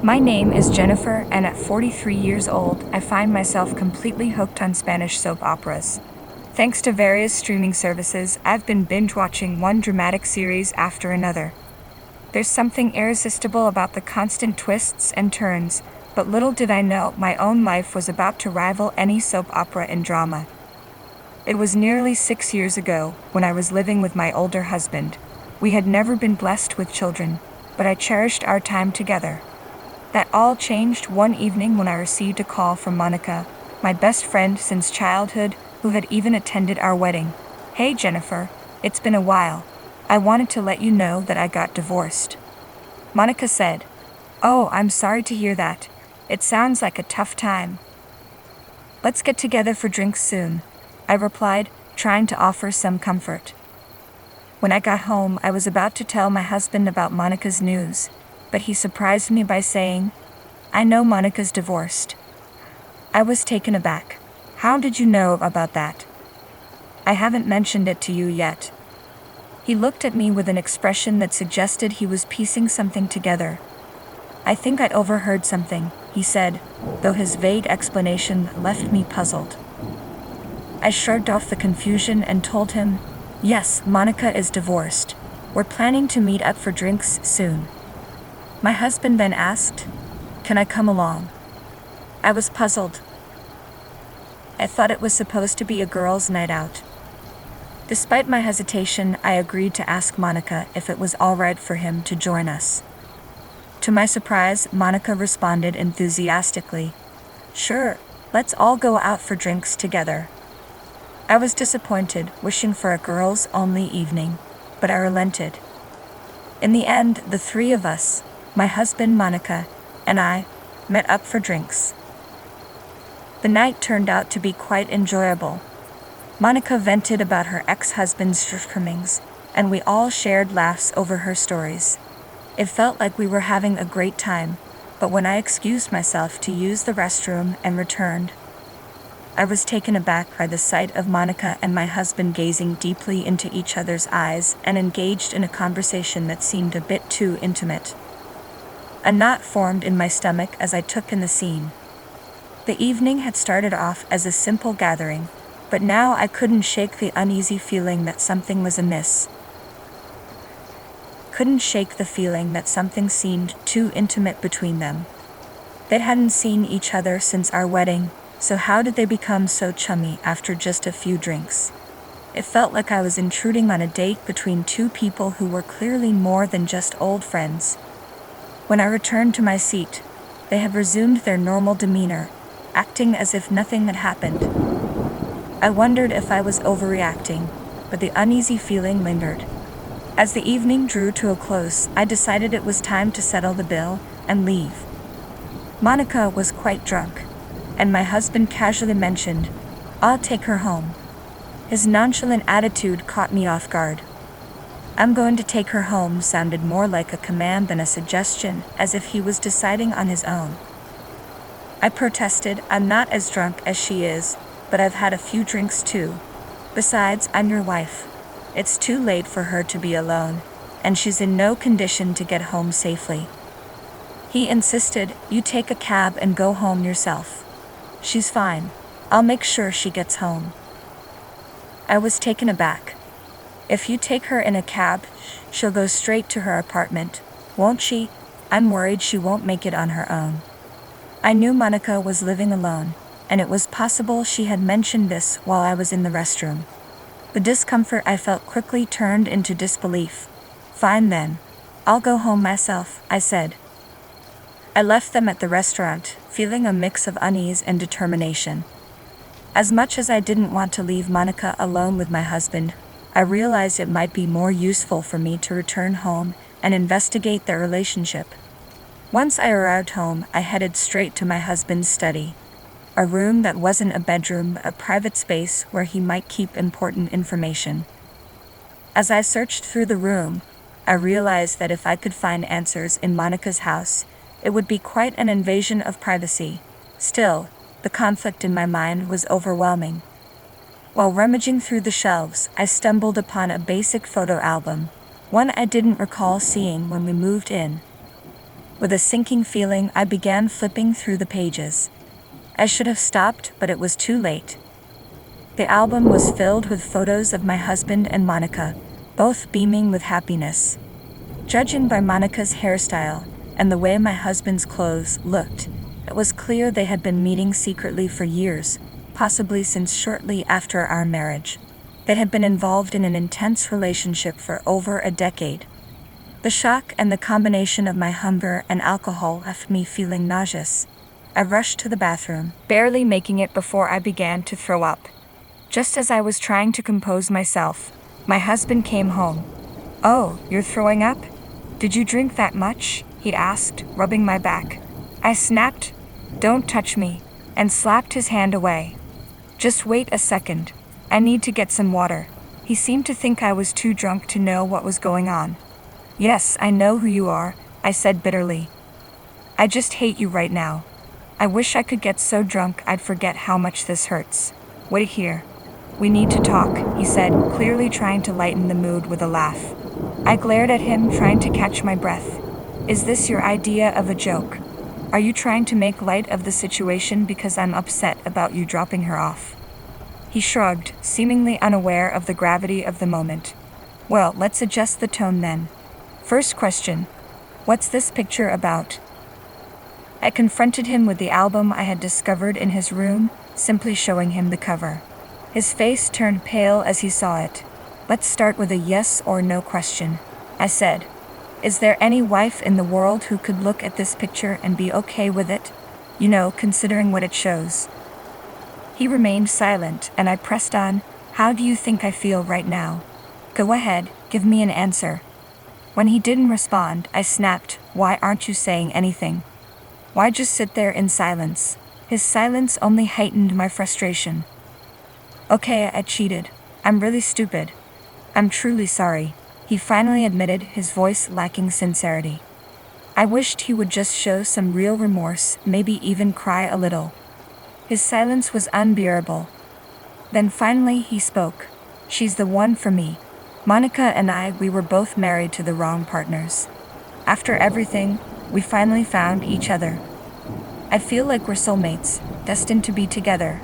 My name is Jennifer, and at 43 years old, I find myself completely hooked on Spanish soap operas. Thanks to various streaming services, I've been binge-watching one dramatic series after another. There's something irresistible about the constant twists and turns, but little did I know my own life was about to rival any soap opera in drama. It was nearly 6 years ago, when I was living with my older husband. We had never been blessed with children, but I cherished our time together. That all changed one evening when I received a call from Monica, my best friend since childhood, who had even attended our wedding. "Hey Jennifer, it's been a while. I wanted to let you know that I got divorced," Monica said. "Oh, I'm sorry to hear that. It sounds like a tough time." "Let's get together for drinks soon," I replied, trying to offer some comfort. When I got home, I was about to tell my husband about Monica's news, but he surprised me by saying, "I know Monica's divorced." I was taken aback. "How did you know about that?" "I haven't mentioned it to you yet." He looked at me with an expression that suggested he was piecing something together. "I think I overheard something," he said, though his vague explanation left me puzzled. I shrugged off the confusion and told him, "Yes, Monica is divorced. We're planning to meet up for drinks soon." My husband then asked, "Can I come along?" I was puzzled. I thought it was supposed to be a girls' night out. Despite my hesitation, I agreed to ask Monica if it was all right for him to join us. To my surprise, Monica responded enthusiastically, "Sure, let's all go out for drinks together." I was disappointed, wishing for a girls-only evening, but I relented. In the end, the three of us, my husband Monica, and I, met up for drinks. The night turned out to be quite enjoyable. Monica vented about her ex-husband's shortcomings, and we all shared laughs over her stories. It felt like we were having a great time, but when I excused myself to use the restroom and returned, I was taken aback by the sight of Monica and my husband gazing deeply into each other's eyes and engaged in a conversation that seemed a bit too intimate. A knot formed in my stomach as I took in the scene. The evening had started off as a simple gathering, but now I couldn't shake the uneasy feeling that something was amiss. Couldn't shake the feeling that something seemed too intimate between them. They hadn't seen each other since our wedding, so how did they become so chummy after just a few drinks? It felt like I was intruding on a date between two people who were clearly more than just old friends. When I returned to my seat, they had resumed their normal demeanor, acting as if nothing had happened. I wondered if I was overreacting, but the uneasy feeling lingered. As the evening drew to a close, I decided it was time to settle the bill and leave. Monica was quite drunk, and my husband casually mentioned, "I'll take her home." His nonchalant attitude caught me off guard. "I'm going to take her home" sounded more like a command than a suggestion, as if he was deciding on his own. I protested, "I'm not as drunk as she is, but I've had a few drinks too. Besides, I'm your wife. It's too late for her to be alone, and she's in no condition to get home safely." He insisted, "You take a cab and go home yourself. She's fine. I'll make sure she gets home." I was taken aback. "If you take her in a cab, she'll go straight to her apartment, won't she? I'm worried she won't make it on her own." I knew Monica was living alone, and it was possible she had mentioned this while I was in the restroom. The discomfort I felt quickly turned into disbelief. "Fine then. I'll go home myself," I said. I left them at the restaurant, feeling a mix of unease and determination. As much as I didn't want to leave Monica alone with my husband, I realized it might be more useful for me to return home and investigate their relationship. Once I arrived home, I headed straight to my husband's study. A room that wasn't a bedroom, but a private space where he might keep important information. As I searched through the room, I realized that if I could find answers in Monica's house, it would be quite an invasion of privacy. Still, the conflict in my mind was overwhelming. While rummaging through the shelves, I stumbled upon a basic photo album, one I didn't recall seeing when we moved in. With a sinking feeling, I began flipping through the pages. I should have stopped, but it was too late. The album was filled with photos of my husband and Monica, both beaming with happiness. Judging by Monica's hairstyle and the way my husband's clothes looked, it was clear they had been meeting secretly for years, possibly since shortly after our marriage. They had been involved in an intense relationship for over a decade. The shock and the combination of my hunger and alcohol left me feeling nauseous. I rushed to the bathroom, barely making it before I began to throw up. Just as I was trying to compose myself, my husband came home. "Oh, you're throwing up? Did you drink that much?" he asked, rubbing my back. I snapped, "Don't touch me," and slapped his hand away. "Just wait a second. I need to get some water." He seemed to think I was too drunk to know what was going on. "Yes, I know who you are," I said bitterly. "I just hate you right now. I wish I could get so drunk I'd forget how much this hurts. Wait here. We need to talk," he said, clearly trying to lighten the mood with a laugh. I glared at him, trying to catch my breath. "Is this your idea of a joke? Are you trying to make light of the situation because I'm upset about you dropping her off?" He shrugged, seemingly unaware of the gravity of the moment. "Well, let's adjust the tone then. First question. What's this picture about?" I confronted him with the album I had discovered in his room, simply showing him the cover. His face turned pale as he saw it. "Let's start with a yes or no question," I said. "Is there any wife in the world who could look at this picture and be okay with it? You know, considering what it shows." He remained silent, and I pressed on. "How do you think I feel right now? Go ahead, give me an answer." When he didn't respond, I snapped, "Why aren't you saying anything? Why just sit there in silence?" His silence only heightened my frustration. "Okay, I cheated. I'm really stupid. I'm truly sorry," he finally admitted, his voice lacking sincerity. I wished he would just show some real remorse, maybe even cry a little. His silence was unbearable. Then finally he spoke. "She's the one for me. Monica and we were both married to the wrong partners. After everything, we finally found each other. I feel like we're soulmates, destined to be together."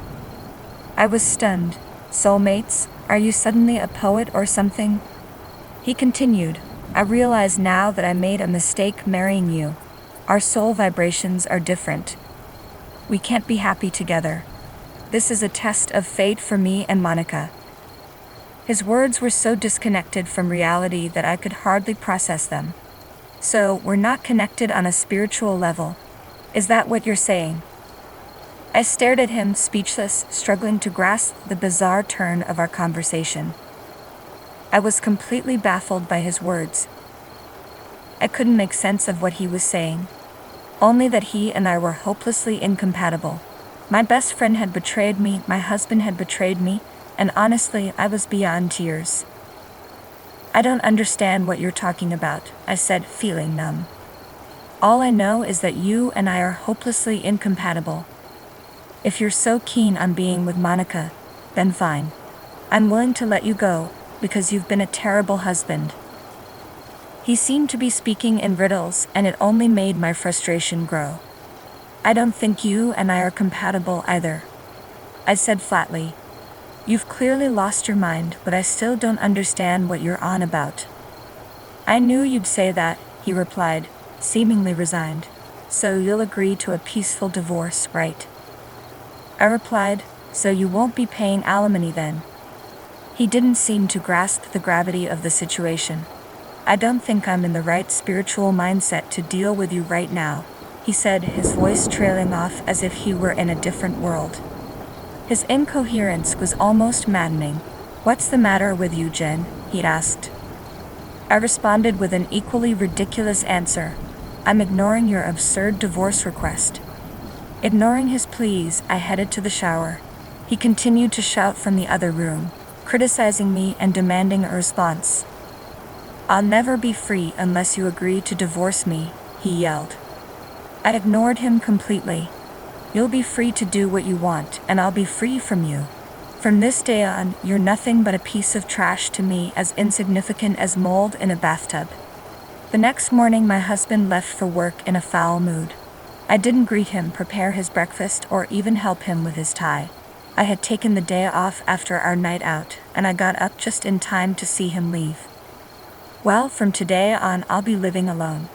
I was stunned. "Soulmates? Are you suddenly a poet or something?" He continued, "I realize now that I made a mistake marrying you. Our soul vibrations are different. We can't be happy together. This is a test of fate for me and Monica." His words were so disconnected from reality that I could hardly process them. "So, we're not connected on a spiritual level. Is that what you're saying?" I stared at him, speechless, struggling to grasp the bizarre turn of our conversation. I was completely baffled by his words. I couldn't make sense of what he was saying. Only that he and I were hopelessly incompatible. My best friend had betrayed me, my husband had betrayed me, and honestly, I was beyond tears. "I don't understand what you're talking about," I said, feeling numb. "All I know is that you and I are hopelessly incompatible. If you're so keen on being with Monica, then fine. I'm willing to let you go, because you've been a terrible husband." He seemed to be speaking in riddles, and it only made my frustration grow. "I don't think you and I are compatible either," I said flatly. "You've clearly lost your mind, but I still don't understand what you're on about." "I knew you'd say that," he replied, seemingly resigned. "So you'll agree to a peaceful divorce, right?" I replied, "So you won't be paying alimony then?" He didn't seem to grasp the gravity of the situation. "I don't think I'm in the right spiritual mindset to deal with you right now," he said, his voice trailing off as if he were in a different world. His incoherence was almost maddening. "What's the matter with you, Jen?" he asked. I responded with an equally ridiculous answer. "I'm ignoring your absurd divorce request." Ignoring his pleas, I headed to the shower. He continued to shout from the other room, criticizing me and demanding a response. "I'll never be free unless you agree to divorce me," he yelled. I ignored him completely. "You'll be free to do what you want, and I'll be free from you. From this day on, you're nothing but a piece of trash to me, as insignificant as mold in a bathtub." The next morning, my husband left for work in a foul mood. I didn't greet him, prepare his breakfast, or even help him with his tie. I had taken the day off after our night out, and I got up just in time to see him leave. Well, from today on, I'll be living alone.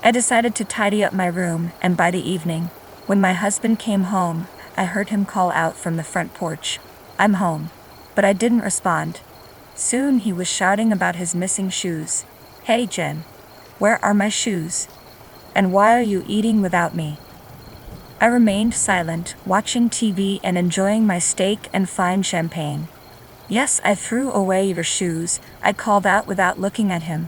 I decided to tidy up my room, and by the evening, when my husband came home, I heard him call out from the front porch, "I'm home." But I didn't respond. Soon he was shouting about his missing shoes. "Hey Jen, where are my shoes? And why are you eating without me?" I remained silent, watching TV and enjoying my steak and fine champagne. "Yes, I threw away your shoes," I called out without looking at him.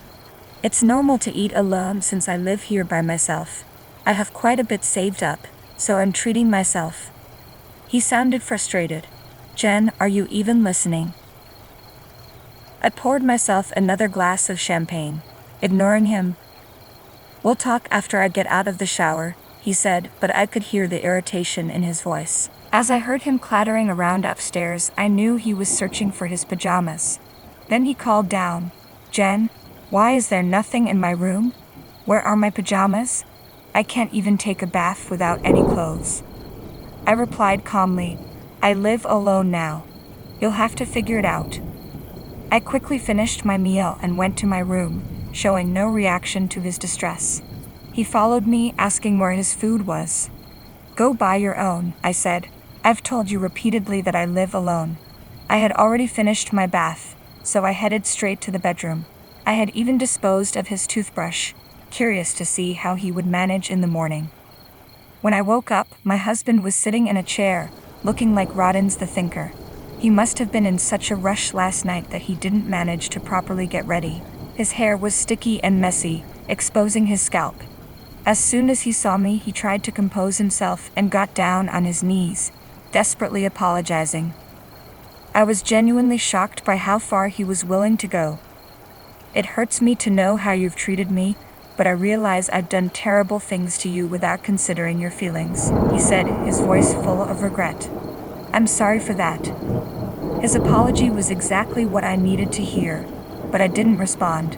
"It's normal to eat alone since I live here by myself. I have quite a bit saved up, so I'm treating myself." He sounded frustrated. "Jen, are you even listening?" I poured myself another glass of champagne, ignoring him. "We'll talk after I get out of the shower," he said, but I could hear the irritation in his voice. As I heard him clattering around upstairs, I knew he was searching for his pajamas. Then he called down, "Jen, why is there nothing in my room? Where are my pajamas? I can't even take a bath without any clothes." I replied calmly, "I live alone now. You'll have to figure it out." I quickly finished my meal and went to my room, showing no reaction to his distress. He followed me, asking where his food was. "Go buy your own," I said. "I've told you repeatedly that I live alone." I had already finished my bath, so I headed straight to the bedroom. I had even disposed of his toothbrush, curious to see how he would manage in the morning. When I woke up, my husband was sitting in a chair, looking like Roddins the Thinker. He must have been in such a rush last night that he didn't manage to properly get ready. His hair was sticky and messy, exposing his scalp. As soon as he saw me, he tried to compose himself and got down on his knees, desperately apologizing. I was genuinely shocked by how far he was willing to go. "It hurts me to know how you've treated me, but I realize I've done terrible things to you without considering your feelings," he said, his voice full of regret. "I'm sorry for that." His apology was exactly what I needed to hear, but I didn't respond.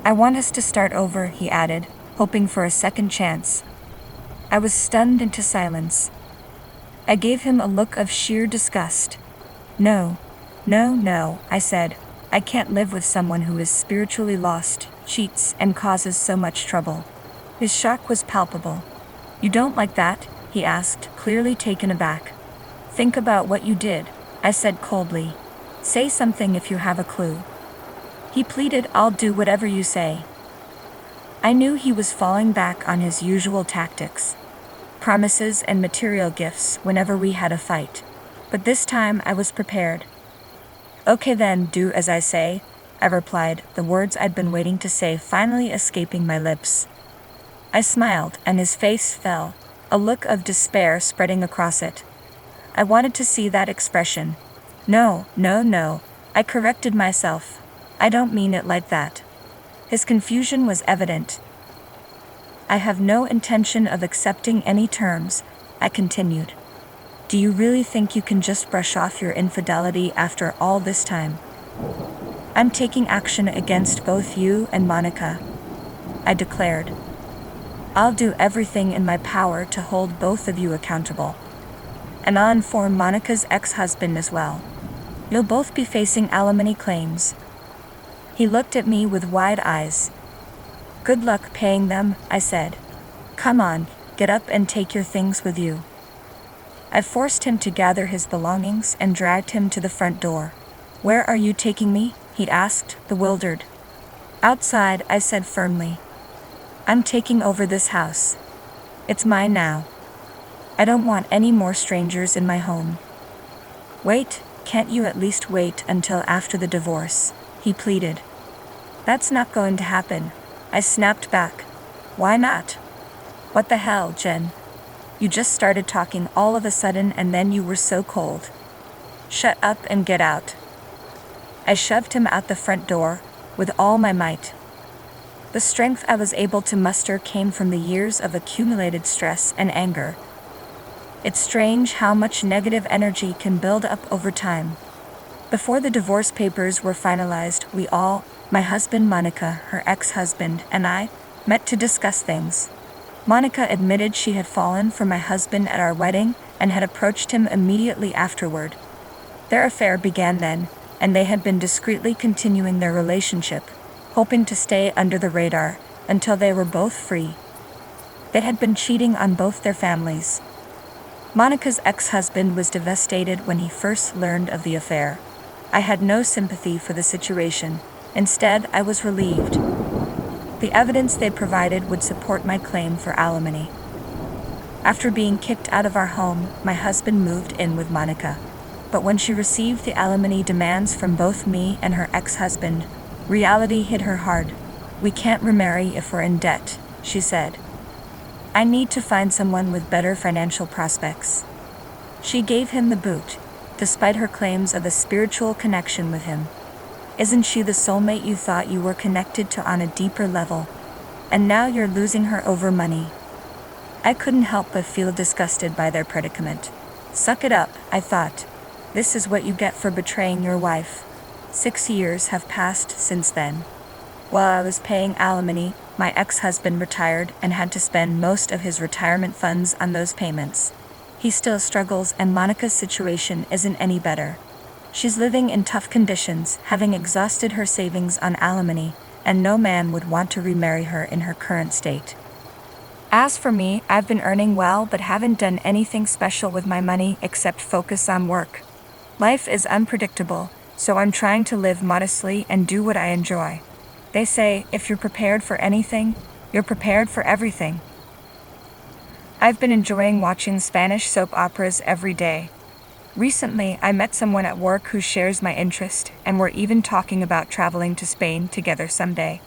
"I want us to start over," he added, hoping for a second chance. I was stunned into silence. I gave him a look of sheer disgust. No, I said. "I can't live with someone who is spiritually lost, cheats, and causes so much trouble." His shock was palpable. "You don't like that?" he asked, clearly taken aback. "Think about what you did," I said coldly. "Say something if you have a clue." He pleaded, "I'll do whatever you say." I knew he was falling back on his usual tactics. Promises and material gifts whenever we had a fight. But this time I was prepared. "Okay then, do as I say," I replied, the words I'd been waiting to say finally escaping my lips. I smiled, and his face fell, a look of despair spreading across it. I wanted to see that expression. No, I corrected myself. "I don't mean it like that." His confusion was evident. "I have no intention of accepting any terms," I continued. "Do you really think you can just brush off your infidelity after all this time?" "I'm taking action against both you and Monica," I declared. "I'll do everything in my power to hold both of you accountable. And I'll inform Monica's ex-husband as well. You'll both be facing alimony claims." He looked at me with wide eyes. "Good luck paying them," I said. "Come on, get up and take your things with you." I forced him to gather his belongings and dragged him to the front door. "Where are you taking me?" he asked, bewildered. "Outside," I said firmly. "I'm taking over this house. It's mine now. I don't want any more strangers in my home." "Wait, can't you at least wait until after the divorce?" he pleaded. "That's not going to happen," I snapped back. "Why not?" "What the hell, Jen? You just started talking all of a sudden and then you were so cold. Shut up and get out." I shoved him out the front door, with all my might. The strength I was able to muster came from the years of accumulated stress and anger. It's strange how much negative energy can build up over time. Before the divorce papers were finalized, we all, my husband Monica, her ex-husband, and I, met to discuss things. Monica admitted she had fallen for my husband at our wedding and had approached him immediately afterward. Their affair began then, and they had been discreetly continuing their relationship, hoping to stay under the radar until they were both free. They had been cheating on both their families. Monica's ex-husband was devastated when he first learned of the affair. I had no sympathy for the situation. Instead, I was relieved. The evidence they provided would support my claim for alimony. After being kicked out of our home, my husband moved in with Monica. But when she received the alimony demands from both me and her ex-husband, reality hit her hard. "We can't remarry if we're in debt," she said. "I need to find someone with better financial prospects." She gave him the boot, despite her claims of a spiritual connection with him. Isn't she the soulmate you thought you were connected to on a deeper level? And now you're losing her over money. I couldn't help but feel disgusted by their predicament. Suck it up, I thought. This is what you get for betraying your wife. 6 years have passed since then. While I was paying alimony, my ex-husband retired and had to spend most of his retirement funds on those payments. He still struggles, and Monica's situation isn't any better. She's living in tough conditions, having exhausted her savings on alimony, and no man would want to remarry her in her current state. As for me, I've been earning well but haven't done anything special with my money except focus on work. Life is unpredictable, so I'm trying to live modestly and do what I enjoy. They say, if you're prepared for anything, you're prepared for everything. I've been enjoying watching Spanish soap operas every day. Recently, I met someone at work who shares my interest, and we're even talking about traveling to Spain together someday.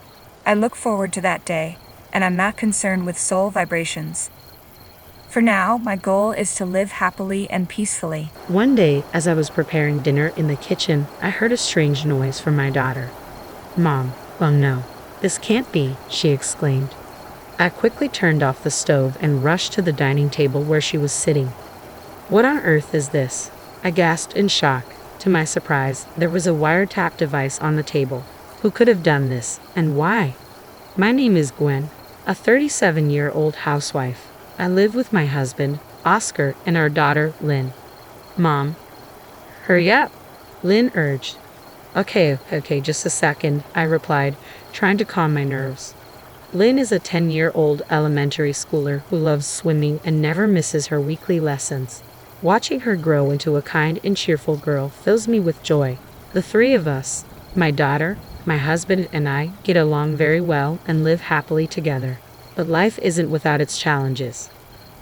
I look forward to that day, and I'm not concerned with soul vibrations. For now, my goal is to live happily and peacefully. One day, as I was preparing dinner in the kitchen, I heard a strange noise from my daughter. "Mom, oh no, this can't be," she exclaimed. I quickly turned off the stove and rushed to the dining table where she was sitting. "What on earth is this?" I gasped in shock. To my surprise, there was a wiretap device on the table. Who could have done this, and why? "My name is Gwen, a 37-year-old housewife. I live with my husband, Oscar, and our daughter, Lynn." "Mom, hurry up," Lynn urged. Okay, just a second," I replied, trying to calm my nerves. Lynn is a 10-year-old elementary schooler who loves swimming and never misses her weekly lessons. Watching her grow into a kind and cheerful girl fills me with joy. The three of us, my daughter, my husband, and I, get along very well and live happily together. But life isn't without its challenges.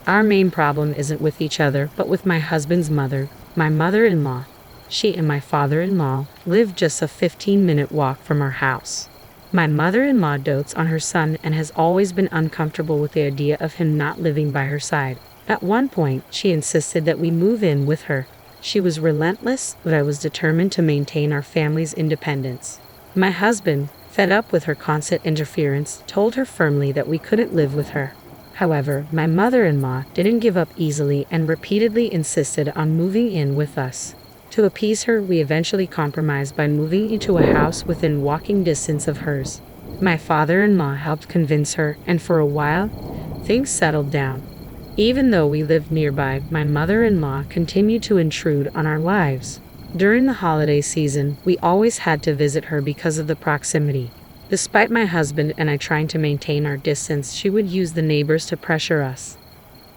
Our main problem isn't with each other, but with my husband's mother, my mother-in-law. She and my father-in-law live just a 15-minute walk from our house. My mother-in-law dotes on her son and has always been uncomfortable with the idea of him not living by her side. At one point, she insisted that we move in with her. She was relentless, but I was determined to maintain our family's independence. My husband, fed up with her constant interference, told her firmly that we couldn't live with her. However, my mother-in-law didn't give up easily and repeatedly insisted on moving in with us. To appease her, we eventually compromised by moving into a house within walking distance of hers. My father-in-law helped convince her, and for a while, things settled down. Even though we lived nearby, my mother-in-law continued to intrude on our lives. During the holiday season, we always had to visit her because of the proximity. Despite my husband and I trying to maintain our distance, she would use the neighbors to pressure us.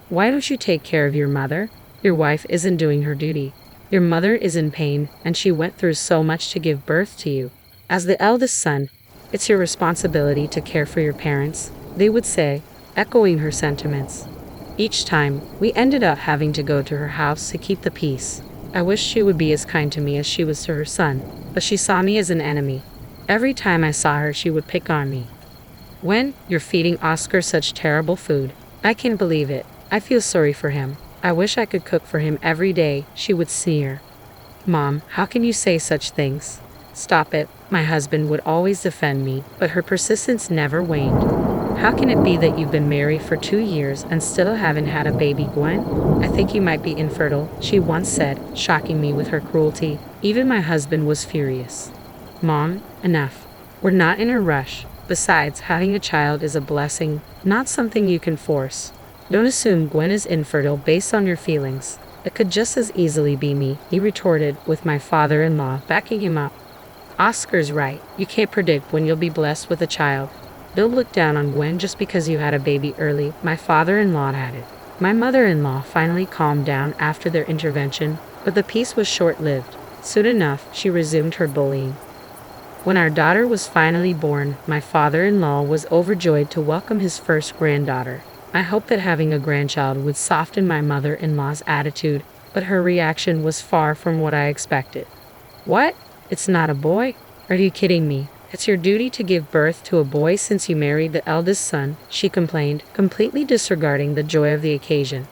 "Why don't you take care of your mother? Your wife isn't doing her duty. Your mother is in pain, and she went through so much to give birth to you. As the eldest son, it's your responsibility to care for your parents," they would say, echoing her sentiments. Each time, we ended up having to go to her house to keep the peace. I wished she would be as kind to me as she was to her son, but she saw me as an enemy. Every time I saw her, she would pick on me. "When you're feeding Oscar such terrible food, I can't believe it. I feel sorry for him. I wish I could cook for him every day," she would sneer. "Mom, how can you say such things? Stop it." My husband would always defend me, but her persistence never waned. How can it be that you've been married for 2 years and still haven't had a baby, Gwen? I think you might be infertile, she once said, shocking me with her cruelty. Even my husband was furious. Mom, enough. We're not in a rush. Besides, having a child is a blessing, not something you can force. Don't assume Gwen is infertile based on your feelings. It could just as easily be me, he retorted, with my father-in-law backing him up. Oscar's right. You can't predict when you'll be blessed with a child. Don't look down on Gwen just because you had a baby early, my father-in-law added. My mother-in-law finally calmed down after their intervention, but the peace was short-lived. Soon enough, she resumed her bullying. When our daughter was finally born, my father-in-law was overjoyed to welcome his first granddaughter. I hoped that having a grandchild would soften my mother-in-law's attitude, but her reaction was far from what I expected. What? It's not a boy? Are you kidding me? It's your duty to give birth to a boy since you married the eldest son, she complained, completely disregarding the joy of the occasion.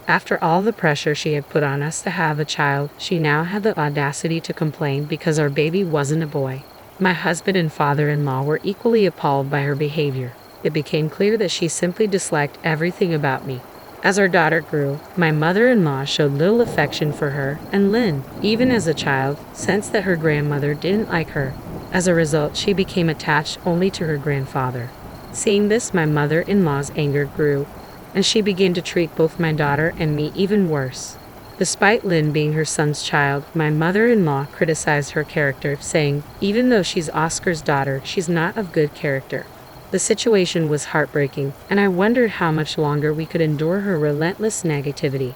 After all the pressure she had put on us to have a child, she now had the audacity to complain because our baby wasn't a boy. My husband and father-in-law were equally appalled by her behavior. It became clear that she simply disliked everything about me. As our daughter grew, my mother-in-law showed little affection for her, and Lynn, even as a child, sensed that her grandmother didn't like her. As a result, she became attached only to her grandfather. Seeing this, my mother-in-law's anger grew, and she began to treat both my daughter and me even worse. Despite Lynn being her son's child, my mother-in-law criticized her character, saying, even though she's Oscar's daughter, she's not of good character. The situation was heartbreaking, and I wondered how much longer we could endure her relentless negativity.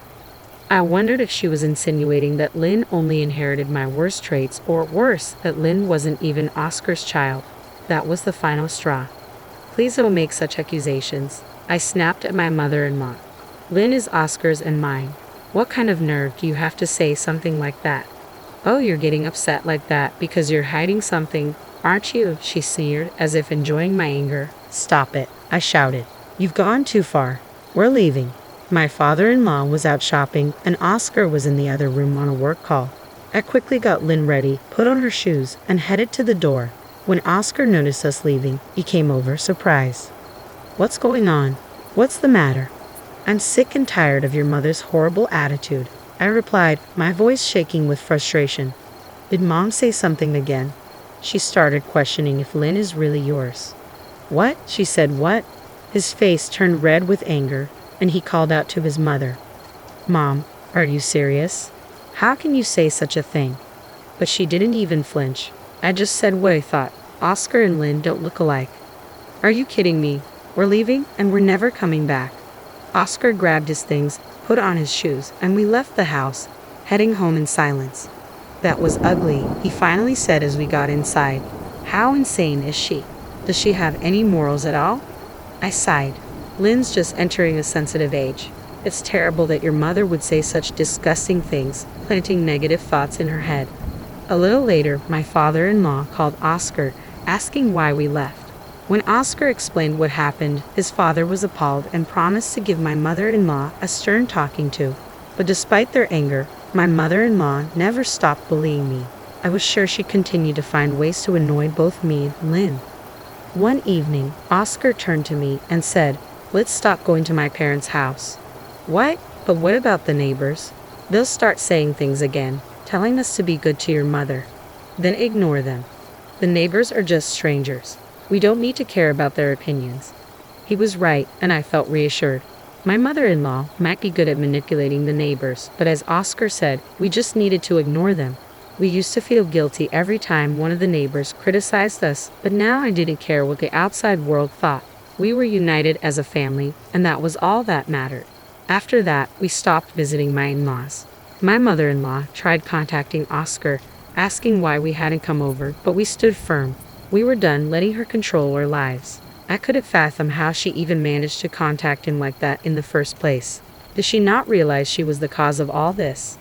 I wondered if she was insinuating that Lynn only inherited my worst traits, or worse, that Lynn wasn't even Oscar's child. That was the final straw. Please don't make such accusations. I snapped at my mother-in-law. Lynn is Oscar's and mine. What kind of nerve do you have to say something like that? Oh, you're getting upset like that because you're hiding something, aren't you? She sneered, as if enjoying my anger. Stop it, I shouted. You've gone too far. We're leaving. My father-in-law was out shopping, and Oscar was in the other room on a work call. I quickly got Lynn ready, put on her shoes, and headed to the door. When Oscar noticed us leaving, he came over, surprised. What's going on? What's the matter? I'm sick and tired of your mother's horrible attitude, I replied, my voice shaking with frustration. Did Mom say something again? She started questioning if Lynn is really yours. What? She said what? His face turned red with anger, and he called out to his mother. Mom, are you serious? How can you say such a thing? But she didn't even flinch. I just said what I thought. Oscar and Lynn don't look alike. Are you kidding me? We're leaving, and we're never coming back. Oscar grabbed his things, put on his shoes, and we left the house, heading home in silence. That was ugly, he finally said as we got inside. How insane is she? Does she have any morals at all? I sighed. Lynn's just entering a sensitive age. It's terrible that your mother would say such disgusting things, planting negative thoughts in her head. A little later, my father-in-law called Oscar, asking why we left. When Oscar explained what happened, his father was appalled and promised to give my mother-in-law a stern talking to. But despite their anger, my mother-in-law never stopped bullying me. I was sure she'd continue to find ways to annoy both me and Lynn. One evening, Oscar turned to me and said, let's stop going to my parents' house. What? But what about the neighbors? They'll start saying things again, telling us to be good to your mother. Then ignore them. The neighbors are just strangers. We don't need to care about their opinions. He was right, and I felt reassured. My mother-in-law might be good at manipulating the neighbors, but as Oscar said, we just needed to ignore them. We used to feel guilty every time one of the neighbors criticized us, but now I didn't care what the outside world thought. We were united as a family, and that was all that mattered. After that, we stopped visiting my in-laws. My mother-in-law tried contacting Oscar, asking why we hadn't come over, but we stood firm. We were done letting her control our lives. I couldn't fathom how she even managed to contact him like that in the first place. Did she not realize she was the cause of all this?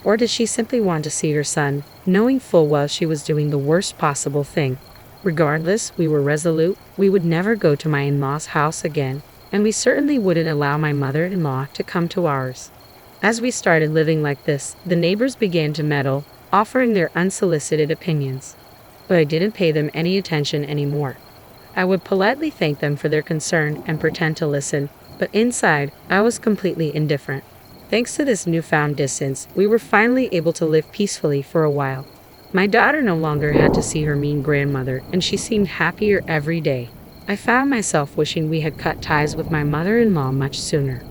Or did she simply want to see her son, knowing full well she was doing the worst possible thing? Regardless, we were resolute. We would never go to my in-laws' house again, and we certainly wouldn't allow my mother-in-law to come to ours. As we started living like this, the neighbors began to meddle, offering their unsolicited opinions. But I didn't pay them any attention anymore. I would politely thank them for their concern and pretend to listen, but inside, I was completely indifferent. Thanks to this newfound distance, we were finally able to live peacefully for a while. My daughter no longer had to see her mean grandmother, and she seemed happier every day. I found myself wishing we had cut ties with my mother-in-law much sooner.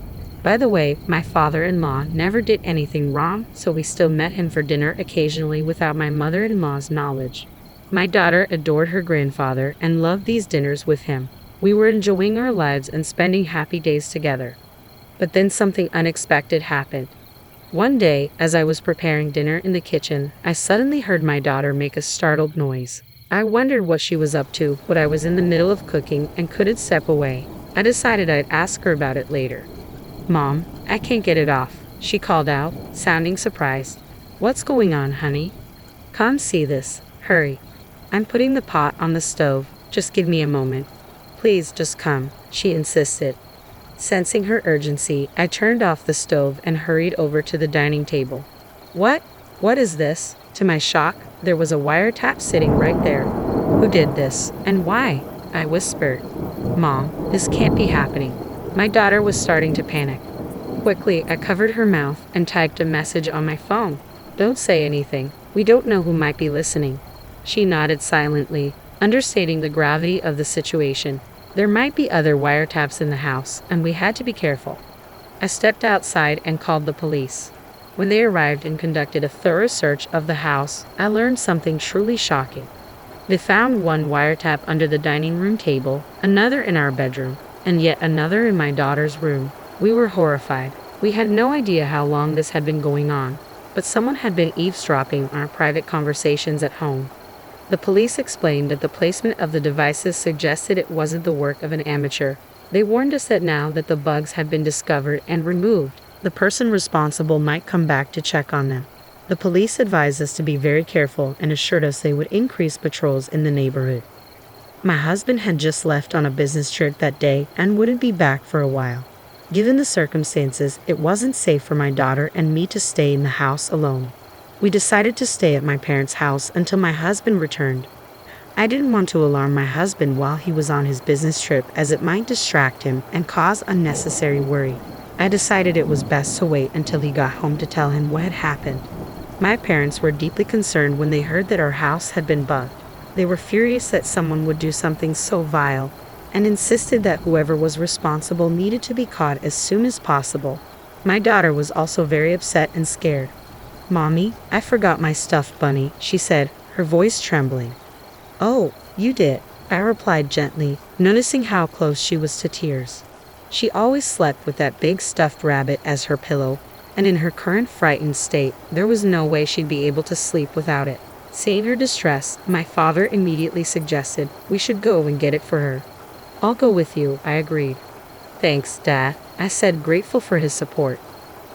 By the way, my father-in-law never did anything wrong, so we still met him for dinner occasionally without my mother-in-law's knowledge. My daughter adored her grandfather and loved these dinners with him. We were enjoying our lives and spending happy days together. But then something unexpected happened. One day, as I was preparing dinner in the kitchen, I suddenly heard my daughter make a startled noise. I wondered what she was up to, but I was in the middle of cooking and couldn't step away. I decided I'd ask her about it later. "Mom, I can't get it off," she called out, sounding surprised. "What's going on, honey? Come see this. Hurry. I'm putting the pot on the stove. Just give me a moment. Please just come," she insisted. Sensing her urgency, I turned off the stove and hurried over to the dining table. What? What is this?" To my shock, there was a wiretap sitting right there. "Who did this? And why?" I whispered. "Mom, this can't be happening." My daughter was starting to panic. Quickly, I covered her mouth and typed a message on my phone. "Don't say anything. We don't know who might be listening." She nodded silently, understating the gravity of the situation. There might be other wiretaps in the house, and we had to be careful. I stepped outside and called the police. When they arrived and conducted a thorough search of the house, I learned something truly shocking. They found one wiretap under the dining room table, another in our bedroom, and yet another in my daughter's room. We were horrified. We had no idea how long this had been going on, but someone had been eavesdropping on our private conversations at home. The police explained that the placement of the devices suggested it wasn't the work of an amateur. They warned us that now that the bugs had been discovered and removed, the person responsible might come back to check on them. The police advised us to be very careful and assured us they would increase patrols in the neighborhood. My husband had just left on a business trip that day and wouldn't be back for a while. Given the circumstances, it wasn't safe for my daughter and me to stay in the house alone. We decided to stay at my parents' house until my husband returned. I didn't want to alarm my husband while he was on his business trip, as it might distract him and cause unnecessary worry. I decided it was best to wait until he got home to tell him what had happened. My parents were deeply concerned when they heard that our house had been bugged. They were furious that someone would do something so vile, and insisted that whoever was responsible needed to be caught as soon as possible. My daughter was also very upset and scared. "Mommy, I forgot my stuffed bunny," she said, her voice trembling. "Oh, you did," I replied gently, noticing how close she was to tears. She always slept with that big stuffed rabbit as her pillow, and in her current frightened state, there was no way she'd be able to sleep without it. Seeing her distress, my father immediately suggested we should go and get it for her. "I'll go with you," I agreed. "Thanks, Dad," I said, grateful for his support.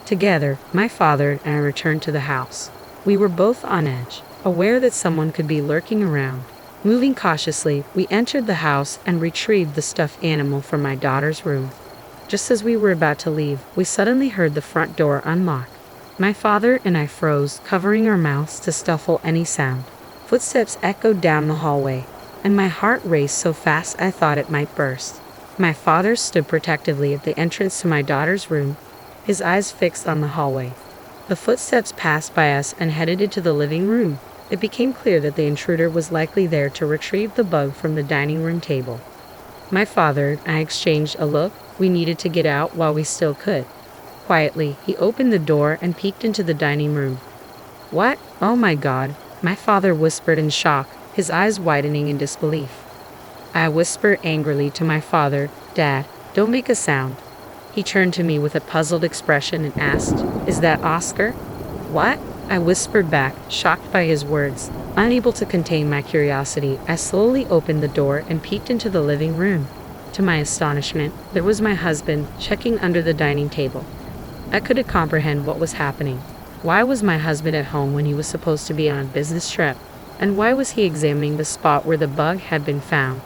Together, my father and I returned to the house. We were both on edge, aware that someone could be lurking around. Moving cautiously, we entered the house and retrieved the stuffed animal from my daughter's room. Just as we were about to leave, we suddenly heard the front door unlock. My father and I froze, covering our mouths to stifle any sound. Footsteps echoed down the hallway, and my heart raced so fast I thought it might burst. My father stood protectively at the entrance to my daughter's room, his eyes fixed on the hallway. The footsteps passed by us and headed into the living room. It became clear that the intruder was likely there to retrieve the bug from the dining room table. My father and I exchanged a look. We needed to get out while we still could. Quietly, he opened the door and peeked into the dining room. "What? Oh my God," my father whispered in shock, his eyes widening in disbelief. I whispered angrily to my father, "Dad, don't make a sound." He turned to me with a puzzled expression and asked, "Is that Oscar?" "What?" I whispered back, shocked by his words. Unable to contain my curiosity, I slowly opened the door and peeked into the living room. To my astonishment, there was my husband, checking under the dining table. I couldn't comprehend what was happening. Why was my husband at home when he was supposed to be on a business trip? And why was he examining the spot where the bug had been found?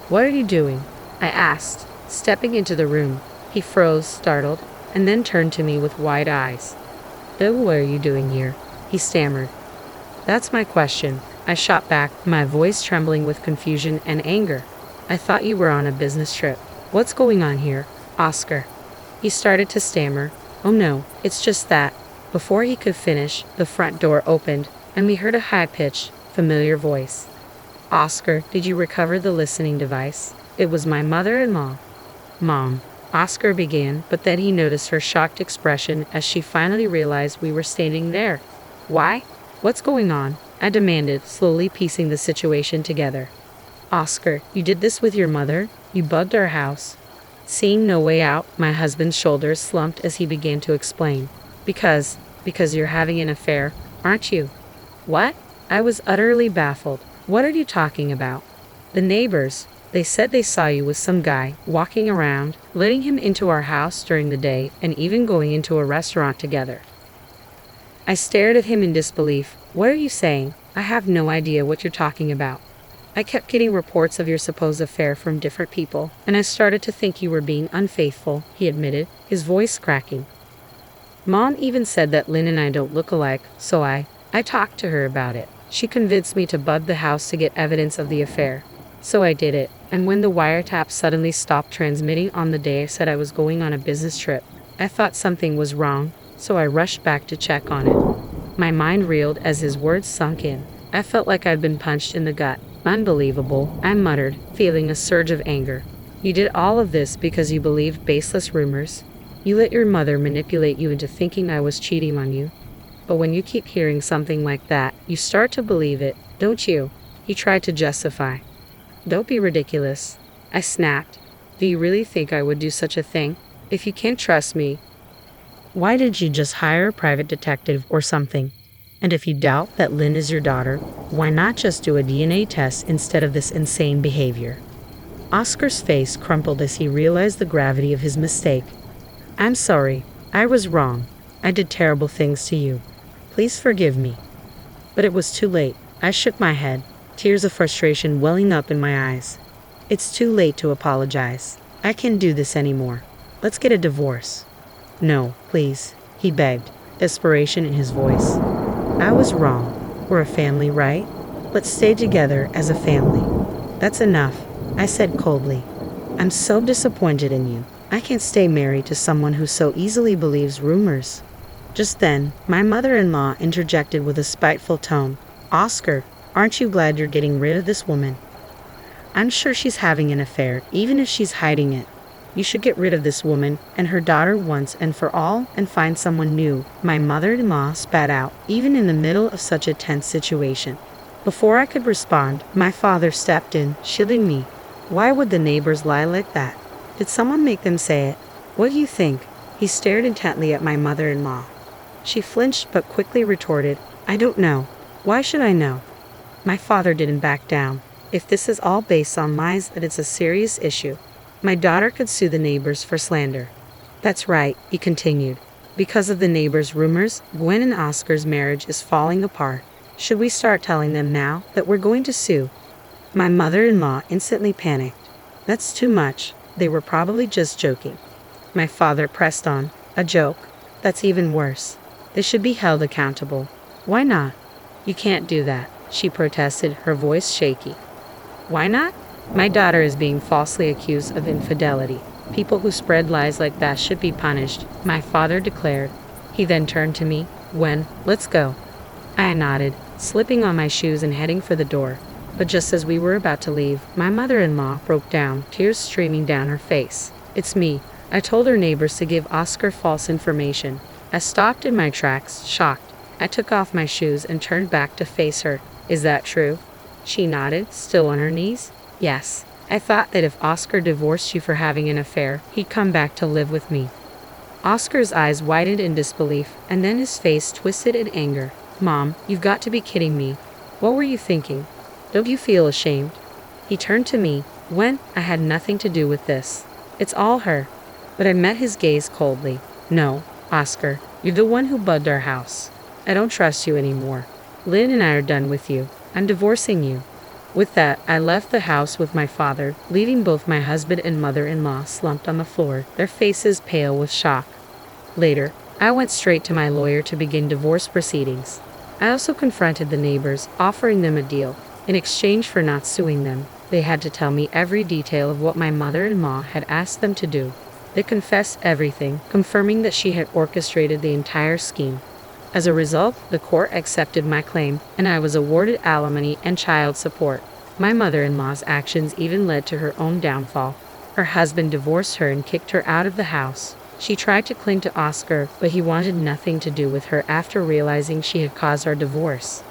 "What are you doing?" I asked, stepping into the room. He froze, startled, and then turned to me with wide eyes. "What are you doing here?" he stammered. "That's my question," I shot back, my voice trembling with confusion and anger. I thought you were on a business trip. What's going on here, Oscar? He started to stammer. Oh no, it's just that. Before he could finish, the front door opened, and we heard a high-pitched, familiar voice. Oscar, did you recover the listening device? It was my mother-in-law. Mom, Oscar began, but then he noticed her shocked expression as she finally realized we were standing there. Why? What's going on? I demanded, slowly piecing the situation together. Oscar, you did this with your mother? You bugged our house? Seeing no way out, my husband's shoulders slumped as he began to explain. Because you're having an affair, aren't you? What? I was utterly baffled. What are you talking about? The neighbors, they said they saw you with some guy, walking around, letting him into our house during the day, and even going into a restaurant together. I stared at him in disbelief. What are you saying? I have no idea what you're talking about. I kept getting reports of your supposed affair from different people, and I started to think you were being unfaithful, he admitted, his voice cracking. Mom even said that Lynn and I don't look alike, so I talked to her about it. She convinced me to bug the house to get evidence of the affair. So I did it, and when the wiretap suddenly stopped transmitting on the day I said I was going on a business trip, I thought something was wrong, so I rushed back to check on it. My mind reeled as his words sunk in. I felt like I'd been punched in the gut. Unbelievable, I muttered, feeling a surge of anger. You did all of this because you believed baseless rumors? You let your mother manipulate you into thinking I was cheating on you? But when you keep hearing something like that, you start to believe it, don't you? He tried to justify. Don't be ridiculous. I snapped. Do you really think I would do such a thing? If you can't trust me, why did you just hire a private detective or something? And if you doubt that Lynn is your daughter, why not just do a DNA test instead of this insane behavior? Oscar's face crumpled as he realized the gravity of his mistake. I'm sorry. I was wrong. I did terrible things to you. Please forgive me. But it was too late. I shook my head, tears of frustration welling up in my eyes. It's too late to apologize. I can't do this anymore. Let's get a divorce. No, please, he begged, desperation in his voice. I was wrong. We're a family, right? Let's stay together as a family. That's enough, I said coldly. I'm so disappointed in you. I can't stay married to someone who so easily believes rumors. Just then, my mother-in-law interjected with a spiteful tone. Oscar, aren't you glad you're getting rid of this woman? I'm sure she's having an affair, even if she's hiding it. You should get rid of this woman and her daughter once and for all and find someone new, my mother-in-law spat out, even in the middle of such a tense situation. Before I could respond, my father stepped in, shielding me. Why would the neighbors lie like that? Did someone make them say it? What do you think? He stared intently at my mother-in-law. She flinched but quickly retorted, I don't know. Why should I know? My father didn't back down. If this is all based on lies, that it's a serious issue. My daughter could sue the neighbors for slander. That's right, he continued. Because of the neighbors' rumors, Gwen and Oscar's marriage is falling apart. Should we start telling them now that we're going to sue? My mother-in-law instantly panicked. That's too much. They were probably just joking. My father pressed on. A joke? That's even worse. They should be held accountable. Why not? You can't do that, she protested, her voice shaky. Why not? My daughter is being falsely accused of infidelity. People who spread lies like that should be punished, my father declared. He then turned to me. Gwen, let's go. I nodded, slipping on my shoes and heading for the door. But just as we were about to leave, my mother-in-law broke down, tears streaming down her face. It's me. I told her neighbors to give Oscar false information. I stopped in my tracks, shocked. I took off my shoes and turned back to face her. Is that true? She nodded, still on her knees. Yes. I thought that if Oscar divorced you for having an affair, he'd come back to live with me. Oscar's eyes widened in disbelief, and then his face twisted in anger. Mom, you've got to be kidding me. What were you thinking? Don't you feel ashamed? He turned to me. When I had nothing to do with this. It's all her. But I met his gaze coldly. No, Oscar, you're the one who bugged our house. I don't trust you anymore. Lynn and I are done with you. I'm divorcing you. With that, I left the house with my father, leaving both my husband and mother-in-law slumped on the floor, their faces pale with shock. Later, I went straight to my lawyer to begin divorce proceedings. I also confronted the neighbors, offering them a deal, in exchange for not suing them. They had to tell me every detail of what my mother-in-law had asked them to do. They confessed everything, confirming that she had orchestrated the entire scheme. As a result, the court accepted my claim, and I was awarded alimony and child support. My mother-in-law's actions even led to her own downfall. Her husband divorced her and kicked her out of the house. She tried to cling to Oscar, but he wanted nothing to do with her after realizing she had caused our divorce.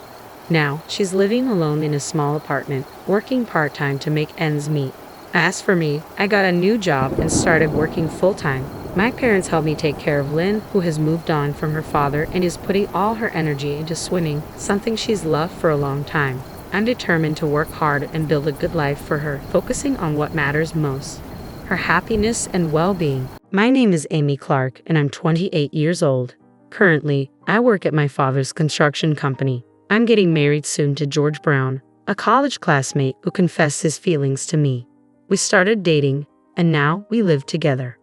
Now, she's living alone in a small apartment, working part-time to make ends meet. As for me, I got a new job and started working full-time. My parents helped me take care of Lynn, who has moved on from her father and is putting all her energy into swimming, something she's loved for a long time. I'm determined to work hard and build a good life for her, focusing on what matters most: her happiness and well-being. My name is Amy Clark, and I'm 28 years old. Currently, I work at my father's construction company. I'm getting married soon to George Brown, a college classmate who confessed his feelings to me. We started dating, and now we live together.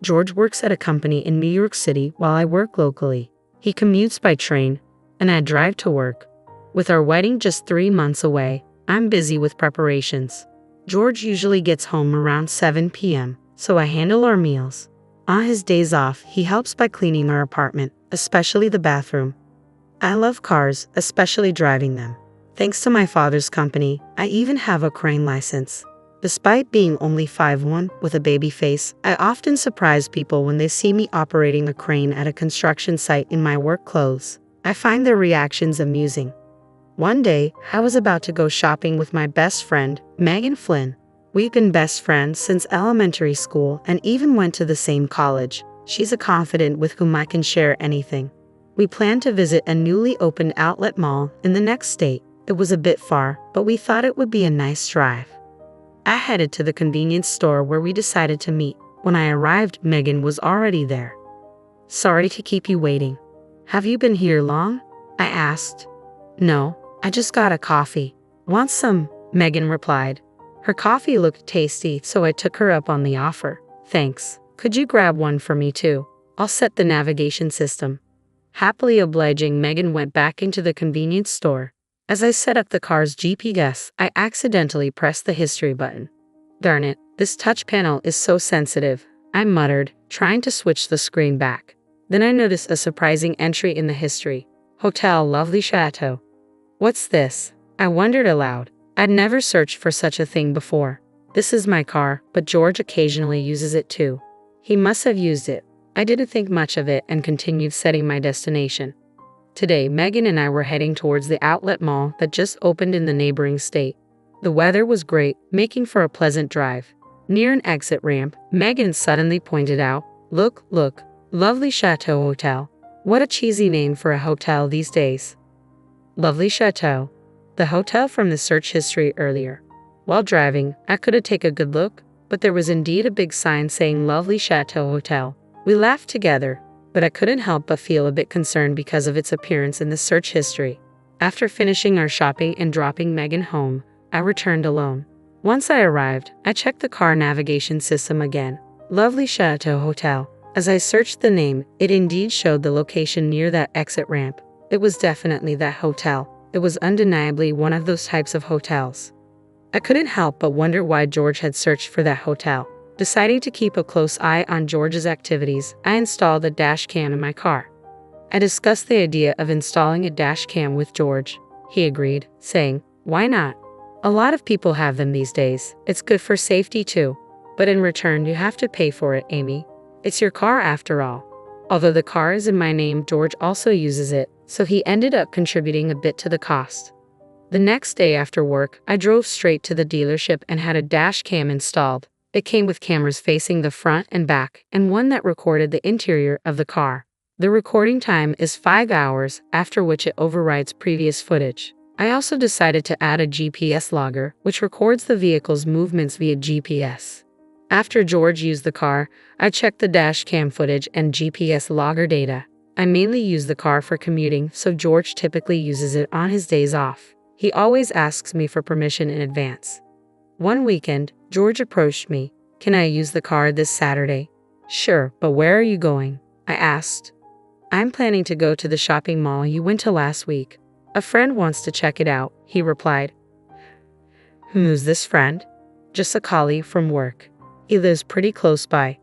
George works at a company in New York City while I work locally. He commutes by train, and I drive to work. With our wedding just 3 months away, I'm busy with preparations. George usually gets home around 7 p.m., so I handle our meals. On his days off, he helps by cleaning our apartment, especially the bathroom. I love cars, especially driving them. Thanks to my father's company, I even have a crane license. Despite being only 5'1" with a baby face, I often surprise people when they see me operating a crane at a construction site in my work clothes. I find their reactions amusing. One day, I was about to go shopping with my best friend, Megan Flynn. We've been best friends since elementary school and even went to the same college. She's a confidant with whom I can share anything. We planned to visit a newly opened outlet mall in the next state. It was a bit far, but we thought it would be a nice drive. I headed to the convenience store where we decided to meet. When I arrived, Megan was already there. "Sorry to keep you waiting. Have you been here long?" I asked. "No, I just got a coffee." "Want some?" Megan replied. Her coffee looked tasty, so I took her up on the offer. "Thanks. Could you grab one for me too? I'll set the navigation system." Happily obliging, Megan went back into the convenience store. As I set up the car's GPS, I accidentally pressed the history button. "Darn it, this touch panel is so sensitive," I muttered, trying to switch the screen back. Then I noticed a surprising entry in the history. "Hotel Lovely Chateau." "What's this?" I wondered aloud. I'd never searched for such a thing before. This is my car, but George occasionally uses it too. He must have used it. I didn't think much of it and continued setting my destination. Today, Megan and I were heading towards the outlet mall that just opened in the neighboring state. The weather was great, making for a pleasant drive. Near an exit ramp, Megan suddenly pointed out, Look, Lovely Chateau Hotel. What a cheesy name for a hotel these days." Lovely Chateau, the hotel from the search history earlier. While driving, I couldn't take a good look, but there was indeed a big sign saying Lovely Chateau Hotel. We laughed together, but I couldn't help but feel a bit concerned because of its appearance in the search history. After finishing our shopping and dropping Megan home, I returned alone. Once I arrived, I checked the car navigation system again. Lovely Chateau Hotel. As I searched the name, it indeed showed the location near that exit ramp. It was definitely that hotel. It was undeniably one of those types of hotels. I couldn't help but wonder why George had searched for that hotel. Deciding to keep a close eye on George's activities, I installed a dash cam in my car. I discussed the idea of installing a dash cam with George. He agreed, saying, "Why not? A lot of people have them these days. It's good for safety too. But in return, you have to pay for it, Amy. It's your car after all." Although the car is in my name, George also uses it, so he ended up contributing a bit to the cost. The next day after work, I drove straight to the dealership and had a dash cam installed. It came with cameras facing the front and back, and one that recorded the interior of the car. The recording time is 5 hours, after which it overrides previous footage. I also decided to add a GPS logger, which records the vehicle's movements via GPS. After George used the car, I checked the dash cam footage and GPS logger data. I mainly use the car for commuting, so George typically uses it on his days off. He always asks me for permission in advance. One weekend, George approached me. "Can I use the car this Saturday?" "Sure, but where are you going?" I asked. "I'm planning to go to the shopping mall you went to last week. A friend wants to check it out," he replied. Who's this friend? Just a colleague from work. He lives pretty close by.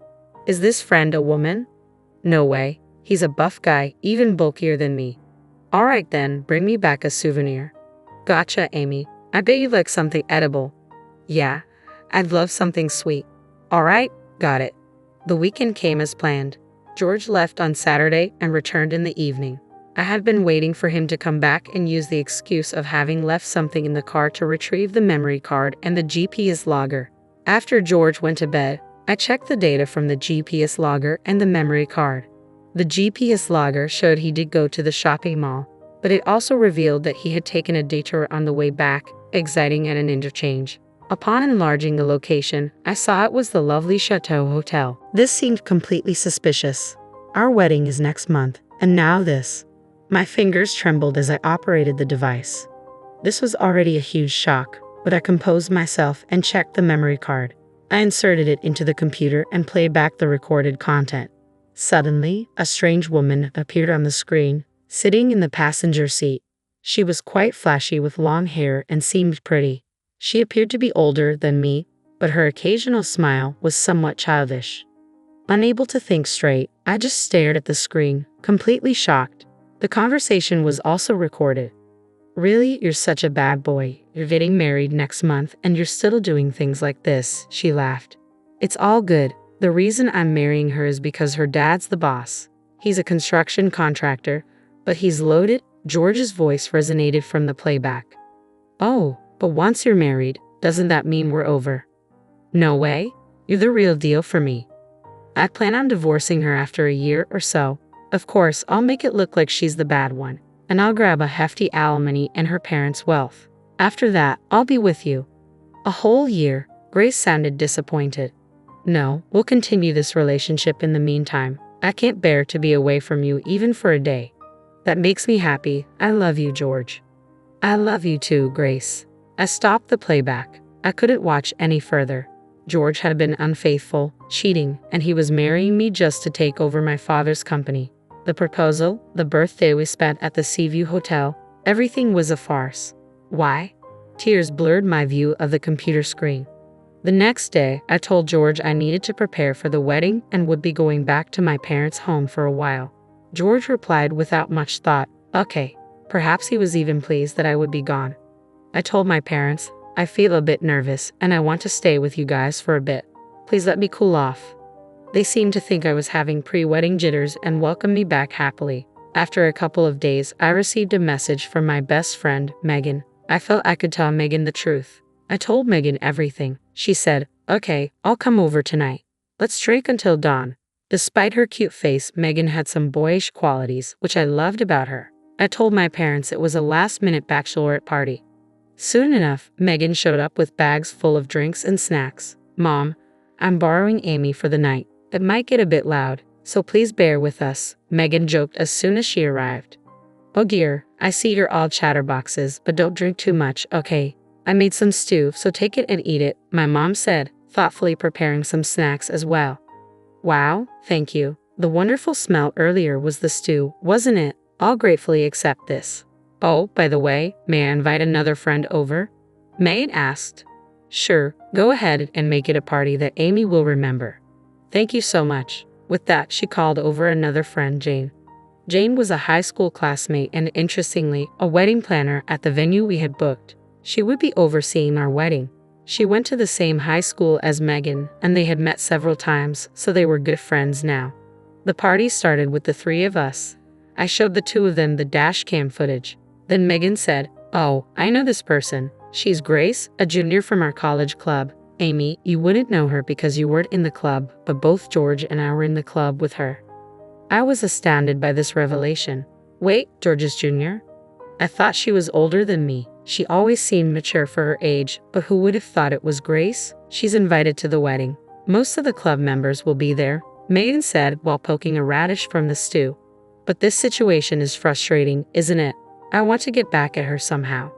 Is this friend a woman? No way. He's a buff guy, even bulkier than me. All right then, bring me back a souvenir. Gotcha, Amy. I bet you like something edible. Yeah, I'd love something sweet. All right, got it. The weekend came as planned. George left on Saturday and returned in the evening. I had been waiting for him to come back and use the excuse of having left something in the car to retrieve the memory card and the GPS logger. After George went to bed, I checked the data from the GPS logger and the memory card. The GPS logger showed he did go to the shopping mall, but it also revealed that he had taken a detour on the way back, exiting at an interchange. Upon enlarging the location, I saw it was the lovely Chateau Hotel. This seemed completely suspicious. Our wedding is next month, and now this. My fingers trembled as I operated the device. This was already a huge shock, but I composed myself and checked the memory card. I inserted it into the computer and played back the recorded content. Suddenly, a strange woman appeared on the screen, sitting in the passenger seat. She was quite flashy with long hair and seemed pretty. She appeared to be older than me, but her occasional smile was somewhat childish. Unable to think straight, I just stared at the screen, completely shocked. The conversation was also recorded. Really, you're such a bad boy. You're getting married next month and you're still doing things like this, she laughed. It's all good. The reason I'm marrying her is because her dad's the boss. He's a construction contractor, but he's loaded. George's voice resonated from the playback. Oh, but once you're married, doesn't that mean we're over? No way. You're the real deal for me. I plan on divorcing her after a year or so. Of course, I'll make it look like she's the bad one, and I'll grab a hefty alimony and her parents' wealth. After that, I'll be with you. A whole year. Grace sounded disappointed. No, we'll continue this relationship in the meantime. I can't bear to be away from you even for a day. That makes me happy. I love you, George. I love you too, Grace. I stopped the playback. I couldn't watch any further. George had been unfaithful, cheating, and he was marrying me just to take over my father's company. The proposal, the birthday we spent at the Seaview Hotel, everything was a farce. Why? Tears blurred my view of the computer screen. The next day, I told George I needed to prepare for the wedding and would be going back to my parents' home for a while. George replied without much thought, okay. Perhaps he was even pleased that I would be gone. I told my parents, I feel a bit nervous and I want to stay with you guys for a bit. Please let me cool off. They seemed to think I was having pre-wedding jitters and welcomed me back happily. After a couple of days, I received a message from my best friend, Megan. I felt I could tell Megan the truth. I told Megan everything. She said, okay, I'll come over tonight. Let's drink until dawn. Despite her cute face, Megan had some boyish qualities, which I loved about her. I told my parents it was a last-minute bachelorette party. Soon enough, Megan showed up with bags full of drinks and snacks. Mom, I'm borrowing Amy for the night. It might get a bit loud, so please bear with us, Megan joked as soon as she arrived. Oh dear, I see you're all chatterboxes, but don't drink too much, okay? I made some stew, so take it and eat it, my mom said, thoughtfully preparing some snacks as well. Wow, thank you. The wonderful smell earlier was the stew, wasn't it? I'll gratefully accept this. Oh, by the way, may I invite another friend over? Megan asked. Sure, go ahead and make it a party that Amy will remember. Thank you so much. With that, she called over another friend, Jane. Jane was a high school classmate and, interestingly, a wedding planner at the venue we had booked. She would be overseeing our wedding. She went to the same high school as Megan, and they had met several times, so they were good friends now. The party started with the three of us. I showed the two of them the dash cam footage. Then Megan said, oh, I know this person. She's Grace, a junior from our college club. Amy, you wouldn't know her because you weren't in the club, but both George and I were in the club with her. I was astounded by this revelation. Wait, George's junior? I thought she was older than me. She always seemed mature for her age, but who would have thought it was Grace? She's invited to the wedding. Most of the club members will be there, Megan said while poking a radish from the stew. But this situation is frustrating, isn't it? I want to get back at her somehow.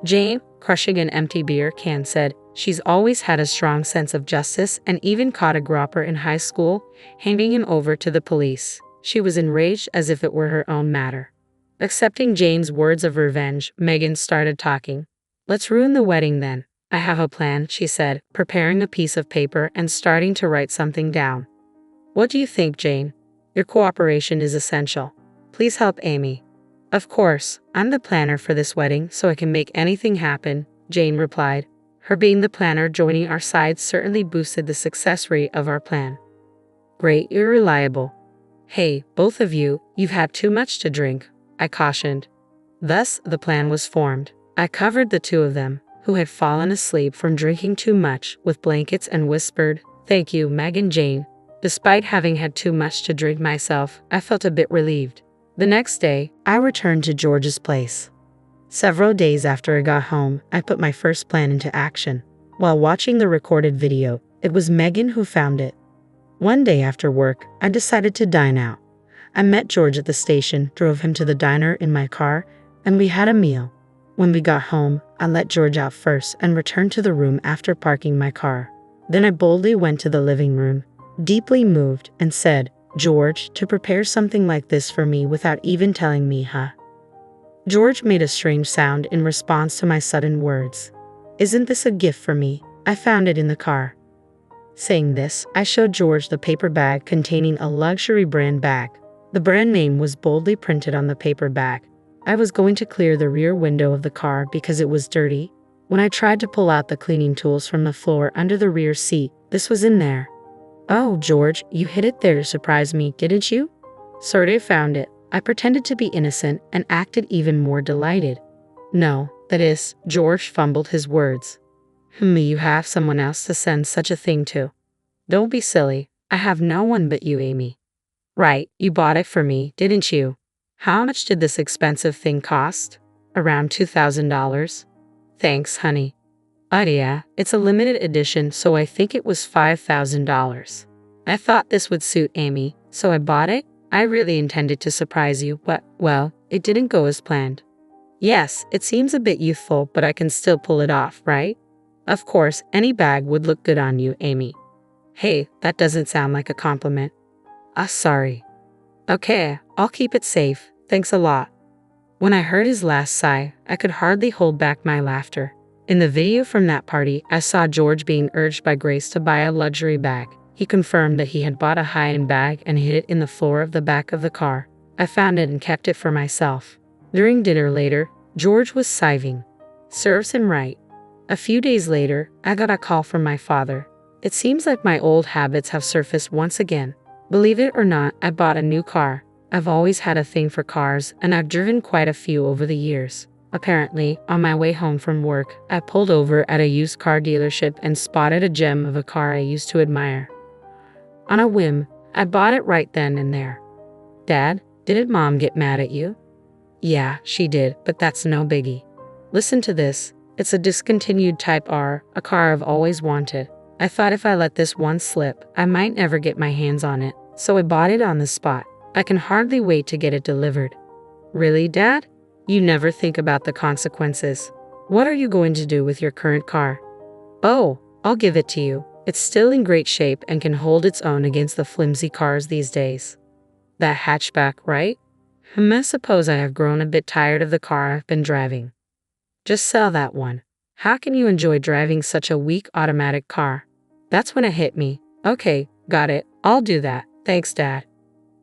Jane, crushing an empty beer can, said, she's always had a strong sense of justice and even caught a gropper in high school, handing him over to the police. She was enraged as if it were her own matter. Accepting Jane's words of revenge, Megan started talking. Let's ruin the wedding then. I have a plan, she said, preparing a piece of paper and starting to write something down. What do you think, Jane? Your cooperation is essential. Please help Amy. Of course, I'm the planner for this wedding, so I can make anything happen, Jane replied. Her being the planner joining our side certainly boosted the success rate of our plan. Great, you're reliable. Hey, both of you, you've had too much to drink, I cautioned. Thus, the plan was formed. I covered the two of them, who had fallen asleep from drinking too much, with blankets and whispered, "Thank you, Meg and Jane." Despite having had too much to drink myself, I felt a bit relieved. The next day, I returned to George's place. Several days after I got home, I put my first plan into action. While watching the recorded video, it was Megan who found it. One day after work, I decided to dine out. I met George at the station, drove him to the diner in my car, and we had a meal. When we got home, I let George out first and returned to the room after parking my car. Then I boldly went to the living room, deeply moved, and said, "George, to prepare something like this for me without even telling me, huh?" George made a strange sound in response to my sudden words. "Isn't this a gift for me? I found it in the car." Saying this, I showed George the paper bag containing a luxury brand bag. The brand name was boldly printed on the paper bag. I was going to clear the rear window of the car because it was dirty. When I tried to pull out the cleaning tools from the floor under the rear seat, this was in there. "Oh, George, you hid it there to surprise me, didn't you?" "Sorta found it." I pretended to be innocent and acted even more delighted. "No, that is," George fumbled his words. You have someone else to send such a thing to." "Don't be silly. I have no one but you, Amy." "Right, you bought it for me, didn't you? How much did this expensive thing cost?" "Around $2,000. "Thanks, honey." "Oh yeah, it's a limited edition, so I think it was $5,000. I thought this would suit Amy, so I bought it. I really intended to surprise you, but, well, it didn't go as planned." "Yes, it seems a bit youthful, but I can still pull it off, right?" "Of course, any bag would look good on you, Amy." "Hey, that doesn't sound like a compliment." Sorry." "Okay, I'll keep it safe. Thanks a lot." When I heard his last sigh, I could hardly hold back my laughter. In the video from that party, I saw George being urged by Grace to buy a luxury bag. He confirmed that he had bought a high-end bag and hid it in the floor of the back of the car. I found it and kept it for myself. During dinner later, George was sighing. Serves him right. A few days later, I got a call from my father. It seems like my old habits have surfaced once again. Believe it or not, I bought a new car. I've always had a thing for cars, and I've driven quite a few over the years. Apparently, on my way home from work, I pulled over at a used car dealership and spotted a gem of a car I used to admire. On a whim, I bought it right then and there. "Dad, didn't Mom get mad at you?" "Yeah, she did, but that's no biggie. Listen to this. It's a discontinued Type R, a car I've always wanted. I thought if I let this one slip, I might never get my hands on it, so I bought it on the spot. I can hardly wait to get it delivered." "Really, Dad? You never think about the consequences. What are you going to do with your current car?" "Oh, I'll give it to you. It's still in great shape and can hold its own against the flimsy cars these days." "That hatchback, right?" I suppose I have grown a bit tired of the car I've been driving." "Just sell that one. How can you enjoy driving such a weak automatic car?" That's when it hit me. "Okay, got it. I'll do that. Thanks, Dad."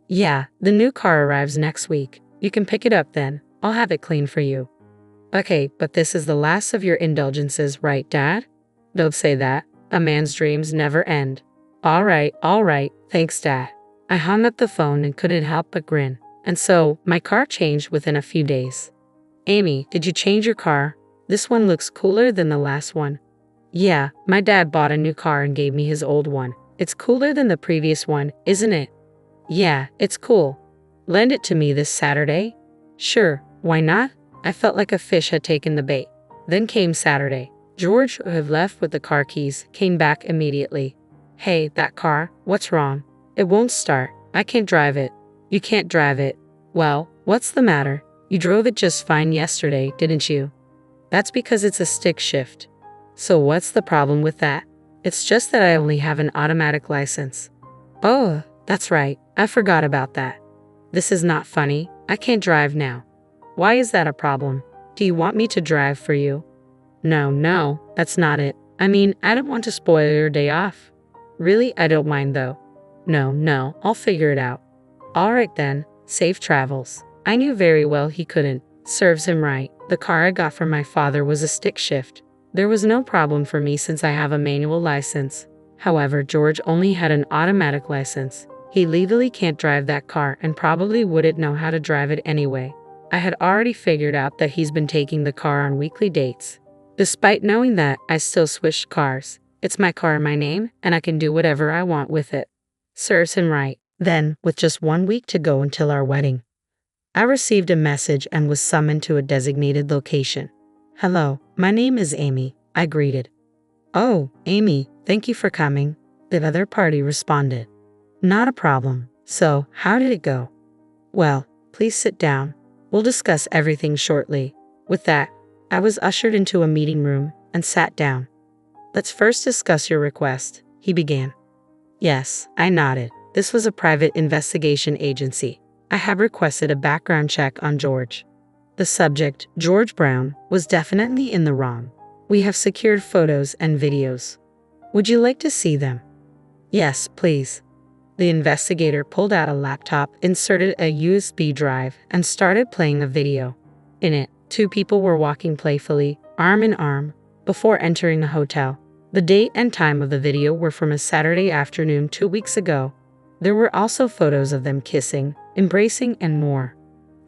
"Yeah, the new car arrives next week. You can pick it up then. I'll have it cleaned for you." "Okay, but this is the last of your indulgences, right, Dad?" "Don't say that. A man's dreams never end." All right, thanks, Dad." I hung up the phone and couldn't help but grin. And so, my car changed within a few days. "Amy, did you change your car? This one looks cooler than the last one." "Yeah, my dad bought a new car and gave me his old one. It's cooler than the previous one, isn't it?" "Yeah, it's cool. Lend it to me this Saturday?" "Sure, why not?" I felt like a fish had taken the bait. Then came Saturday. George, who had left with the car keys, came back immediately. "Hey, that car, what's wrong?" "It won't start. I can't drive it." "You can't drive it? Well, what's the matter? You drove it just fine yesterday, didn't you?" "That's because it's a stick shift." "So what's the problem with that?" "It's just that I only have an automatic license." "Oh, that's right. I forgot about that. This is not funny. I can't drive now." "Why is that a problem? Do you want me to drive for you?" No, no, that's not it. I mean, I don't want to spoil your day off. Really, I don't mind though. No, no, I'll figure it out. All right then, safe travels. I knew very well he couldn't. Serves him right. The car I got from my father was a stick shift. There was no problem for me since I have a manual license. However, George only had an automatic license. He legally can't drive that car and probably wouldn't know how to drive it anyway. I had already figured out that he's been taking the car on weekly dates. Despite knowing that, I still switched cars. It's my car in my name, and I can do whatever I want with it. Serves him right. Then, with just 1 week to go until our wedding, I received a message and was summoned to a designated location. Hello, my name is Amy, I greeted. Oh, Amy, thank you for coming, the other party responded. Not a problem. So, how did it go? Well, please sit down. We'll discuss everything shortly. With that, I was ushered into a meeting room and sat down. Let's first discuss your request, he began. Yes, I nodded. This was a private investigation agency. I had requested a background check on George. The subject, George Brown, was definitely in the wrong. We have secured photos and videos. Would you like to see them? Yes, please. The investigator pulled out a laptop, inserted a USB drive, and started playing a video. In it, 2 people were walking playfully, arm in arm, before entering the hotel. The date and time of the video were from a Saturday afternoon 2 weeks ago. There were also photos of them kissing, embracing, and more.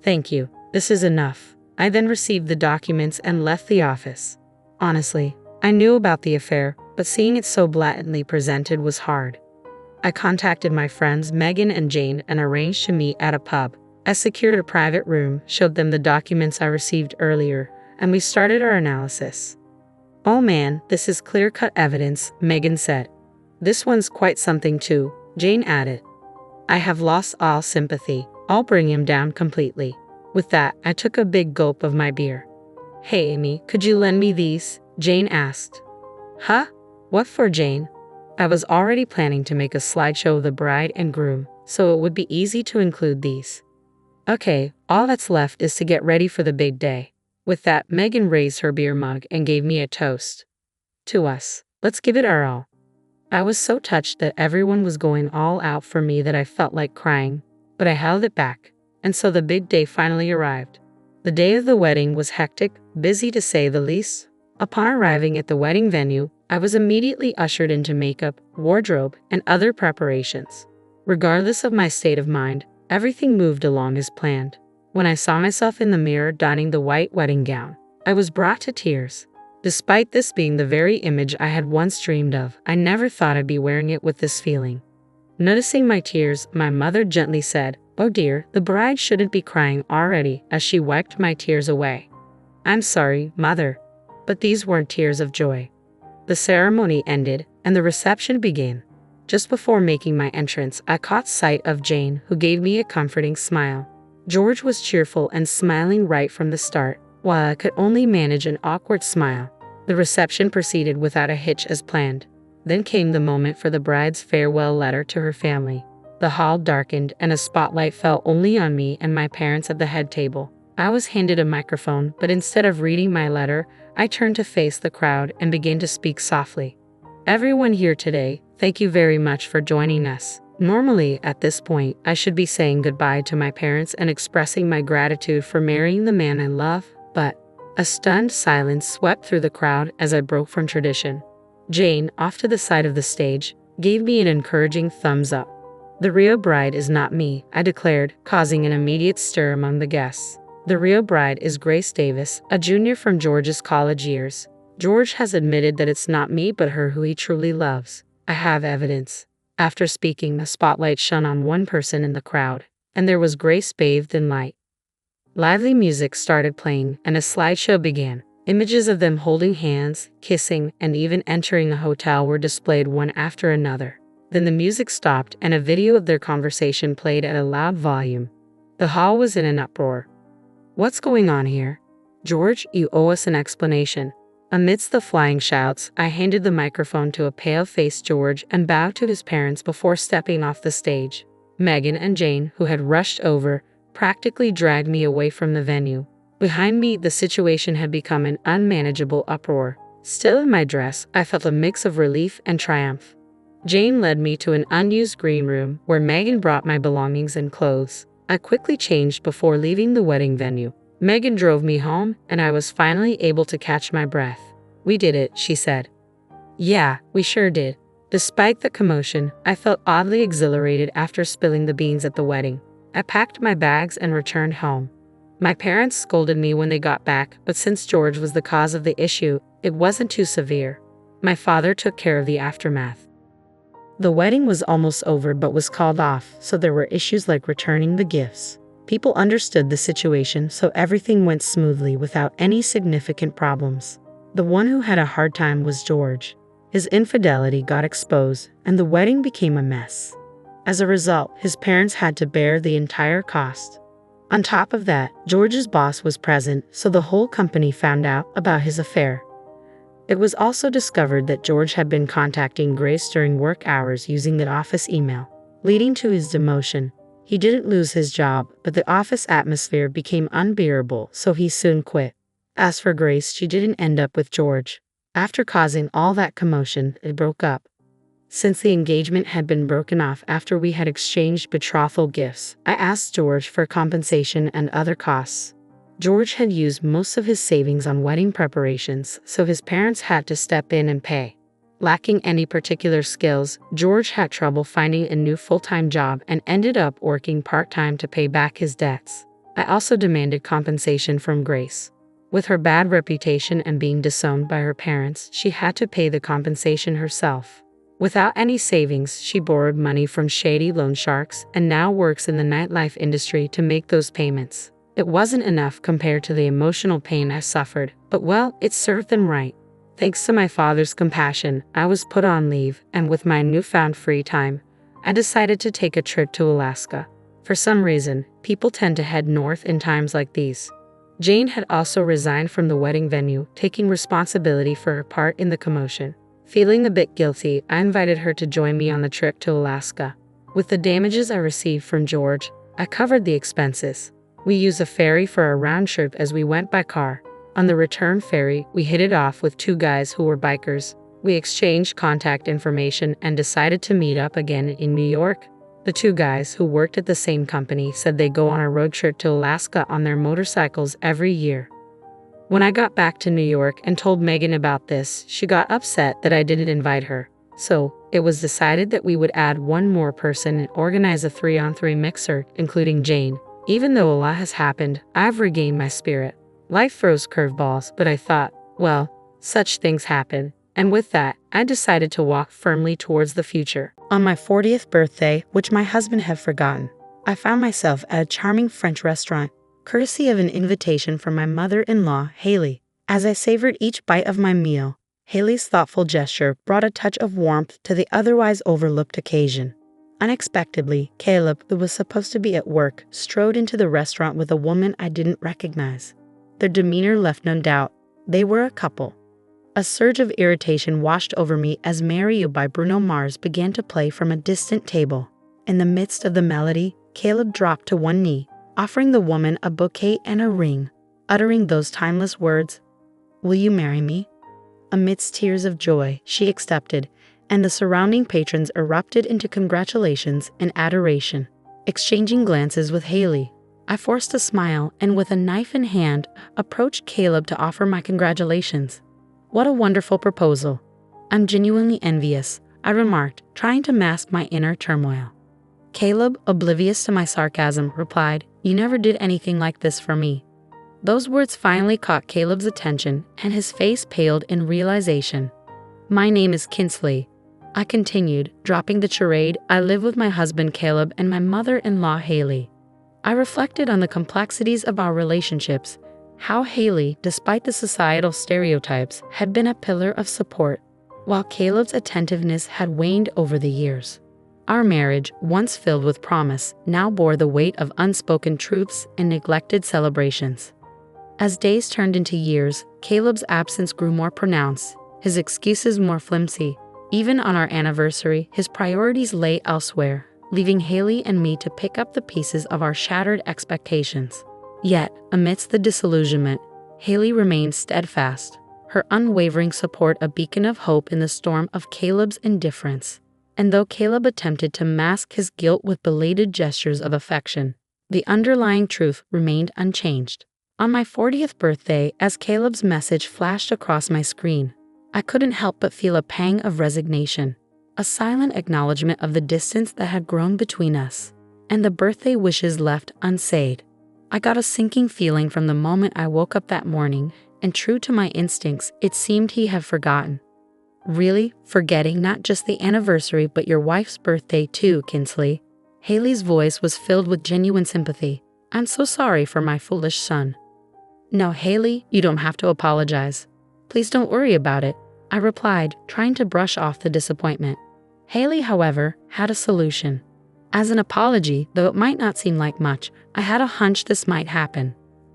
Thank you. This is enough. I then received the documents and left the office. Honestly, I knew about the affair, but seeing it so blatantly presented was hard. I contacted my friends Megan and Jane and arranged to meet at a pub. I secured a private room, showed them the documents I received earlier, and we started our analysis. Oh man, this is clear-cut evidence, Megan said. This one's quite something too, Jane added. I have lost all sympathy. I'll bring him down completely. With that, I took a big gulp of my beer. Hey Amy, could you lend me these? Jane asked. Huh? What for, Jane? I was already planning to make a slideshow of the bride and groom, so it would be easy to include these. Okay, all that's left is to get ready for the big day. With that, Megan raised her beer mug and gave me a toast. To us. Let's give it our all. I was so touched that everyone was going all out for me that I felt like crying, but I held it back, and so the big day finally arrived. The day of the wedding was hectic, busy to say the least. Upon arriving at the wedding venue, I was immediately ushered into makeup, wardrobe, and other preparations. Regardless of my state of mind, everything moved along as planned. When I saw myself in the mirror donning the white wedding gown, I was brought to tears. Despite this being the very image I had once dreamed of, I never thought I'd be wearing it with this feeling. Noticing my tears, my mother gently said, "Oh dear, the bride shouldn't be crying already," as she wiped my tears away. I'm sorry, Mother, but these weren't tears of joy. The ceremony ended, and the reception began. Just before making my entrance, I caught sight of Jane, who gave me a comforting smile. George was cheerful and smiling right from the start, while I could only manage an awkward smile. The reception proceeded without a hitch as planned. Then came the moment for the bride's farewell letter to her family. The hall darkened and a spotlight fell only on me and my parents at the head table. I was handed a microphone, but instead of reading my letter, I turned to face the crowd and began to speak softly. Everyone here today, thank you very much for joining us. Normally, at this point, I should be saying goodbye to my parents and expressing my gratitude for marrying the man I love, but a stunned silence swept through the crowd as I broke from tradition. Jane, off to the side of the stage, gave me an encouraging thumbs up. The real bride is not me, I declared, causing an immediate stir among the guests. The real bride is Grace Davis, a junior from George's college years. George has admitted that it's not me but her who he truly loves. I have evidence. After speaking, the spotlight shone on one person in the crowd, and there was Grace bathed in light. Lively music started playing, and a slideshow began. Images of them holding hands, kissing, and even entering the hotel were displayed one after another. Then the music stopped, and a video of their conversation played at a loud volume. The hall was in an uproar. What's going on here? George, you owe us an explanation. Amidst the flying shouts, I handed the microphone to a pale-faced George and bowed to his parents before stepping off the stage. Megan and Jane, who had rushed over, practically dragged me away from the venue. Behind me, the situation had become an unmanageable uproar. Still in my dress, I felt a mix of relief and triumph. Jane led me to an unused green room where Megan brought my belongings and clothes. I quickly changed before leaving the wedding venue. Megan drove me home, and I was finally able to catch my breath. "We did it," she said. "Yeah, we sure did." Despite the commotion, I felt oddly exhilarated after spilling the beans at the wedding. I packed my bags and returned home. My parents scolded me when they got back, but since George was the cause of the issue, it wasn't too severe. My father took care of the aftermath. The wedding was almost over but was called off, so there were issues like returning the gifts. People understood the situation, so everything went smoothly without any significant problems. The one who had a hard time was George. His infidelity got exposed, and the wedding became a mess. As a result, his parents had to bear the entire cost. On top of that, George's boss was present, so the whole company found out about his affair. It was also discovered that George had been contacting Grace during work hours using the office email, leading to his demotion. He didn't lose his job, but the office atmosphere became unbearable, so he soon quit. As for Grace, she didn't end up with George. After causing all that commotion, they broke up. Since the engagement had been broken off after we had exchanged betrothal gifts, I asked George for compensation and other costs. George had used most of his savings on wedding preparations, so his parents had to step in and pay. Lacking any particular skills, George had trouble finding a new full-time job and ended up working part-time to pay back his debts. I also demanded compensation from Grace. With her bad reputation and being disowned by her parents, she had to pay the compensation herself. Without any savings, she borrowed money from shady loan sharks and now works in the nightlife industry to make those payments. It wasn't enough compared to the emotional pain I suffered, but well, it served them right. Thanks to my father's compassion, I was put on leave, and with my newfound free time, I decided to take a trip to Alaska. For some reason, people tend to head north in times like these. Jane had also resigned from the wedding venue, taking responsibility for her part in the commotion. Feeling a bit guilty, I invited her to join me on the trip to Alaska. With the damages I received from George, I covered the expenses. We used a ferry for a round trip as we went by car. On the return ferry, we hit it off with two guys who were bikers. We exchanged contact information and decided to meet up again in New York. The two guys who worked at the same company said they go on a road trip to Alaska on their motorcycles every year. When I got back to New York and told Megan about this, she got upset that I didn't invite her. So, it was decided that we would add one more person and organize a 3-on-3 mixer, including Jane. Even though a lot has happened, I've regained my spirit. Life throws curveballs, but I thought, well, such things happen. And with that, I decided to walk firmly towards the future. On my 40th birthday, which my husband had forgotten, I found myself at a charming French restaurant, courtesy of an invitation from my mother-in-law, Haley. As I savored each bite of my meal, Haley's thoughtful gesture brought a touch of warmth to the otherwise overlooked occasion. Unexpectedly, Caleb, who was supposed to be at work, strode into the restaurant with a woman I didn't recognize. Their demeanor left no doubt. They were a couple. A surge of irritation washed over me as Marry You by Bruno Mars began to play from a distant table. In the midst of the melody, Caleb dropped to one knee, offering the woman a bouquet and a ring, uttering those timeless words, "Will you marry me?" Amidst tears of joy, she accepted, and the surrounding patrons erupted into congratulations and adoration. Exchanging glances with Haley, I forced a smile and with a knife in hand, approached Caleb to offer my congratulations. "What a wonderful proposal. I'm genuinely envious," I remarked, trying to mask my inner turmoil. Caleb, oblivious to my sarcasm, replied, "You never did anything like this for me." Those words finally caught Caleb's attention, and his face paled in realization. "My name is Kinsley," I continued, dropping the charade. "I live with my husband Caleb and my mother-in-law Haley." I reflected on the complexities of our relationships, how Haley, despite the societal stereotypes, had been a pillar of support, while Caleb's attentiveness had waned over the years. Our marriage, once filled with promise, now bore the weight of unspoken truths and neglected celebrations. As days turned into years, Caleb's absence grew more pronounced, his excuses more flimsy. Even on our anniversary, his priorities lay elsewhere, leaving Haley and me to pick up the pieces of our shattered expectations. Yet, amidst the disillusionment, Haley remained steadfast, her unwavering support a beacon of hope in the storm of Caleb's indifference. And though Caleb attempted to mask his guilt with belated gestures of affection, the underlying truth remained unchanged. On my 40th birthday, as Caleb's message flashed across my screen, I couldn't help but feel a pang of resignation, a silent acknowledgement of the distance that had grown between us, and the birthday wishes left unsaid. I got a sinking feeling from the moment I woke up that morning, and true to my instincts, it seemed he had forgotten. Really? Forgetting not just the anniversary but your wife's birthday too, Kinsley? Haley's voice was filled with genuine sympathy. I'm so sorry for my foolish son. No, Haley, you don't have to apologize. Please don't worry about it, I replied, trying to brush off the disappointment. Haley, however, had a solution. As an apology, though it might not seem like much, I had a hunch this might happen.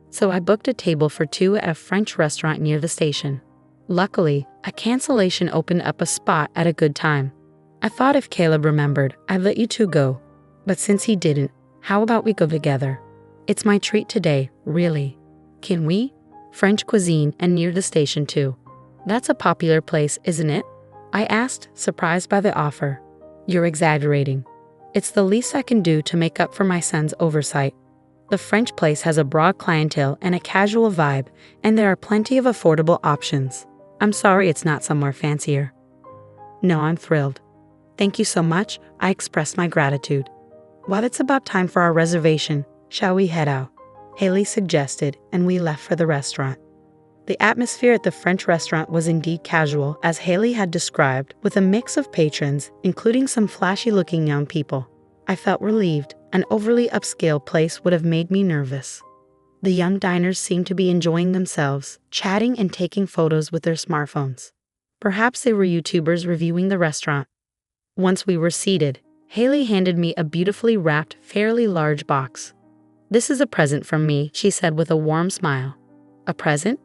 So I booked a table for two at a French restaurant near the station. Luckily, a cancellation opened up a spot at a good time. I thought if Caleb remembered, I'd let you two go. But since he didn't, how about we go together? It's my treat today, really. Can we? French cuisine and near the station too. That's a popular place, isn't it? I asked, surprised by the offer. You're exaggerating. It's the least I can do to make up for my son's oversight. The French place has a broad clientele and a casual vibe, and there are plenty of affordable options. I'm sorry it's not somewhere fancier. No, I'm thrilled. Thank you so much, I expressed my gratitude. While it's about time for our reservation, shall we head out? Haley suggested, and we left for the restaurant. The atmosphere at the French restaurant was indeed casual, as Haley had described, with a mix of patrons, including some flashy-looking young people. I felt relieved. An overly upscale place would have made me nervous. The young diners seemed to be enjoying themselves, chatting and taking photos with their smartphones. Perhaps they were YouTubers reviewing the restaurant. Once we were seated, Haley handed me a beautifully wrapped, fairly large box. This is a present from me, she said with a warm smile. A present?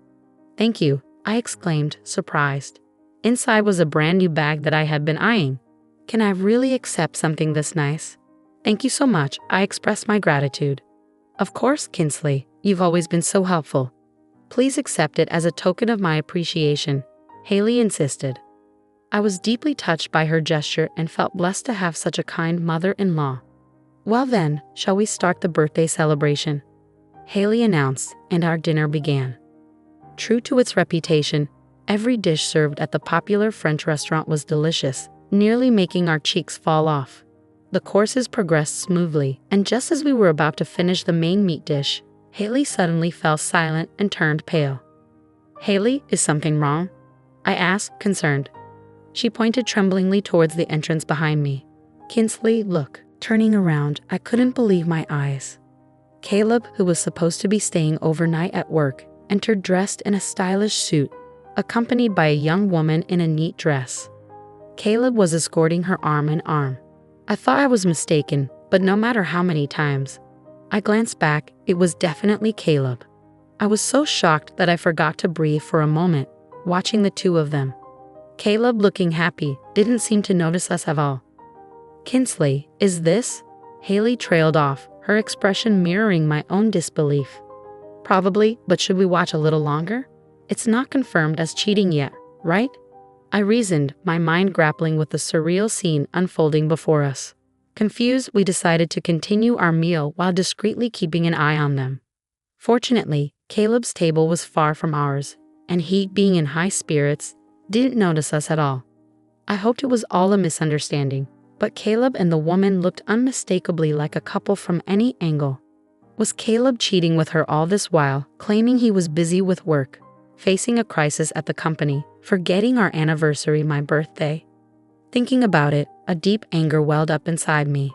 Thank you, I exclaimed, surprised. Inside was a brand new bag that I had been eyeing. Can I really accept something this nice? Thank you so much, I expressed my gratitude. Of course, Kinsley, you've always been so helpful. Please accept it as a token of my appreciation, Haley insisted. I was deeply touched by her gesture and felt blessed to have such a kind mother-in-law. Well then, shall we start the birthday celebration? Haley announced, and our dinner began. True to its reputation, every dish served at the popular French restaurant was delicious, nearly making our cheeks fall off. The courses progressed smoothly, and just as we were about to finish the main meat dish, Haley suddenly fell silent and turned pale. Haley, is something wrong? I asked, concerned. She pointed tremblingly towards the entrance behind me. Kinsley, look. Turning around, I couldn't believe my eyes. Caleb, who was supposed to be staying overnight at work, entered dressed in a stylish suit, accompanied by a young woman in a neat dress. Caleb was escorting her arm in arm. I thought I was mistaken, but no matter how many times I glanced back, it was definitely Caleb. I was so shocked that I forgot to breathe for a moment, watching the two of them. Caleb, looking happy, didn't seem to notice us at all. Kinsley, is this? Haley trailed off, her expression mirroring my own disbelief. Probably, but should we watch a little longer? It's not confirmed as cheating yet, right? I reasoned, my mind grappling with the surreal scene unfolding before us. Confused, we decided to continue our meal while discreetly keeping an eye on them. Fortunately, Caleb's table was far from ours, and he, being in high spirits, didn't notice us at all. I hoped it was all a misunderstanding, but Caleb and the woman looked unmistakably like a couple from any angle. Was Caleb cheating with her all this while, claiming he was busy with work, facing a crisis at the company, forgetting our anniversary, my birthday? Thinking about it, a deep anger welled up inside me.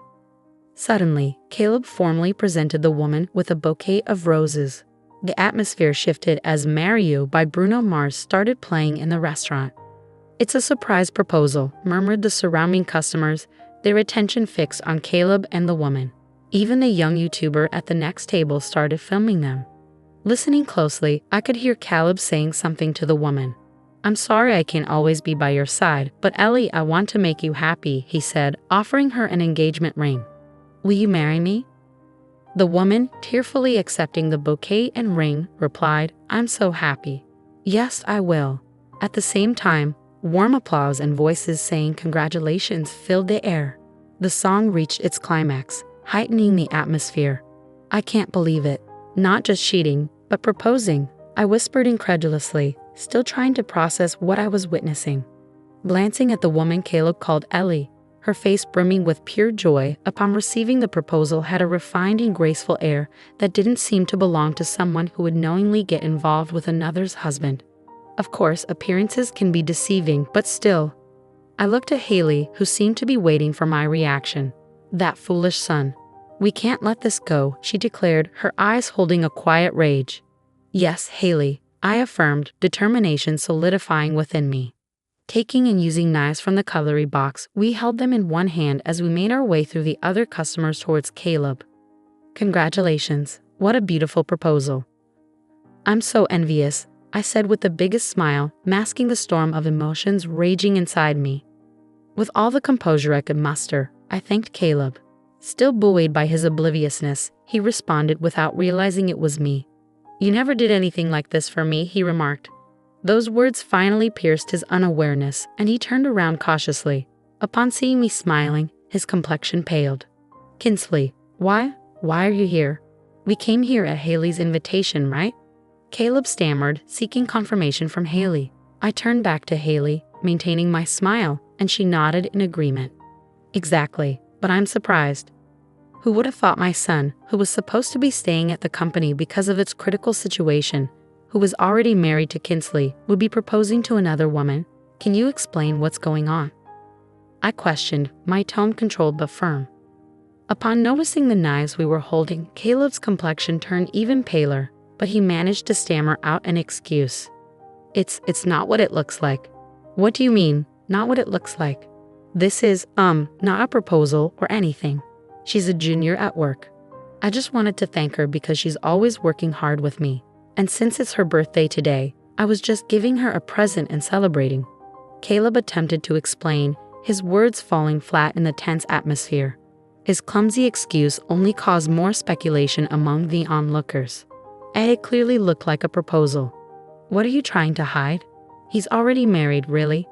Suddenly, Caleb formally presented the woman with a bouquet of roses. The atmosphere shifted as Mario by Bruno Mars started playing in the restaurant. It's a surprise proposal, murmured the surrounding customers, their attention fixed on Caleb and the woman. Even a young YouTuber at the next table started filming them. Listening closely, I could hear Caleb saying something to the woman. I'm sorry I can't always be by your side, but Ellie, I want to make you happy, he said, offering her an engagement ring. Will you marry me? The woman, tearfully accepting the bouquet and ring, replied, "I'm so happy. Yes, I will." At the same time, warm applause and voices saying congratulations filled the air. The song reached its climax, heightening the atmosphere. "I can't believe it. Not just cheating, but proposing," I whispered incredulously, still trying to process what I was witnessing. Glancing at the woman Caleb called Ellie, her face brimming with pure joy upon receiving the proposal had a refined and graceful air that didn't seem to belong to someone who would knowingly get involved with another's husband. Of course, appearances can be deceiving, but still. I looked at Haley, who seemed to be waiting for my reaction. "That foolish son. We can't let this go," she declared, her eyes holding a quiet rage. "Yes, Haley," I affirmed, determination solidifying within me. Taking and using knives from the cutlery box, we held them in one hand as we made our way through the other customers towards Caleb. "Congratulations. What a beautiful proposal." "I'm so envious," I said with the biggest smile, masking the storm of emotions raging inside me. With all the composure I could muster, I thanked Caleb. Still buoyed by his obliviousness, he responded without realizing it was me. "You never did anything like this for me," he remarked. Those words finally pierced his unawareness, and he turned around cautiously. Upon seeing me smiling, his complexion paled. "Kinsley, why are you here? We came here at Haley's invitation, right?" Caleb stammered, seeking confirmation from Haley. I turned back to Haley, maintaining my smile, and she nodded in agreement. "Exactly, but I'm surprised. Who would have thought my son, who was supposed to be staying at the company because of its critical situation, who was already married to Kinsley, would be proposing to another woman? Can you explain what's going on?" I questioned, my tone controlled but firm. Upon noticing the knives we were holding, Caleb's complexion turned even paler, but he managed to stammer out an excuse. It's not what it looks like." "What do you mean, not what it looks like?" "This is, not a proposal or anything. She's a junior at work. I just wanted to thank her because she's always working hard with me. And since it's her birthday today, I was just giving her a present and celebrating." Caleb attempted to explain, his words falling flat in the tense atmosphere. His clumsy excuse only caused more speculation among the onlookers. It clearly looked like a proposal. "What are you trying to hide? He's already married, really?"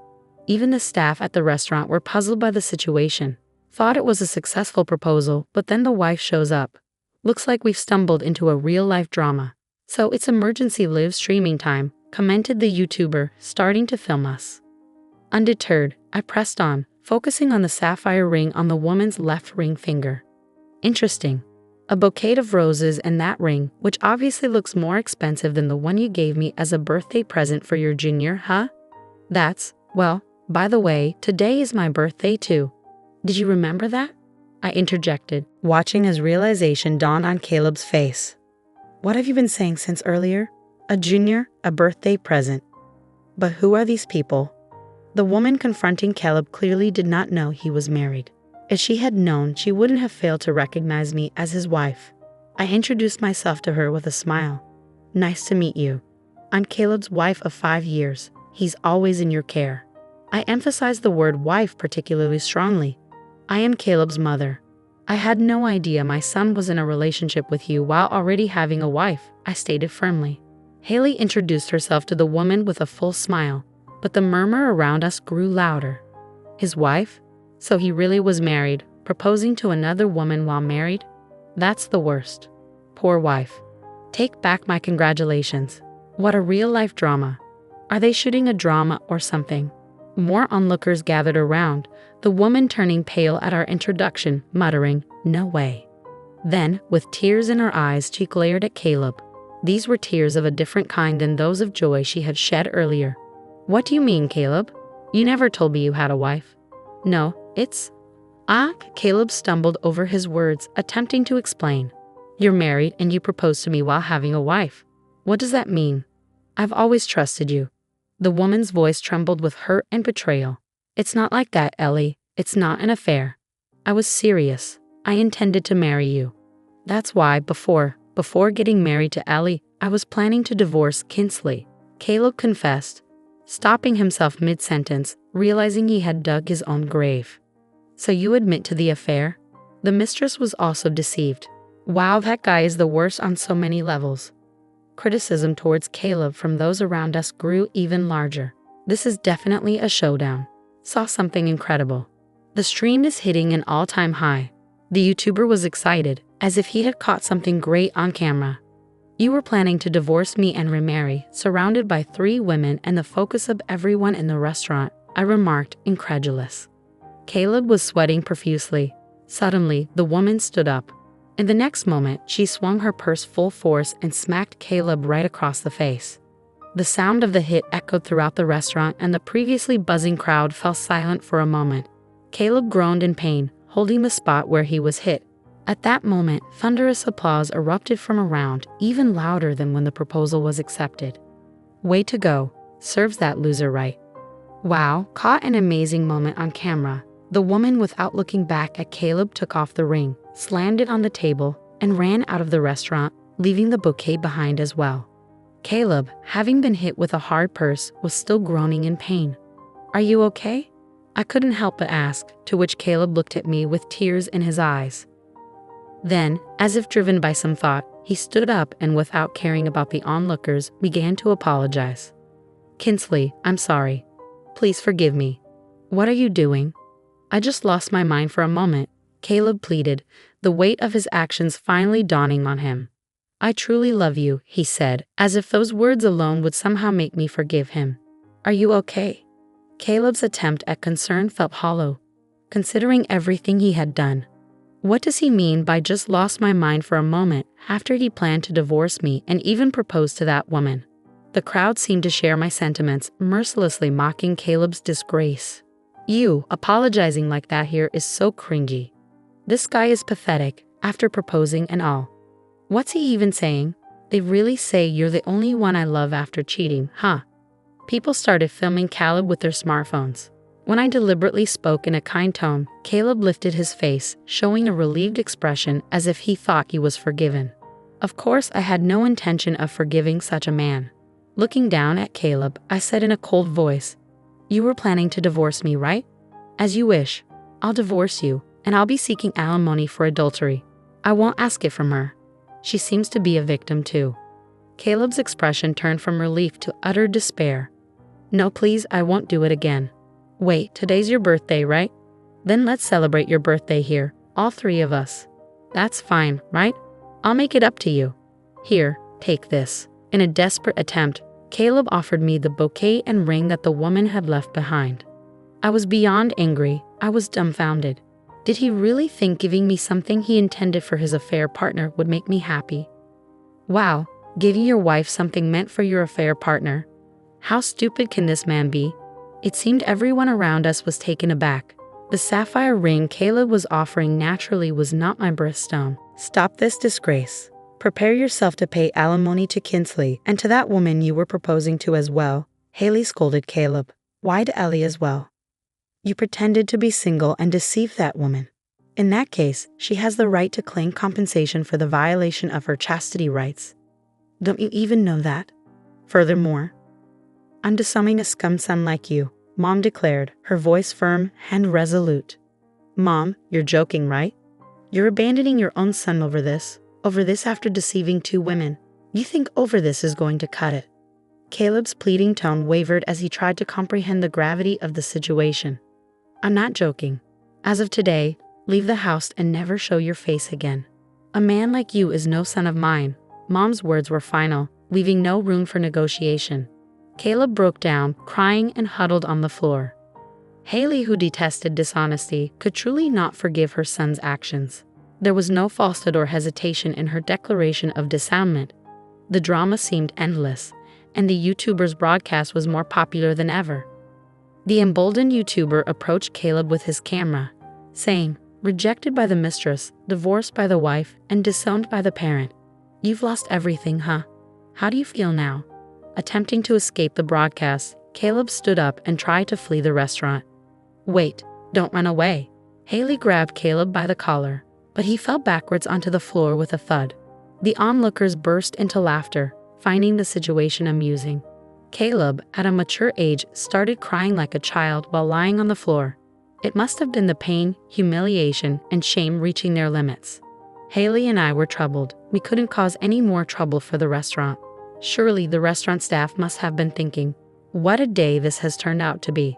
Even the staff at the restaurant were puzzled by the situation. Thought it was a successful proposal, but then the wife shows up. "Looks like we've stumbled into a real-life drama. So it's emergency live streaming time," commented the YouTuber, starting to film us. Undeterred, I pressed on, focusing on the sapphire ring on the woman's left ring finger. "Interesting. A bouquet of roses and that ring, which obviously looks more expensive than the one you gave me as a birthday present for your junior, huh? Well, by the way, today is my birthday too. Did you remember that?" I interjected, watching as realization dawned on Caleb's face. "What have you been saying since earlier? A junior, a birthday present. But who are these people?" The woman confronting Caleb clearly did not know he was married. If she had known, she wouldn't have failed to recognize me as his wife. I introduced myself to her with a smile. "Nice to meet you. I'm Caleb's wife of 5 years. He's always in your care." I emphasized the word wife particularly strongly. "I am Caleb's mother. I had no idea my son was in a relationship with you while already having a wife," I stated firmly. Haley introduced herself to the woman with a full smile, but the murmur around us grew louder. His wife? So he really was married, proposing to another woman while married? That's the worst. Poor wife. Take back my congratulations. What a real-life drama. Are they shooting a drama or something? More onlookers gathered around, the woman turning pale at our introduction, muttering, "No way." Then, with tears in her eyes, she glared at Caleb. These were tears of a different kind than those of joy she had shed earlier. "What do you mean, Caleb? You never told me you had a wife." "No, it's..." Caleb stumbled over his words, attempting to explain. "You're married and you proposed to me while having a wife. What does that mean? I've always trusted you." The woman's voice trembled with hurt and betrayal. "It's not like that, Ellie. It's not an affair. I was serious. I intended to marry you. That's why, before getting married to Ellie, I was planning to divorce Kinsley," Caleb confessed, stopping himself mid-sentence, realizing he had dug his own grave. "So you admit to the affair?" The mistress was also deceived. Wow, that guy is the worst on so many levels. Criticism towards Caleb from those around us grew even larger. This is definitely a showdown. Saw something incredible. The stream is hitting an all-time high. The YouTuber was excited, as if he had caught something great on camera. You were planning to divorce me and remarry, surrounded by 3 women and the focus of everyone in the restaurant, I remarked, incredulous. Caleb was sweating profusely. Suddenly, the woman stood up. In the next moment, she swung her purse full force and smacked Caleb right across the face. The sound of the hit echoed throughout the restaurant, and the previously buzzing crowd fell silent for a moment. Caleb groaned in pain, holding the spot where he was hit. At that moment, thunderous applause erupted from around, even louder than when the proposal was accepted. Way to go, serves that loser right. Wow, caught an amazing moment on camera. The woman, without looking back at Caleb, took off the ring, slammed it on the table, and ran out of the restaurant, leaving the bouquet behind as well. Caleb, having been hit with a hard purse, was still groaning in pain. "Are you okay?" I couldn't help but ask, to which Caleb looked at me with tears in his eyes. Then, as if driven by some thought, he stood up and, without caring about the onlookers, began to apologize. "Kinsley, I'm sorry. Please forgive me. What are you doing?" "I just lost my mind for a moment," Caleb pleaded, the weight of his actions finally dawning on him. "I truly love you," he said, as if those words alone would somehow make me forgive him. "Are you okay?" Caleb's attempt at concern felt hollow, considering everything he had done. What does he mean by just lost my mind for a moment after he planned to divorce me and even propose to that woman? The crowd seemed to share my sentiments, mercilessly mocking Caleb's disgrace. "You apologizing like that here is so cringy. This guy is pathetic, after proposing and all. What's he even saying? They really say you're the only one I love after cheating, huh?" People started filming Caleb with their smartphones. When I deliberately spoke in a kind tone, Caleb lifted his face, showing a relieved expression as if he thought he was forgiven. Of course, I had no intention of forgiving such a man. Looking down at Caleb, I said in a cold voice, "You were planning to divorce me, right? As you wish. I'll divorce you, and I'll be seeking alimony for adultery. I won't ask it from her. She seems to be a victim too." Caleb's expression turned from relief to utter despair. "No, please, I won't do it again." "Wait, today's your birthday, right? Then let's celebrate your birthday here, all 3 of us." "That's fine, right? I'll make it up to you. Here, take this." In a desperate attempt, Caleb offered me the bouquet and ring that the woman had left behind. I was beyond angry. I was dumbfounded. Did he really think giving me something he intended for his affair partner would make me happy? Wow, giving your wife something meant for your affair partner? How stupid can this man be? It seemed everyone around us was taken aback. The sapphire ring Caleb was offering naturally was not my birthstone. "Stop this disgrace. Prepare yourself to pay alimony to Kinsley and to that woman you were proposing to as well," Haley scolded Caleb. "Why to Ellie as well? You pretended to be single and deceived that woman. In that case, she has the right to claim compensation for the violation of her chastity rights. Don't you even know that? Furthermore, I'm disowning a scum son like you," Mom declared, her voice firm and resolute. "Mom, you're joking, right? You're abandoning your own son over this after deceiving 2 women. You think over this is going to cut it?" Caleb's pleading tone wavered as he tried to comprehend the gravity of the situation. "I'm not joking. As of today, leave the house and never show your face again. A man like you is no son of mine." Mom's words were final, leaving no room for negotiation. Caleb broke down, crying and huddled on the floor. Haley, who detested dishonesty, could truly not forgive her son's actions. There was no falsehood or hesitation in her declaration of disavowment. The drama seemed endless, and the YouTuber's broadcast was more popular than ever. The emboldened YouTuber approached Caleb with his camera, saying, "Rejected by the mistress, divorced by the wife, and disowned by the parent. You've lost everything, huh? How do you feel now?" Attempting to escape the broadcast, Caleb stood up and tried to flee the restaurant. "Wait, don't run away." Haley grabbed Caleb by the collar, but he fell backwards onto the floor with a thud. The onlookers burst into laughter, finding the situation amusing. Caleb, at a mature age, started crying like a child while lying on the floor. It must have been the pain, humiliation, and shame reaching their limits. Haley and I were troubled. We couldn't cause any more trouble for the restaurant. Surely the restaurant staff must have been thinking, what a day this has turned out to be.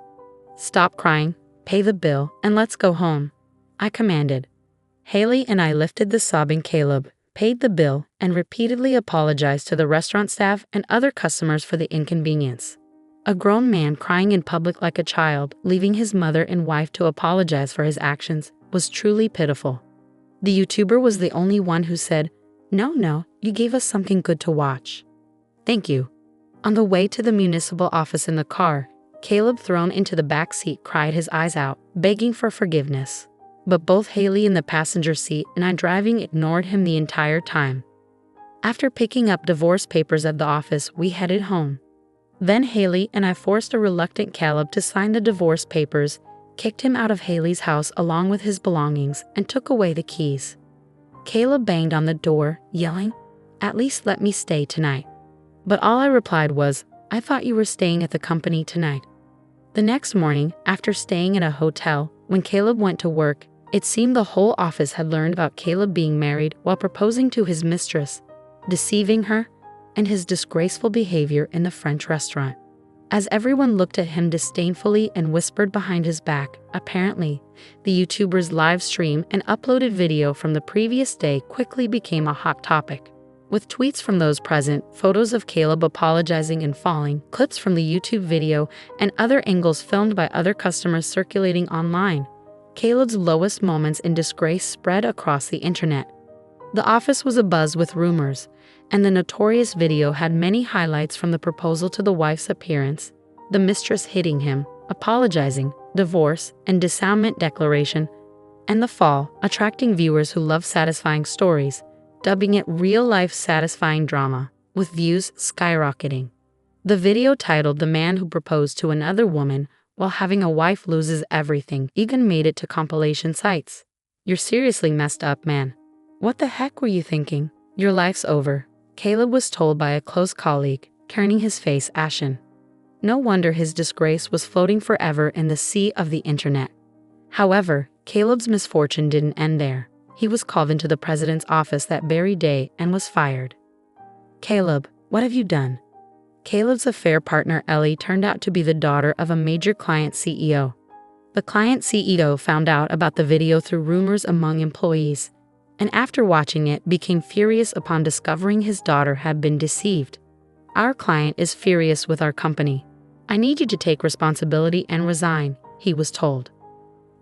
Stop crying, pay the bill, and let's go home, I commanded. Haley and I lifted the sobbing Caleb, paid the bill, and repeatedly apologized to the restaurant staff and other customers for the inconvenience. A grown man crying in public like a child, leaving his mother and wife to apologize for his actions, was truly pitiful. The YouTuber was the only one who said, No, you gave us something good to watch. Thank you. On the way to the municipal office in the car, Caleb, thrown into the back seat, cried his eyes out, begging for forgiveness. But both Haley in the passenger seat and I driving ignored him the entire time. After picking up divorce papers at the office, we headed home. Then Haley and I forced a reluctant Caleb to sign the divorce papers, kicked him out of Haley's house along with his belongings, and took away the keys. Caleb banged on the door, yelling, "At least let me stay tonight." But all I replied was, "I thought you were staying at the company tonight." The next morning, after staying at a hotel, when Caleb went to work, it seemed the whole office had learned about Caleb being married while proposing to his mistress, deceiving her, and his disgraceful behavior in the French restaurant. As everyone looked at him disdainfully and whispered behind his back, apparently, the YouTuber's live stream and uploaded video from the previous day quickly became a hot topic. With tweets from those present, photos of Caleb apologizing and falling, clips from the YouTube video, and other angles filmed by other customers circulating online, Caleb's lowest moments in disgrace spread across the internet. The office was abuzz with rumors, and the notorious video had many highlights from the proposal to the wife's appearance, the mistress hitting him, apologizing, divorce, and disavowment declaration, and the fall, attracting viewers who love satisfying stories, dubbing it real-life satisfying drama, with views skyrocketing. The video titled "The Man Who Proposed to Another Woman While Having a Wife Loses Everything" even made it to compilation sites. "You're seriously messed up, man. What the heck were you thinking? Your life's over," Caleb was told by a close colleague, turning his face ashen. No wonder his disgrace was floating forever in the sea of the internet. However, Caleb's misfortune didn't end there. He was called into the president's office that very day and was fired. "Caleb, what have you done?" Caleb's affair partner Ellie turned out to be the daughter of a major client CEO. The client CEO found out about the video through rumors among employees, and after watching it became furious upon discovering his daughter had been deceived. "Our client is furious with our company. I need you to take responsibility and resign," he was told.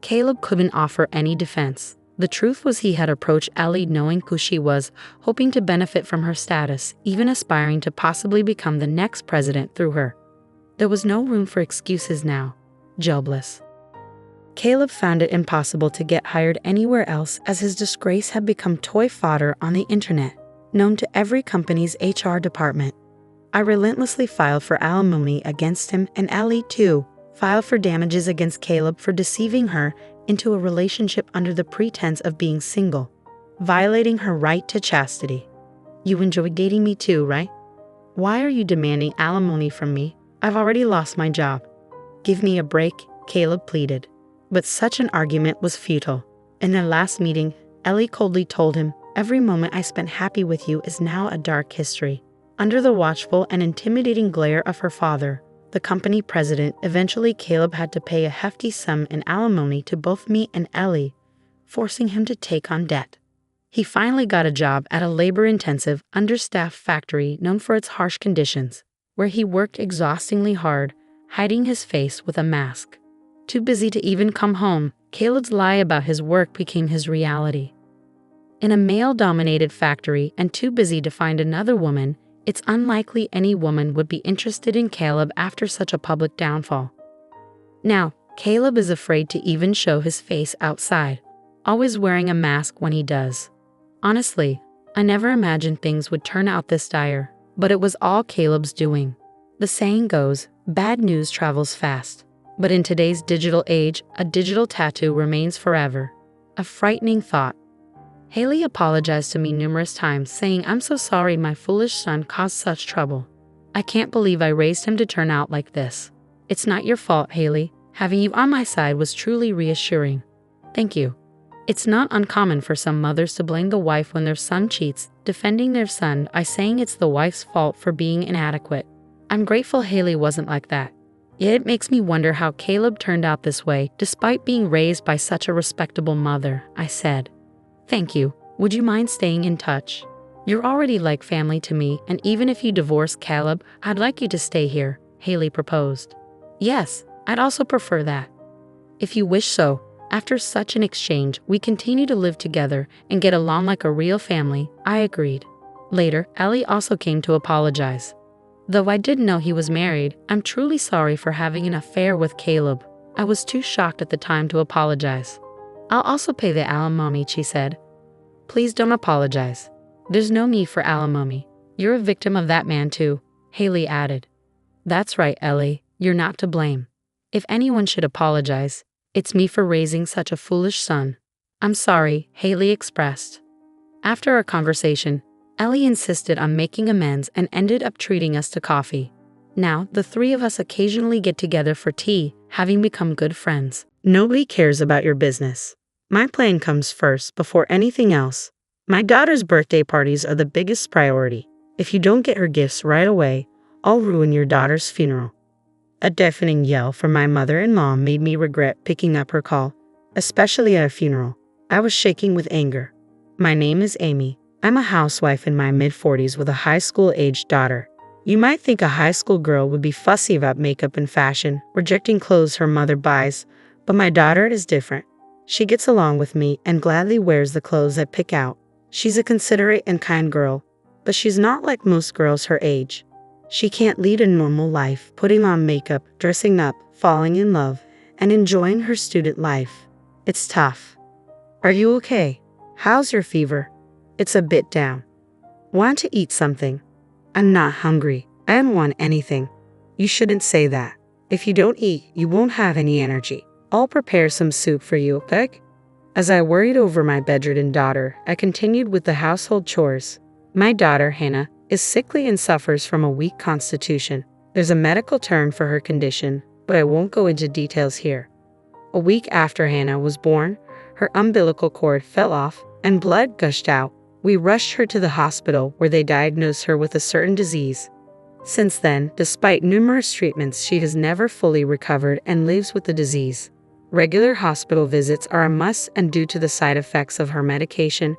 Caleb couldn't offer any defense. The truth was he had approached Ellie knowing who she was, hoping to benefit from her status, even aspiring to possibly become the next president through her. There was no room for excuses now. Jobless. Caleb found it impossible to get hired anywhere else as his disgrace had become toy fodder on the internet, known to every company's HR department. I relentlessly filed for alimony against him, and Ellie, too, filed for damages against Caleb for deceiving her into a relationship under the pretense of being single, violating her right to chastity. "You enjoy dating me too, right? Why are you demanding alimony from me? I've already lost my job." "Give me a break," Caleb pleaded. But such an argument was futile. In their last meeting, Ellie coldly told him, "Every moment I spent happy with you is now a dark history." Under the watchful and intimidating glare of her father, the company president, eventually Caleb had to pay a hefty sum in alimony to both me and Ellie, forcing him to take on debt. He finally got a job at a labor-intensive, understaffed factory known for its harsh conditions, where he worked exhaustingly hard, hiding his face with a mask. Too busy to even come home, Caleb's lie about his work became his reality. In a male-dominated factory and too busy to find another woman, it's unlikely any woman would be interested in Caleb after such a public downfall. Now, Caleb is afraid to even show his face outside, always wearing a mask when he does. Honestly, I never imagined things would turn out this dire, but it was all Caleb's doing. The saying goes, bad news travels fast. But in today's digital age, a digital tattoo remains forever. A frightening thought. Haley apologized to me numerous times, saying, "I'm so sorry my foolish son caused such trouble. I can't believe I raised him to turn out like this." "It's not your fault, Haley. Having you on my side was truly reassuring. Thank you." It's not uncommon for some mothers to blame the wife when their son cheats, defending their son by saying it's the wife's fault for being inadequate. I'm grateful Haley wasn't like that. Yet it makes me wonder how Caleb turned out this way, despite being raised by such a respectable mother, I said. Thank you. Would you mind staying in touch? You're already like family to me, and even if you divorce Caleb, I'd like you to stay here, Haley proposed. Yes, I'd also prefer that. If you wish so. After such an exchange, we continue to live together and get along like a real family, I agreed. Later, Ellie also came to apologize. Though I didn't know he was married, I'm truly sorry for having an affair with Caleb. I was too shocked at the time to apologize. I'll also pay the alimony, she said. Please don't apologize. There's no need for alimony. You're a victim of that man too, Haley added. That's right, Ellie. You're not to blame. If anyone should apologize, it's me for raising such a foolish son. I'm sorry, Haley expressed. After our conversation, Ellie insisted on making amends and ended up treating us to coffee. Now, the three of us occasionally get together for tea, having become good friends. Nobody cares about your business. My plan comes first before anything else. My daughter's birthday parties are the biggest priority. If you don't get her gifts right away, I'll ruin your daughter's funeral. A deafening yell from my mother-in-law made me regret picking up her call, especially at a funeral. I was shaking with anger. My name is Amy. I'm a housewife in my mid-40s with a high school-aged daughter. You might think a high school girl would be fussy about makeup and fashion, rejecting clothes her mother buys, but my daughter is different. She gets along with me and gladly wears the clothes I pick out. She's a considerate and kind girl, but she's not like most girls her age. She can't lead a normal life, putting on makeup, dressing up, falling in love, and enjoying her student life. It's tough. Are you okay? How's your fever? It's a bit down. Want to eat something? I'm not hungry. I don't want anything. You shouldn't say that. If you don't eat, you won't have any energy. I'll prepare some soup for you, okay? As I worried over my bedridden daughter, I continued with the household chores. My daughter, Hannah, is sickly and suffers from a weak constitution. There's a medical term for her condition, but I won't go into details here. A week after Hannah was born, her umbilical cord fell off and blood gushed out. We rushed her to the hospital where they diagnosed her with a certain disease. Since then, despite numerous treatments, she has never fully recovered and lives with the disease. Regular hospital visits are a must, and due to the side effects of her medication,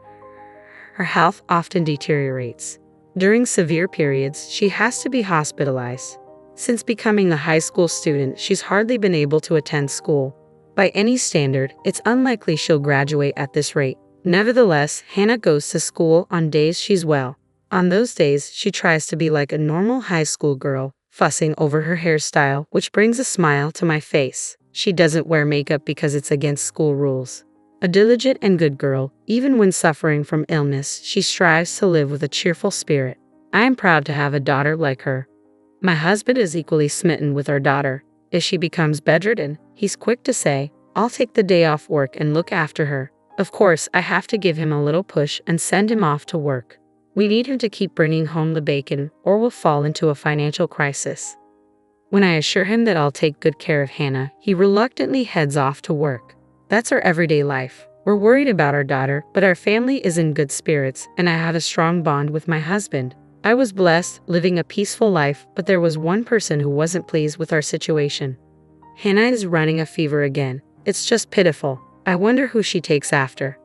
her health often deteriorates. During severe periods, she has to be hospitalized. Since becoming a high school student, she's hardly been able to attend school. By any standard, it's unlikely she'll graduate at this rate. Nevertheless, Hannah goes to school on days she's well. On those days, she tries to be like a normal high school girl, fussing over her hairstyle, which brings a smile to my face. She doesn't wear makeup because it's against school rules. A diligent and good girl, even when suffering from illness, she strives to live with a cheerful spirit. I am proud to have a daughter like her. My husband is equally smitten with our daughter. If she becomes bedridden, he's quick to say, I'll take the day off work and look after her. Of course, I have to give him a little push and send him off to work. We need him to keep bringing home the bacon, or we'll fall into a financial crisis. When I assure him that I'll take good care of Hannah, he reluctantly heads off to work. That's our everyday life. We're worried about our daughter, but our family is in good spirits, and I have a strong bond with my husband. I was blessed, living a peaceful life, but there was one person who wasn't pleased with our situation. Hannah is running a fever again. It's just pitiful. I wonder who she takes after.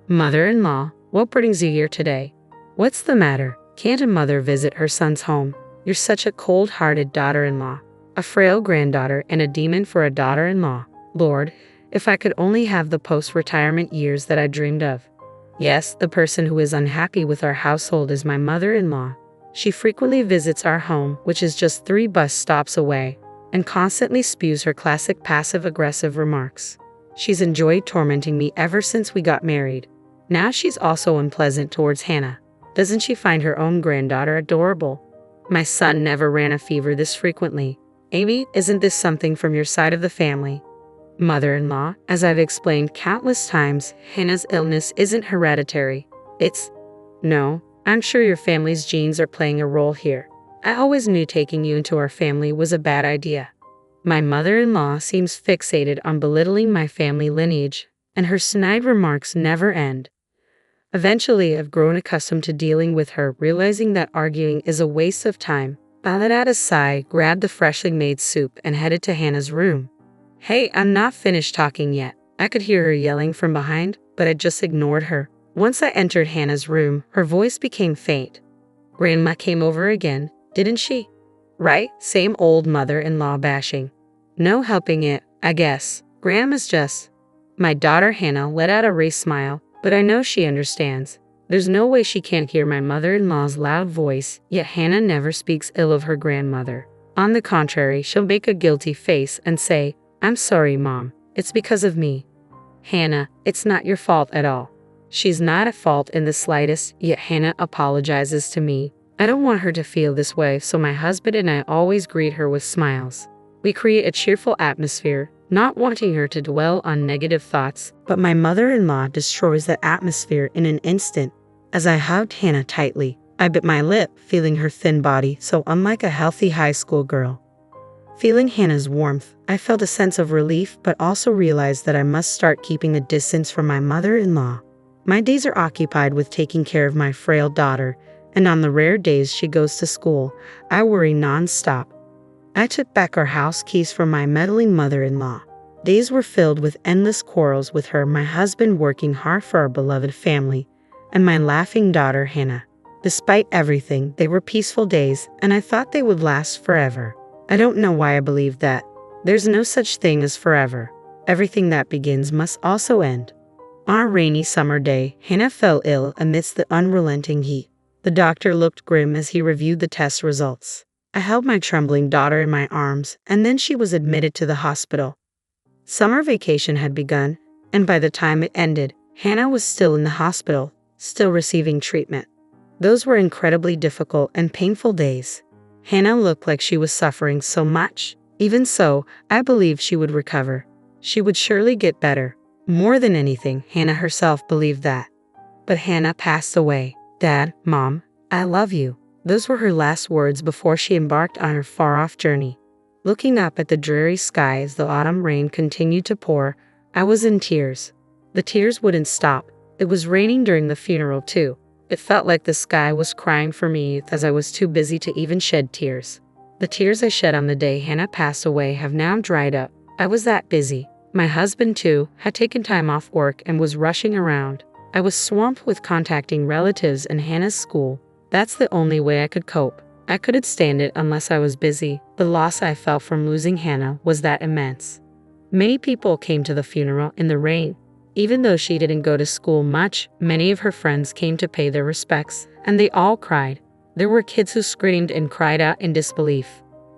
Mother-in-law, what brings you here today? What's the matter? Can't a mother visit her son's home? You're such a cold-hearted daughter-in-law. A frail granddaughter and a demon for a daughter-in-law. Lord, if I could only have the post-retirement years that I dreamed of. Yes, the person who is unhappy with our household is my mother-in-law. She frequently visits our home, which is just 3 bus stops away, and constantly spews her classic passive-aggressive remarks. She's enjoyed tormenting me ever since we got married. Now she's also unpleasant towards Hannah. Doesn't she find her own granddaughter adorable? My son never ran a fever this frequently. Amy, isn't this something from your side of the family? Mother-in-law, as I've explained countless times, Hannah's illness isn't hereditary. No, I'm sure your family's genes are playing a role here. I always knew taking you into our family was a bad idea. My mother-in-law seems fixated on belittling my family lineage. and her snide remarks never end. Eventually, I've grown accustomed to dealing with her, realizing that arguing is a waste of time. I let out a sigh, grabbed the freshly made soup, and headed to Hannah's room. Hey, I'm not finished talking yet. I could hear her yelling from behind, but I just ignored her. Once I entered Hannah's room, her voice became faint. Grandma came over again, didn't she? Right, same old mother-in-law bashing. No helping it, I guess. Grandma's just... My daughter Hannah let out a raised smile, but I know she understands. There's no way she can't hear my mother-in-law's loud voice, yet Hannah never speaks ill of her grandmother. On the contrary, she'll make a guilty face and say, "I'm sorry, Mom. It's because of me." Hannah, it's not your fault at all. She's not at fault in the slightest, yet Hannah apologizes to me. I don't want her to feel this way, so my husband and I always greet her with smiles. We create a cheerful atmosphere, not wanting her to dwell on negative thoughts, but my mother-in-law destroys that atmosphere in an instant. As I hugged Hannah tightly, I bit my lip, feeling her thin body so unlike a healthy high school girl. Feeling Hannah's warmth, I felt a sense of relief but also realized that I must start keeping a distance from my mother-in-law. My days are occupied with taking care of my frail daughter, and on the rare days she goes to school, I worry non-stop. I took back our house keys from my meddling mother-in-law. Days were filled with endless quarrels with her, my husband working hard for our beloved family, and my laughing daughter Hannah. Despite everything, they were peaceful days, and I thought they would last forever. I don't know why I believed that. There's no such thing as forever. Everything that begins must also end. On a rainy summer day, Hannah fell ill amidst the unrelenting heat. The doctor looked grim as he reviewed the test results. I held my trembling daughter in my arms, and then she was admitted to the hospital. Summer vacation had begun, and by the time it ended, Hannah was still in the hospital, still receiving treatment. Those were incredibly difficult and painful days. Hannah looked like she was suffering so much. Even so, I believed she would recover. She would surely get better. More than anything, Hannah herself believed that. But Hannah passed away. "Dad, Mom, I love you." Those were her last words before she embarked on her far-off journey. Looking up at the dreary sky as the autumn rain continued to pour, I was in tears. The tears wouldn't stop. It was raining during the funeral too. It felt like the sky was crying for me as I was too busy to even shed tears. The tears I shed on the day Hannah passed away have now dried up. I was that busy. My husband too had taken time off work and was rushing around. I was swamped with contacting relatives and Hannah's school. That's the only way I could cope. I couldn't stand it unless I was busy. The loss I felt from losing Hannah was that immense. Many people came to the funeral in the rain. Even though she didn't go to school much, many of her friends came to pay their respects, and they all cried. There were kids who screamed and cried out in disbelief.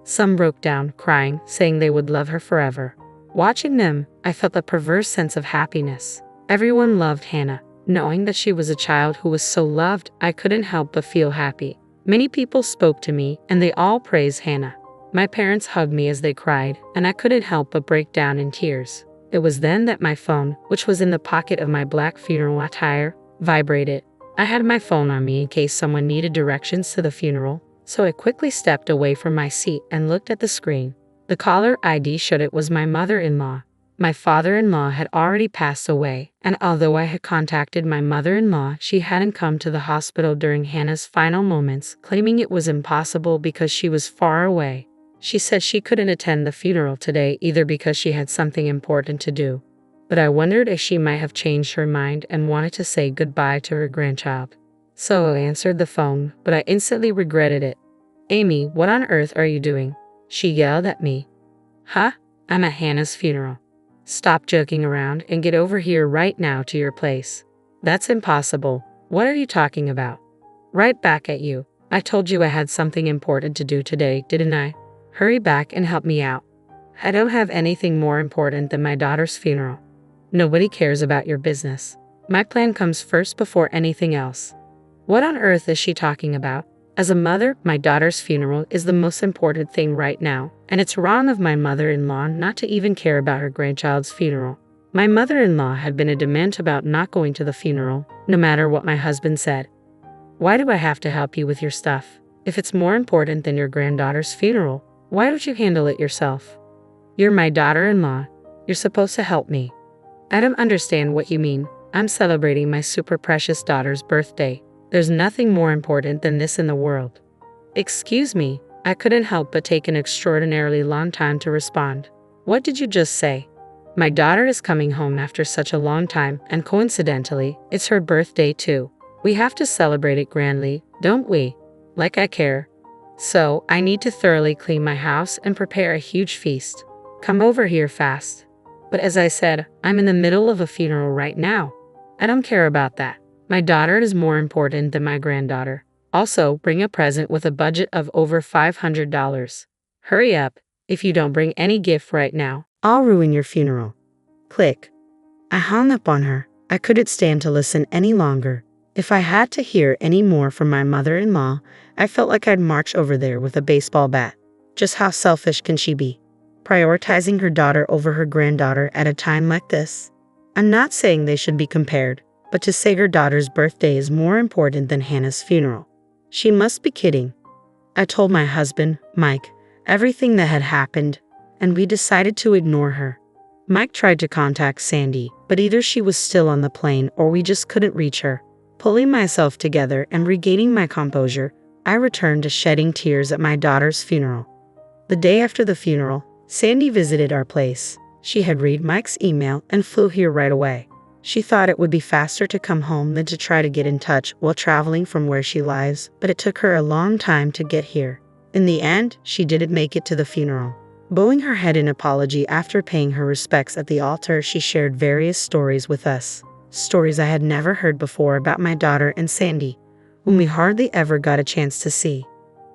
Some broke down, crying, saying they would love her forever. Watching them, I felt a perverse sense of happiness. Everyone loved Hannah. Knowing that she was a child who was so loved, I couldn't help but feel happy. Many people spoke to me, and they all praised Hannah. My parents hugged me as they cried, and I couldn't help but break down in tears. It was then that my phone, which was in the pocket of my black funeral attire, vibrated. I had my phone on me in case someone needed directions to the funeral, so I quickly stepped away from my seat and looked at the screen. The caller ID showed it was my mother-in-law. My father-in-law had already passed away, and although I had contacted my mother-in-law, she hadn't come to the hospital during Hannah's final moments, claiming it was impossible because she was far away. She said she couldn't attend the funeral today either because she had something important to do. But I wondered if she might have changed her mind and wanted to say goodbye to her grandchild. So I answered the phone, but I instantly regretted it. "Amy, what on earth are you doing?" She yelled at me. "Huh? I'm at Hannah's funeral. Stop joking around and get over here right now to your place." "That's impossible. What are you talking about?" "Right back at you. I told you I had something important to do today, didn't I? Hurry back and help me out. I don't have anything more important than my daughter's funeral. Nobody cares about your business. My plan comes first before anything else." What on earth is she talking about? As a mother, my daughter's funeral is the most important thing right now, and it's wrong of my mother-in-law not to even care about her grandchild's funeral. My mother-in-law had been adamant about not going to the funeral, no matter what my husband said. "Why do I have to help you with your stuff? If it's more important than your granddaughter's funeral, why don't you handle it yourself? You're my daughter-in-law. You're supposed to help me." I don't understand what you mean. I'm celebrating my super precious daughter's birthday. There's nothing more important than this in the world. Excuse me, I couldn't help but take an extraordinarily long time to respond. What did you just say? My daughter is coming home after such a long time, and coincidentally, it's her birthday too. We have to celebrate it grandly, don't we? Like I care. So, I need to thoroughly clean my house and prepare a huge feast. Come over here fast. But as I said, I'm in the middle of a funeral right now. I don't care about that. My daughter is more important than my granddaughter. Also, bring a present with a budget of over $500. Hurry up. If you don't bring any gift right now, I'll ruin your funeral. Click. I hung up on her. I couldn't stand to listen any longer. If I had to hear any more from my mother-in-law, I felt like I'd march over there with a baseball bat. Just how selfish can she be? Prioritizing her daughter over her granddaughter at a time like this? I'm not saying they should be compared, but to say her daughter's birthday is more important than Hannah's funeral. She must be kidding. I told my husband, Mike, everything that had happened, and we decided to ignore her. Mike tried to contact Sandy, but either she was still on the plane or we just couldn't reach her. Pulling myself together and regaining my composure, I returned to shedding tears at my daughter's funeral. The day after the funeral, Sandy visited our place. She had read Mike's email and flew here right away. She thought it would be faster to come home than to try to get in touch while traveling from where she lives, but it took her a long time to get here. In the end, she didn't make it to the funeral. Bowing her head in apology after paying her respects at the altar, she shared various stories with us. Stories I had never heard before about my daughter and Sandy, whom we hardly ever got a chance to see.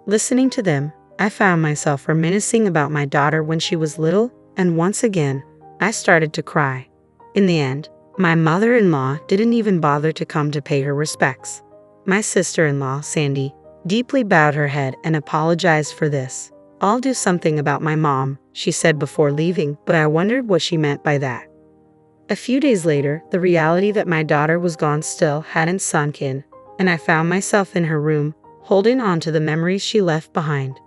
Listening to them, I found myself reminiscing about my daughter when she was little, and once again, I started to cry. In the end, my mother-in-law didn't even bother to come to pay her respects. My sister-in-law, Sandy, deeply bowed her head and apologized for this. I'll do something about my mom, she said before leaving, but I wondered what she meant by that. A few days later, the reality that my daughter was gone still hadn't sunk in, and I found myself in her room, holding on to the memories she left behind.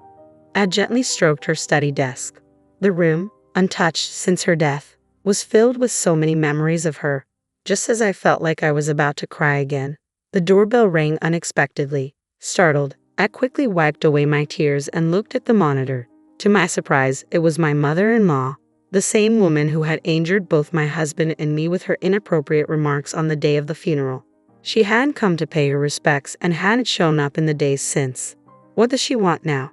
I gently stroked her study desk. The room, untouched since her death, was filled with so many memories of her. Just as I felt like I was about to cry again, the doorbell rang unexpectedly. Startled, I quickly wiped away my tears and looked at the monitor. To my surprise, it was my mother-in-law, the same woman who had injured both my husband and me with her inappropriate remarks on the day of the funeral. She hadn't come to pay her respects and hadn't shown up in the days since. What does she want now?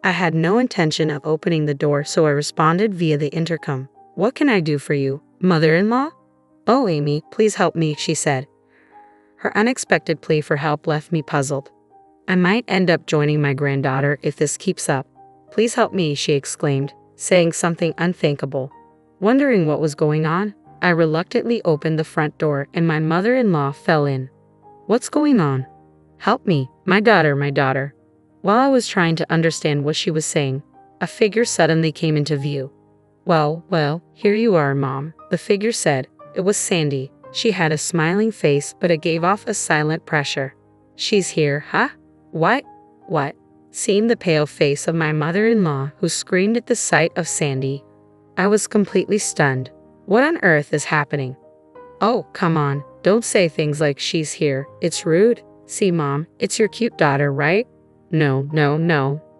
I had no intention of opening the door, so I responded via the intercom. What can I do for you, mother-in-law? Oh, Amy, please help me, she said. Her unexpected plea for help left me puzzled. I might end up joining my granddaughter if this keeps up. Please help me, she exclaimed, saying something unthinkable. Wondering what was going on, I reluctantly opened the front door and my mother-in-law fell in. What's going on? Help me, my daughter, my daughter. While I was trying to understand what she was saying, a figure suddenly came into view. Well, here you are, Mom, the figure said. It was Sandy. She had a smiling face, but it gave off a silent pressure. She's here, huh? What? Seeing the pale face of my mother-in-law, who screamed at the sight of Sandy, I was completely stunned. What on earth is happening? Oh, come on, don't say things like she's here. It's rude. See, Mom, it's your cute daughter, right? No,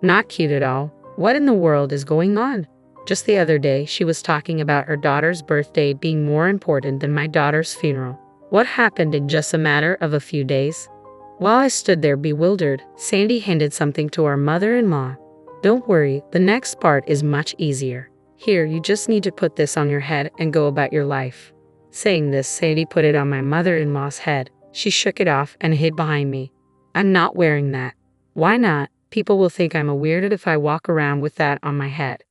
not cute at all. What in the world is going on? Just the other day, she was talking about her daughter's birthday being more important than my daughter's funeral. What happened in just a matter of a few days? While I stood there bewildered, Sandy handed something to our mother-in-law. Don't worry, the next part is much easier. Here, you just need to put this on your head and go about your life. Saying this, Sandy put it on my mother-in-law's head. She shook it off and hid behind me. I'm not wearing that. Why not? People will think I'm a weirdo if I walk around with that on my head.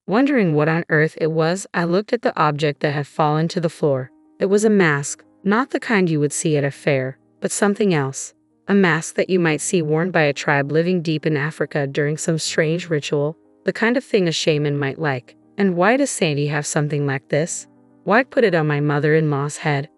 Wondering what on earth it was, I looked at the object that had fallen to the floor. It was a mask, not the kind you would see at a fair, but something else. A mask that you might see worn by a tribe living deep in Africa during some strange ritual, the kind of thing a shaman might like. And why does Sandy have something like this? Why put it on my mother-in-law's head?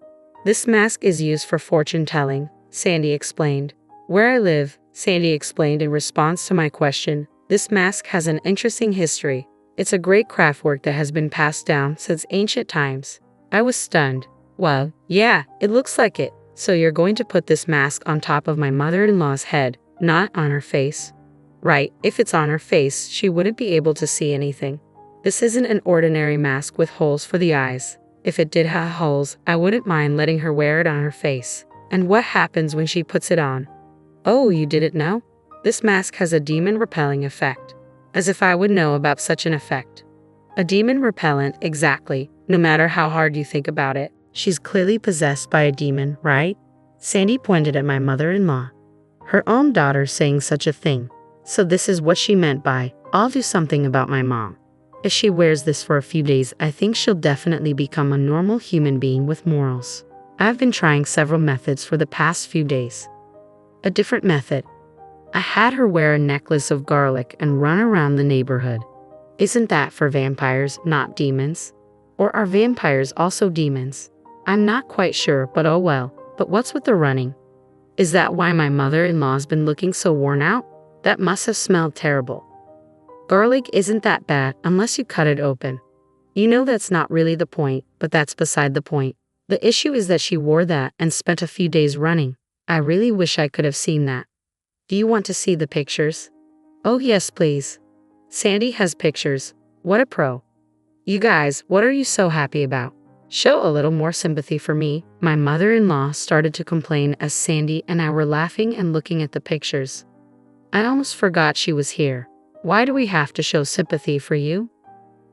This mask is used for fortune-telling, Sandy explained. Where I live, Sandy explained in response to my question, this mask has an interesting history. It's a great craft work that has been passed down since ancient times. I was stunned. Well, yeah, it looks like it. So you're going to put this mask on top of my mother-in-law's head, not on her face? Right, if it's on her face, she wouldn't be able to see anything. This isn't an ordinary mask with holes for the eyes. If it did have holes, I wouldn't mind letting her wear it on her face. And what happens when she puts it on? Oh, you didn't know? This mask has a demon-repelling effect. As if I would know about such an effect. A demon repellent, exactly, no matter how hard you think about it. She's clearly possessed by a demon, right? Sandy pointed at my mother-in-law. Her own daughter saying such a thing. So this is what she meant by, I'll do something about my mom. If she wears this for a few days, I think she'll definitely become a normal human being with morals. I've been trying several methods for the past few days. A different method. I had her wear a necklace of garlic and run around the neighborhood. Isn't that for vampires, not demons? Or are vampires also demons? I'm not quite sure, but oh well. But what's with the running? Is that why my mother-in-law's been looking so worn out? That must have smelled terrible. Garlic isn't that bad unless you cut it open. You know that's not really the point, but that's beside the point. The issue is that she wore that and spent a few days running. I really wish I could have seen that. Do you want to see the pictures? Oh yes, please. Sandy has pictures. What a pro. You guys, what are you so happy about? Show a little more sympathy for me. My mother-in-law started to complain as Sandy and I were laughing and looking at the pictures. I almost forgot she was here. Why do we have to show sympathy for you?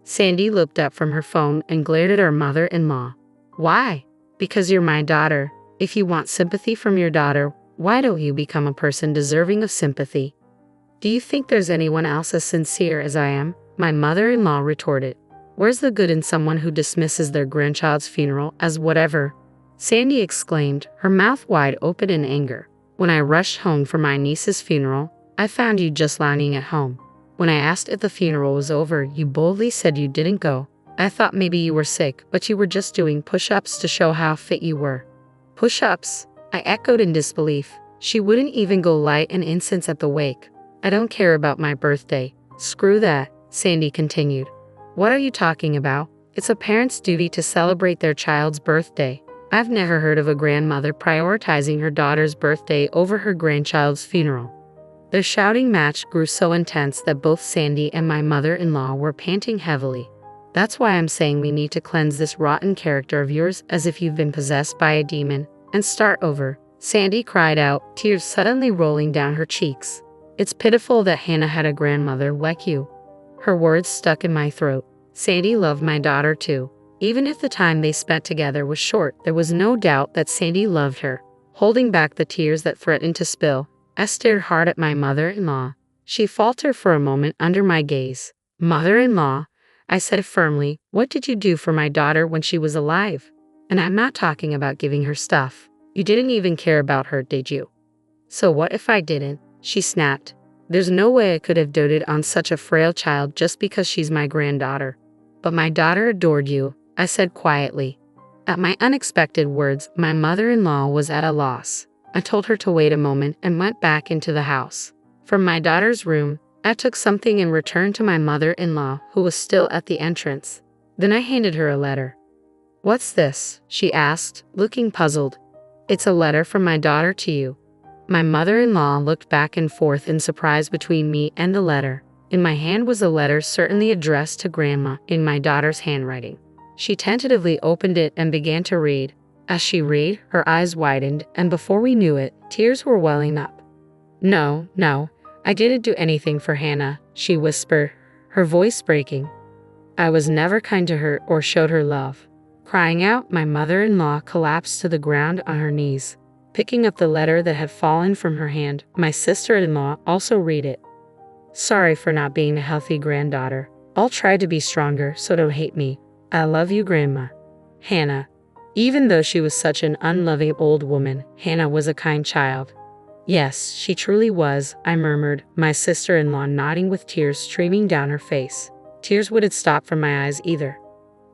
Sandy looked up from her phone and glared at her mother-in-law. Why? Because you're my daughter. If you want sympathy from your daughter, why don't you become a person deserving of sympathy? Do you think there's anyone else as sincere as I am? My mother-in-law retorted. Where's the good in someone who dismisses their grandchild's funeral as whatever? Sandy exclaimed, her mouth wide open in anger. When I rushed home for my niece's funeral, I found you just lying at home. When I asked if the funeral was over, you boldly said you didn't go. I thought maybe you were sick, but you were just doing push-ups to show how fit you were. Push-ups? I echoed in disbelief. She wouldn't even go light an incense at the wake. I don't care about my birthday. Screw that, Sandy continued. What are you talking about? It's a parent's duty to celebrate their child's birthday. I've never heard of a grandmother prioritizing her daughter's birthday over her grandchild's funeral. The shouting match grew so intense that both Sandy and my mother-in-law were panting heavily. That's why I'm saying we need to cleanse this rotten character of yours as if you've been possessed by a demon, and start over. Sandy cried out, tears suddenly rolling down her cheeks. It's pitiful that Hannah had a grandmother like you. Her words stuck in my throat. Sandy loved my daughter too. Even if the time they spent together was short, there was no doubt that Sandy loved her. Holding back the tears that threatened to spill, I stared hard at my mother-in-law. She faltered for a moment under my gaze. Mother-in-law, I said firmly, what did you do for my daughter when she was alive? And I'm not talking about giving her stuff. You didn't even care about her, did you? So what if I didn't? She snapped. There's no way I could have doted on such a frail child just because she's my granddaughter. But my daughter adored you, I said quietly. At my unexpected words, my mother-in-law was at a loss. I told her to wait a moment and went back into the house. From my daughter's room, I took something and returned to my mother-in-law, who was still at the entrance. Then I handed her a letter. What's this? She asked, looking puzzled. It's a letter from my daughter to you. My mother-in-law looked back and forth in surprise between me and the letter. In my hand was a letter certainly addressed to Grandma in my daughter's handwriting. She tentatively opened it and began to read. As she read, her eyes widened, and before we knew it, tears were welling up. No, I didn't do anything for Hannah, she whispered, her voice breaking. I was never kind to her or showed her love. Crying out, my mother-in-law collapsed to the ground on her knees. Picking up the letter that had fallen from her hand, my sister-in-law also read it. Sorry for not being a healthy granddaughter. I'll try to be stronger, so don't hate me. I love you, Grandma. Hannah. Even though she was such an unloving old woman, Hannah was a kind child. Yes, she truly was, I murmured, my sister-in-law nodding with tears streaming down her face. Tears wouldn't stop from my eyes either.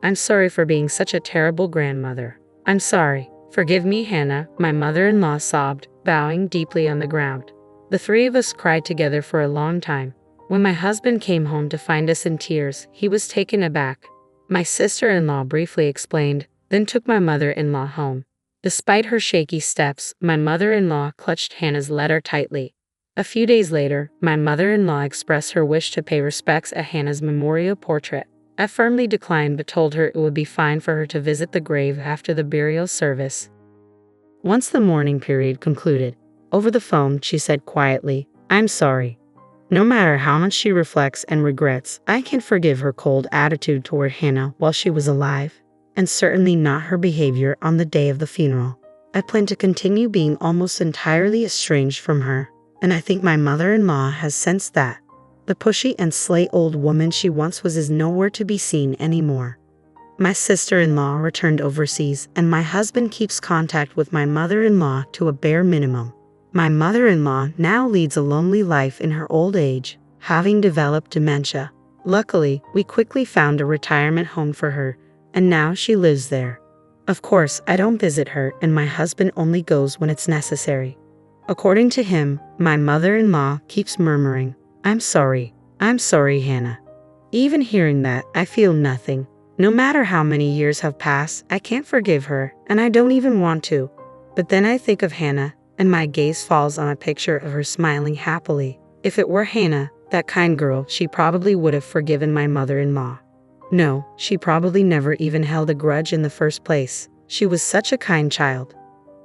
I'm sorry for being such a terrible grandmother. I'm sorry. Forgive me, Hannah, my mother-in-law sobbed, bowing deeply on the ground. The three of us cried together for a long time. When my husband came home to find us in tears, he was taken aback. My sister-in-law briefly explained, then took my mother-in-law home. Despite her shaky steps, my mother-in-law clutched Hannah's letter tightly. A few days later, my mother-in-law expressed her wish to pay respects at Hannah's memorial portrait. I firmly declined but told her it would be fine for her to visit the grave after the burial service. Once the mourning period concluded, over the phone she said quietly, "I'm sorry." No matter how much she reflects and regrets, I can't forgive her cold attitude toward Hannah while she was alive, and certainly not her behavior on the day of the funeral. I plan to continue being almost entirely estranged from her, and I think my mother-in-law has sensed that. The pushy and slay old woman she once was is nowhere to be seen anymore. My sister-in-law returned overseas, and my husband keeps contact with my mother-in-law to a bare minimum. My mother-in-law now leads a lonely life in her old age, having developed dementia. Luckily, we quickly found a retirement home for her, and now she lives there. Of course, I don't visit her, and my husband only goes when it's necessary. According to him, my mother-in-law keeps murmuring, I'm sorry, Hannah." Even hearing that, I feel nothing. No matter how many years have passed, I can't forgive her, and I don't even want to. But then I think of Hannah, and my gaze falls on a picture of her smiling happily. If it were Hannah, that kind girl, she probably would have forgiven my mother-in-law. No, she probably never even held a grudge in the first place. She was such a kind child.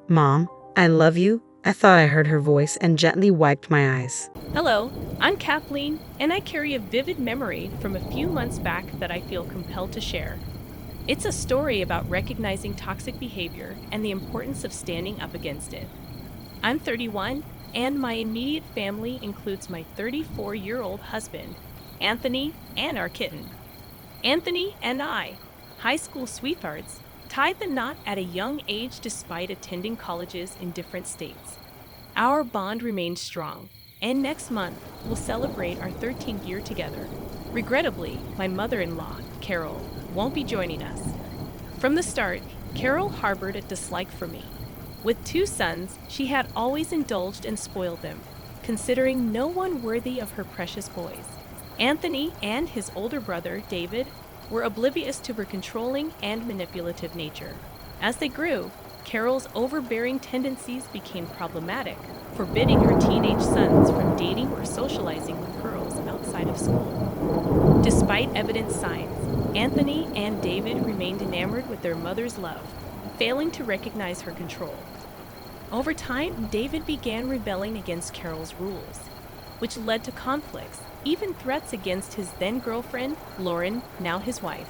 "Mom, I love you." I thought I heard her voice and gently wiped my eyes. Hello, I'm Kathleen, and I carry a vivid memory from a few months back that I feel compelled to share. It's a story about recognizing toxic behavior and the importance of standing up against it. I'm 31, and my immediate family includes my 34-year-old husband, Anthony, and our kitten. Anthony and I, high school sweethearts, tied the knot at a young age despite attending colleges in different states. Our bond remains strong, and next month we'll celebrate our 13th year together. Regrettably, my mother-in-law, Carol, won't be joining us. From the start, Carol harbored a dislike for me. With 2 sons, she had always indulged and spoiled them, considering no one worthy of her precious boys. Anthony and his older brother, David, were oblivious to her controlling and manipulative nature. As they grew, Carol's overbearing tendencies became problematic, forbidding her teenage sons from dating or socializing with girls outside of school. Despite evident signs, Anthony and David remained enamored with their mother's love, failing to recognize her control. Over time, David began rebelling against Carol's rules, which led to conflicts, even threats against his then-girlfriend, Lauren, now his wife.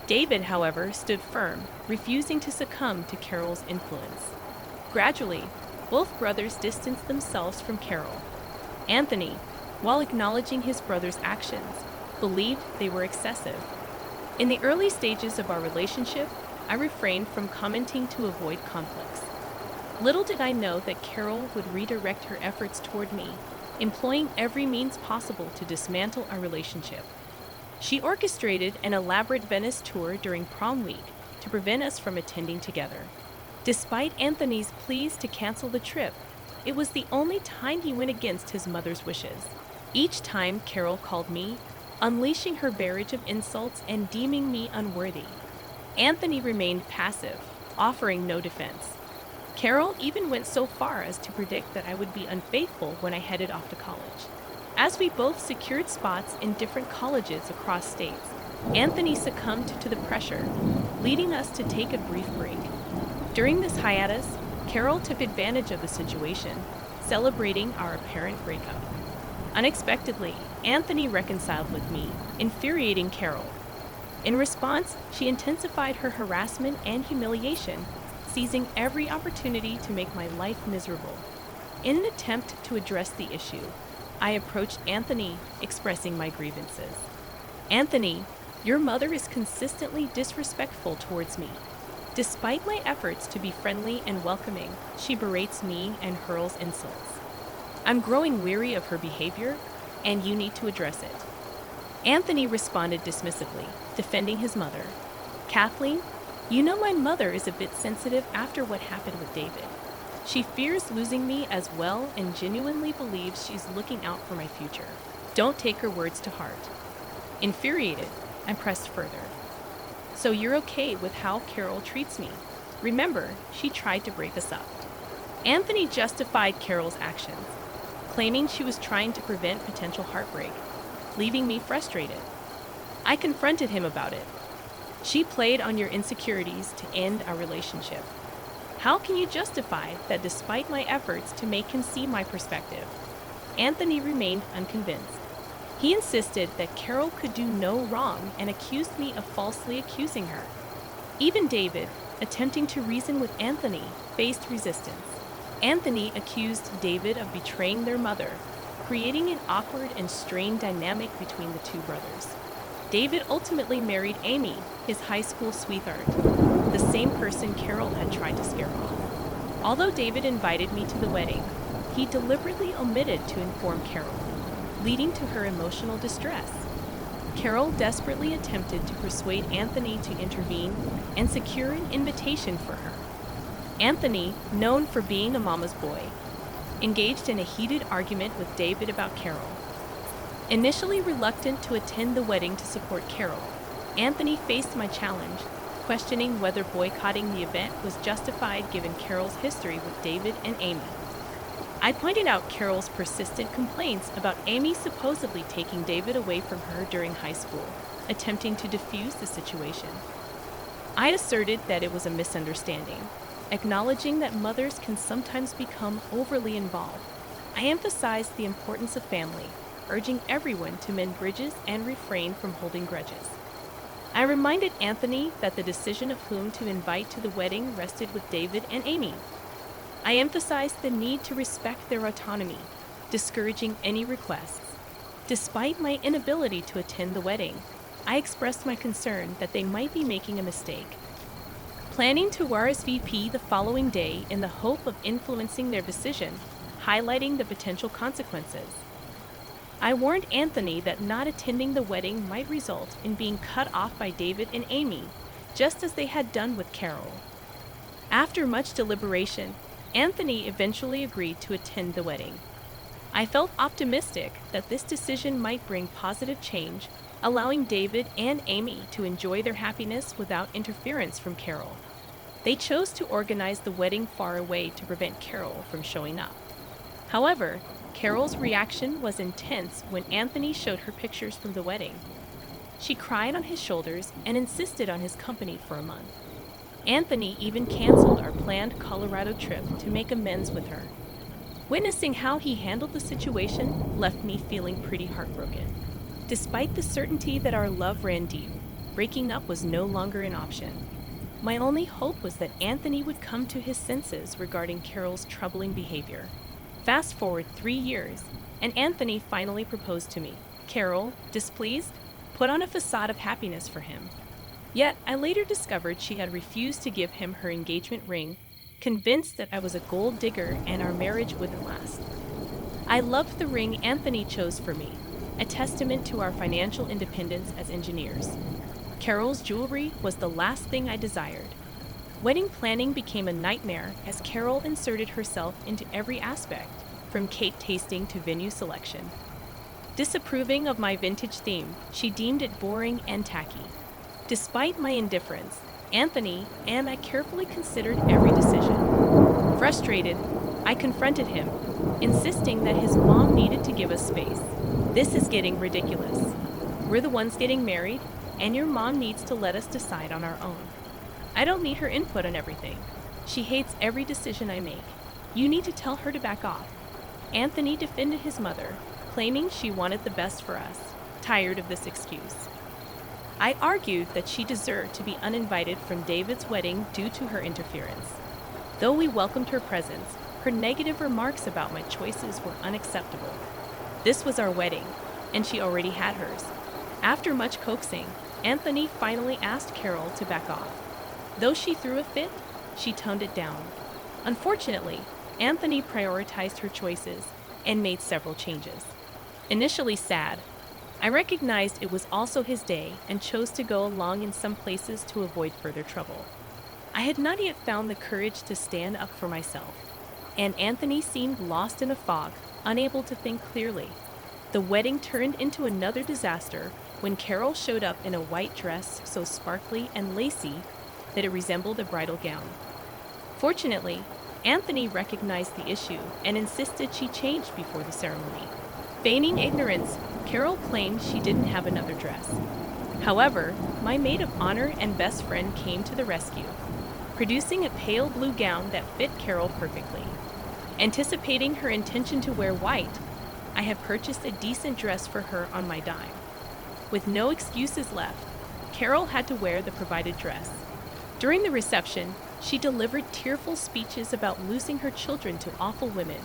David, however, stood firm, refusing to succumb to Carol's influence. Gradually, both brothers distanced themselves from Carol. Anthony, while acknowledging his brother's actions, believed they were excessive. In the early stages of our relationship, I refrained from commenting to avoid conflicts. Little did I know that Carol would redirect her efforts toward me, employing every means possible to dismantle our relationship. She orchestrated an elaborate Venice tour during prom week to prevent us from attending together. Despite Anthony's pleas to cancel the trip, it was the only time he went against his mother's wishes. Each time Carol called me, unleashing her barrage of insults and deeming me unworthy. Anthony remained passive, offering no defense. Carol even went so far as to predict that I would be unfaithful when I headed off to college. As we both secured spots in different colleges across states, Anthony succumbed to the pressure, leading us to take a brief break. During this hiatus, Carol took advantage of the situation, celebrating our apparent breakup. Unexpectedly, Anthony reconciled with me, infuriating Carol. In response, she intensified her harassment and humiliation, seizing every opportunity to make my life miserable. In an attempt to address the issue, I approached Anthony, expressing my grievances. "Anthony, your mother is consistently disrespectful towards me. Despite my efforts to be friendly and welcoming, she berates me and hurls insults. I'm growing weary of her behavior, and you need to address it." Anthony responded dismissively, defending his mother. "Kathleen, you know my mother is a bit sensitive after what happened with David. She fears losing me as well and genuinely believes she's looking out for my future. Don't take her words to heart." Infuriated, I pressed further. So you're okay with how Carol treats me? Remember, she tried to break us up. Anthony justified Carol's actions, claiming she was trying to prevent potential heartbreak, leaving me frustrated. I confronted him about it. She played on your insecurities to end our relationship. How can you justify that despite my efforts to make him see my perspective? Anthony remained unconvinced. He insisted that Carol could do no wrong and accused me of falsely accusing her. Even David, attempting to reason with Anthony, faced resistance. Anthony accused David of betraying their mother, creating an awkward and strained dynamic between the two brothers. David ultimately married Amy, his high school sweetheart, the same person Carol had tried to scare off. Although David invited me to the wedding, he deliberately omitted to inform Carol, leading to her emotional distress. Carol desperately attempted to persuade Anthony to intervene and secure an invitation for her. Anthony, known for being a mama's boy, engaged in a heated argument with David about Carol. Initially reluctant to attend the wedding to support Carol, Anthony faced my challenge, questioning whether boycotting the event was justified given Carol's history with David and Amy. I pointed out Carol's persistent complaints about Amy supposedly taking David away from her during high school, attempting to defuse the situation. I asserted that it was a misunderstanding, acknowledging that mothers can sometimes become overly involved. I emphasized the importance of family, urging everyone to mend bridges and refrain from holding grudges. I reminded Anthony that the decision of whom to invite to the wedding rested with David and Amy. I emphasized the need to respect their autonomy, discouraging any requests. Despite my inability to attend the wedding, I expressed my concern that they might be making a mistake. Planning to RSVP the following day in the hope of influencing their decision, highlighting the potential consequences. I warned Anthony that not attending the wedding might result in being cut off by David and Amy, just as they had done with Carol. After much deliberation, Anthony eventually agreed to attend the wedding. I felt optimistic that this decision might bring positive change, allowing David and Amy to enjoy their happiness without interference from Carol. They chose to organize the wedding far away to prevent Carol from showing up. However, Carol's reaction was intense when Anthony showed her pictures from the wedding. She cried on his shoulders and insisted on his company for a month. Anthony even canceled our planned Colorado trip to make amends with her. Witnessing how he handled the situation left me feeling pretty heartbroken. Despite the certainty that our love ran deep, breaking up was no longer an option. My only hope was that Anthony would come to his senses regarding Carol's troubling behavior. Fast forward 3 years, and Anthony finally proposed to me. Carol, displeased, put on a facade of happiness for him. Yet, I later discovered she had refused to give him her engagement ring, convinced that I was a gold digger and our marriage wouldn't last. I loved the ring Anthony chose for me, a testament to our financial independence as engineers. Carol's jewelry was the last thing I desired. Wedding planning became a nightmare as Carol inserted herself into every aspect, from cake tasting to venue selection. Disapproving of my vintage theme, she deemed it boring and tacky. Despite my indifference, Anthony and I carefully considered every decision. Frustrated, I confronted him, insisting that his mom needed to give us space. This is getting ridiculous. We're the ones getting married, and your mom needs to let us decide on our own. I don't need her input on everything. She hates every decision I make. You need to tell her to back off. Anthony defended his mother, claiming she wanted the best for us, tired of this excuse. I argued that she deserved to be uninvited from David's wedding due to her interference. Though we welcomed her presence, her negative remarks about my choices were unacceptable. This was our wedding, and she already had hers. After much coaxing, Anthony finally asked Carol to back off. Though she threw a fit, she toned it down. Unfortunately, Anthony prioritized her choices and made several changes. Initially sad, I recognized it was also his day and chose to go along in some places to avoid further trouble. I had not yet found the courage to stand up for myself, and Anthony seemed lost in a fog, unable to think clearly. The wedding turned into another disaster when Carol showed up in a white dress so sparkly and lacy that it resembled a bridal gown. Fortunately, Anthony recognized the issue and insisted she changed before the ceremony. Feigning ignorance, Carol claimed she didn't have another dress. However, my maid of honor and best friend came to the rescue, producing a pale blue gown that fit Carol perfectly. Anticipating her intention to wear white, I had purchased a decent dress for her on my dime. With no excuses left, Carol had to wear the provided dress. During the reception, she delivered tearful speeches about losing her children to awful women,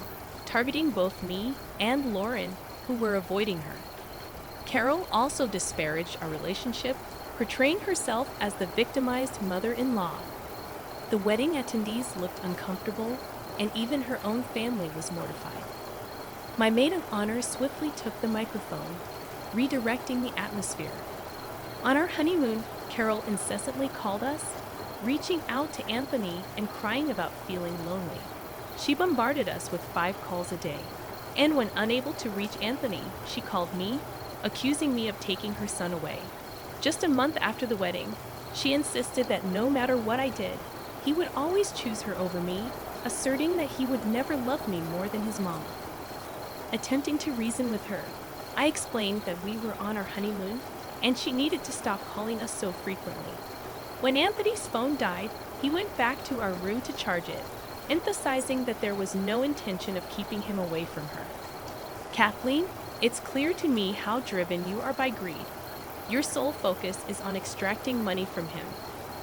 targeting both me and Lauren, who were avoiding her. Carol also disparaged our relationship, portraying herself as the victimized mother-in-law. The wedding attendees looked uncomfortable, and even her own family was mortified. My maid of honor swiftly took the microphone, redirecting the atmosphere. On our honeymoon, Carol incessantly called us, reaching out to Anthony and crying about feeling lonely. She bombarded us with 5 calls a day, and when unable to reach Anthony, she called me, accusing me of taking her son away. Just a month after the wedding, she insisted that no matter what I did, he would always choose her over me, asserting that he would never love me more than his mom. Attempting to reason with her, I explained that we were on our honeymoon and she needed to stop calling us so frequently. When Anthony's phone died, he went back to our room to charge it, emphasizing that there was no intention of keeping him away from her. Kathleen, it's clear to me how driven you are by greed. Your sole focus is on extracting money from him,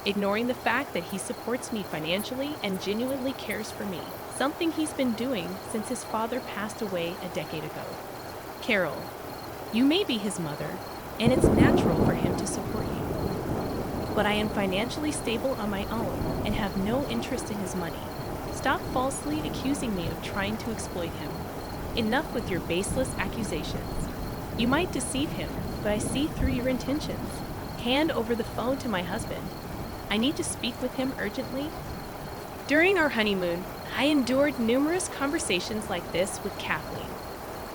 ignoring the fact that he supports me financially and genuinely cares for me, something he's been doing since his father passed away a decade ago. Carol, you may be his mother, and it's natural for him to support you. But I am financially stable on my own and have no interest in his money. Stop falsely accusing me of trying to exploit him. Enough with your baseless accusations. You might deceive him, but I see through your intentions. Hand over the phone to my husband. I need to speak with him urgently. During our honeymoon, I endured numerous conversations like this with Kathleen.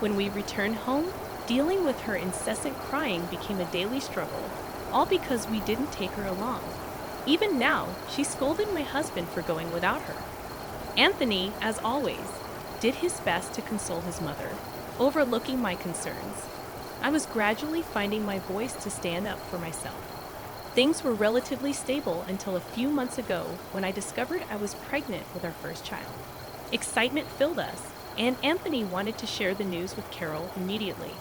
When we returned home, dealing with her incessant crying became a daily struggle, all because we didn't take her along. Even now, she scolded my husband for going without her. Anthony, as always, did his best to console his mother, overlooking my concerns. I was gradually finding my voice to stand up for myself. Things were relatively stable until a few months ago when I discovered I was pregnant with our first child. Excitement filled us, and Anthony wanted to share the news with Carol immediately.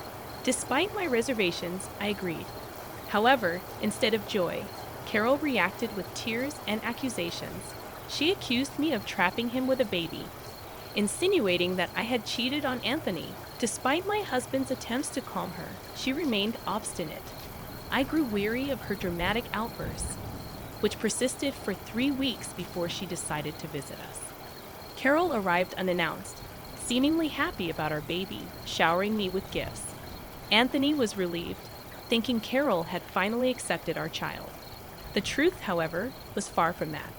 Despite my reservations, I agreed. However, instead of joy, Carol reacted with tears and accusations. She accused me of trapping him with a baby, insinuating that I had cheated on Anthony. Despite my husband's attempts to calm her, she remained obstinate. I grew weary of her dramatic outbursts, which persisted for 3 weeks before she decided to visit us. Carol arrived unannounced, seemingly happy about our baby, showering me with gifts. Anthony was relieved, thinking Carol had finally accepted our child. The truth, however, was far from that.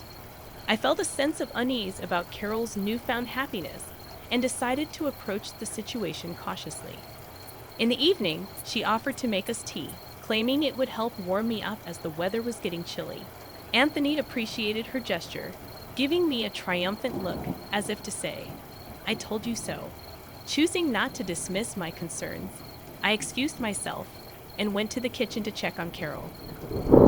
I felt a sense of unease about Carol's newfound happiness and decided to approach the situation cautiously. In the evening, she offered to make us tea, claiming it would help warm me up as the weather was getting chilly. Anthony appreciated her gesture, giving me a triumphant look as if to say, "I told you so." Choosing not to dismiss my concerns, I excused myself and went to the kitchen to check on Carol.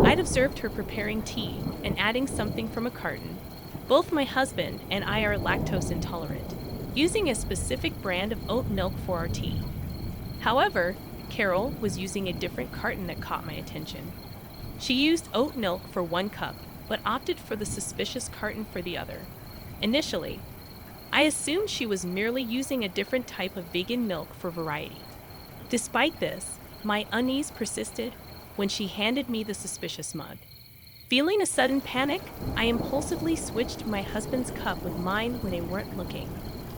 I'd observed her preparing tea and adding something from a carton. Both my husband and I are lactose intolerant, using a specific brand of oat milk for our tea. However, Carol was using a different carton that caught my attention. She used oat milk for 1 cup, but opted for the suspicious carton for the other. Initially, I assumed she was merely using a different type of vegan milk for variety. Despite this, my unease persisted when she handed me the suspicious mug. Feeling a sudden panic, I impulsively switched my husband's cup with mine when they weren't looking.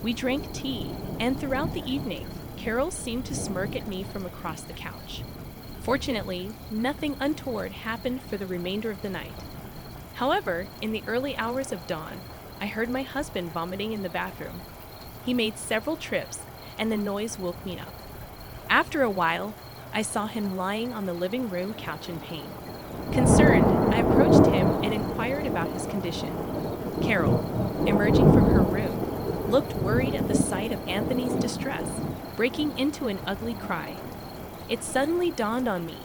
We drank tea, and throughout the evening, Carol seemed to smirk at me from across the couch. Fortunately, nothing untoward happened for the remainder of the night. However, in the early hours of dawn, I heard my husband vomiting in the bathroom. He made several trips, and the noise woke me up. After a while, I saw him lying on the living room couch in pain. Concerned, I approached him and inquired about his condition. Carol, emerging from her room, looked worried at the sight of Anthony's distress, breaking into an ugly cry. It suddenly dawned on me.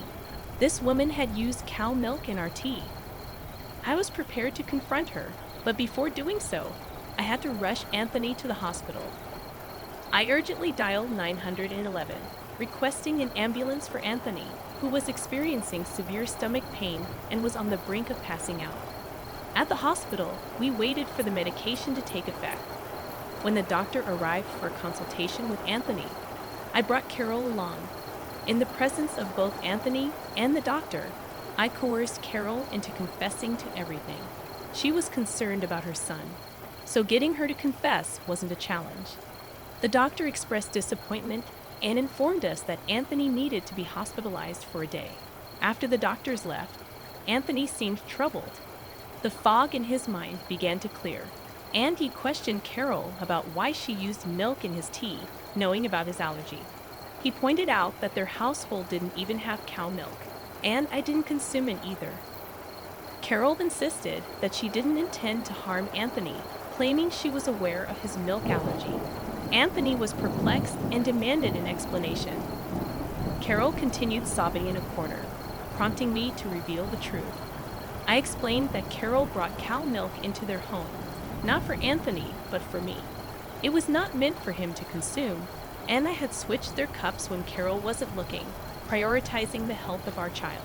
This woman had used cow milk in our tea. I was prepared to confront her, but before doing so, I had to rush Anthony to the hospital. I urgently dialed 911, requesting an ambulance for Anthony, who was experiencing severe stomach pain and was on the brink of passing out. At the hospital, we waited for the medication to take effect. When the doctor arrived for a consultation with Anthony, I brought Carol along. In the presence of both Anthony and the doctor, I coerced Carol into confessing to everything. She was concerned about her son, so getting her to confess wasn't a challenge. The doctor expressed disappointment and informed us that Anthony needed to be hospitalized for a day. After the doctors left, Anthony seemed troubled. The fog in his mind began to clear, and he questioned Carol about why she used milk in his tea, knowing about his allergy. He pointed out that their household didn't even have cow milk, and I didn't consume it either. Carol insisted that she didn't intend to harm Anthony, claiming she was aware of his milk allergy. Anthony was perplexed and demanded an explanation. Carol continued sobbing in a corner, prompting me to reveal the truth. I explained that Carol brought cow milk into their home, not for Anthony, but for me. It was not meant for him to consume, and I had switched their cups when Carol wasn't looking, prioritizing the health of our child.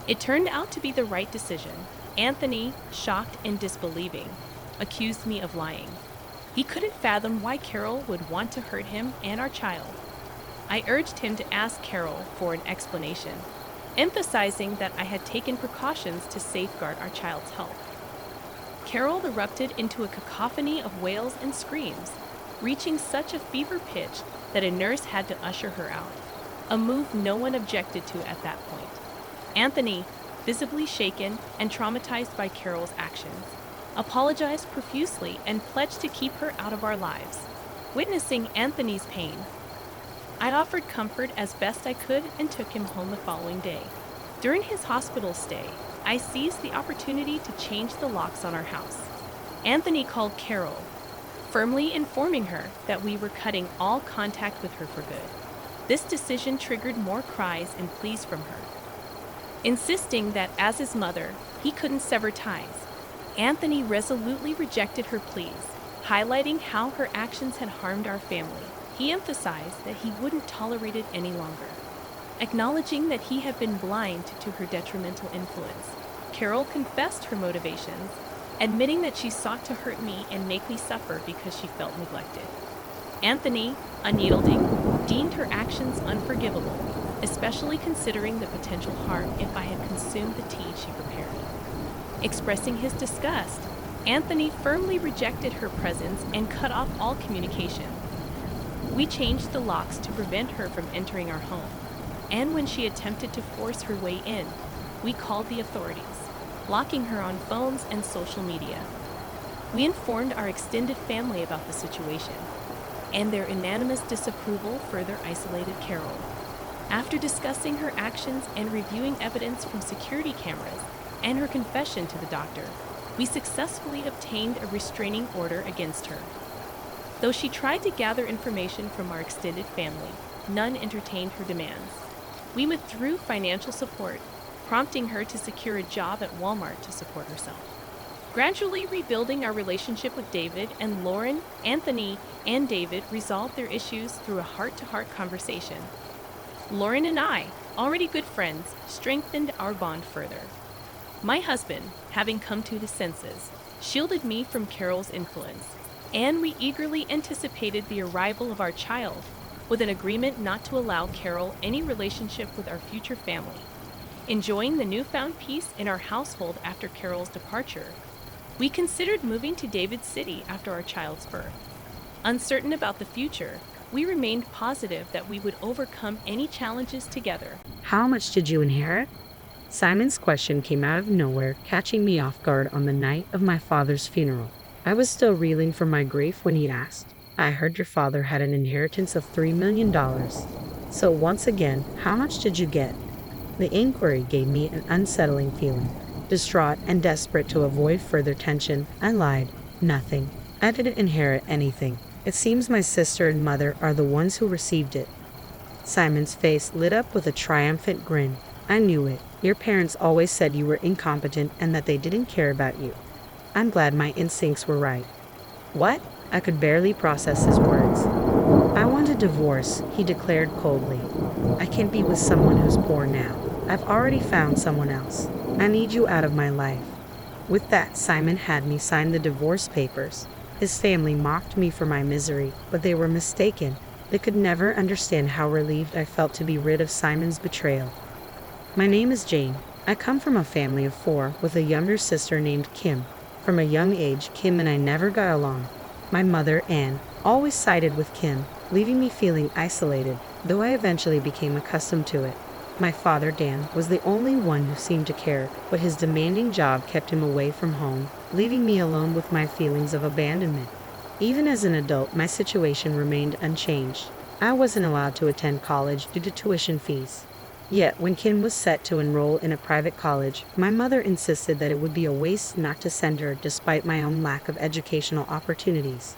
It turned out to be the right decision. Anthony, shocked and disbelieving, accused me of lying. He couldn't fathom why Carol would want to hurt him and our child. I urged him to ask Carol for an explanation, emphasizing that I had taken precautions to safeguard our child's health. Carol erupted into a cacophony of wails and screams, reaching such a fever pitch that a nurse had to usher her out, a move no one objected to at that point. Anthony, visibly shaken and traumatized by Carol's actions, apologized profusely and pledged to keep her out of our lives. Witnessing Anthony's pain, I offered comfort as best I could and took him home the following day. During his hospital stay, I seized the opportunity to change the locks on our house. Anthony called Carol, firmly informing her that we were cutting all contact with her for good. This decision triggered more cries and pleas from her. Insisting that as his mother, he couldn't sever ties, Anthony resolutely rejected her pleas, highlighting how her actions had harmed our family. He emphasized that he wouldn't tolerate it any longer. Acknowledging that he had been blind to her detrimental influence, Carol confessed her motivations, admitting that she sought to hurt me and make me suffer because she felt neglected. Anthony, unyielding, deemed her actions unforgivable, especially considering the potential harm if I had consumed the tea she prepared. Expressing his disgust, Anthony firmly rejected her presence and cut off all communication. We changed the locks to prevent her from entering our home, and when she attempted to force her way in, we called the authorities, blocking her on phones and social media. We informed our extended family about the situation, and their unanimous disapproval further isolated Carol. After discussing her actions and reviewing evidence from security cameras and her confession to the doctor, we successfully obtained a restraining order against her. Though she tried to gather information from our extended family, none entertained her demands. We withdrew financial support, prompting her to secure a job at Walmart to support herself. Gradually rebuilding our relationship with David and Lauren, Anthony, and David resolved their issues through a heart-to-heart conversation. Lauren and I, already good friends, strengthened our bond further. My husband, having come to his senses, shielded me from Carol's influence, and we eagerly anticipated the arrival of our child, with an agreement not to allow Carol any relationship with our future family. Enjoying the newfound peace in our household after Carol's departure, we considered moving to David City after our child's birth. Uncertain about the future, we remained positive that we would overcome any challenges together. How much did you inherit? Simon's question came out of nowhere, catching me off guard on the night of my father's funeral. I was still reeling from my grief when he asked, "I heard your father had an inheritance of $3 million. So once again, how much did you get? The inquiry gave me an unsettling feeling. Distraught and desperate to avoid further tension, I lied. Nothing. I didn't inherit anything. It seems my sister and mother are the ones who received it. Simon's face lit up with a triumphant grin. I knew it. Your parents always said you were incompetent and that they didn't care about you. I'm glad my instincts were right. What? I could barely process his words. I want a divorce, he declared coldly. I can't be with someone who's poor now. I've already found someone else. I need you out of my life. With that, Simon had me sign the divorce papers. His family mocked me for my misery, but they were mistaken. They could never understand how relieved I felt to be rid of Simon's betrayal. My name is Jane. I come from a family of 4 with a younger sister named Kim. From a young age, Kim and I never got along. My mother, Anne, always sided with Kim, leaving me feeling isolated, though I eventually became accustomed to it. My father, Dan, was the only one who seemed to care, but his demanding job kept him away from home, leaving me alone with my feelings of abandonment. Even as an adult, my situation remained unchanged. I wasn't allowed to attend college due to tuition fees. Yet, when Kim was set to enroll in a private college, my mother insisted that it would be a waste not to send her despite my own lack of educational opportunities.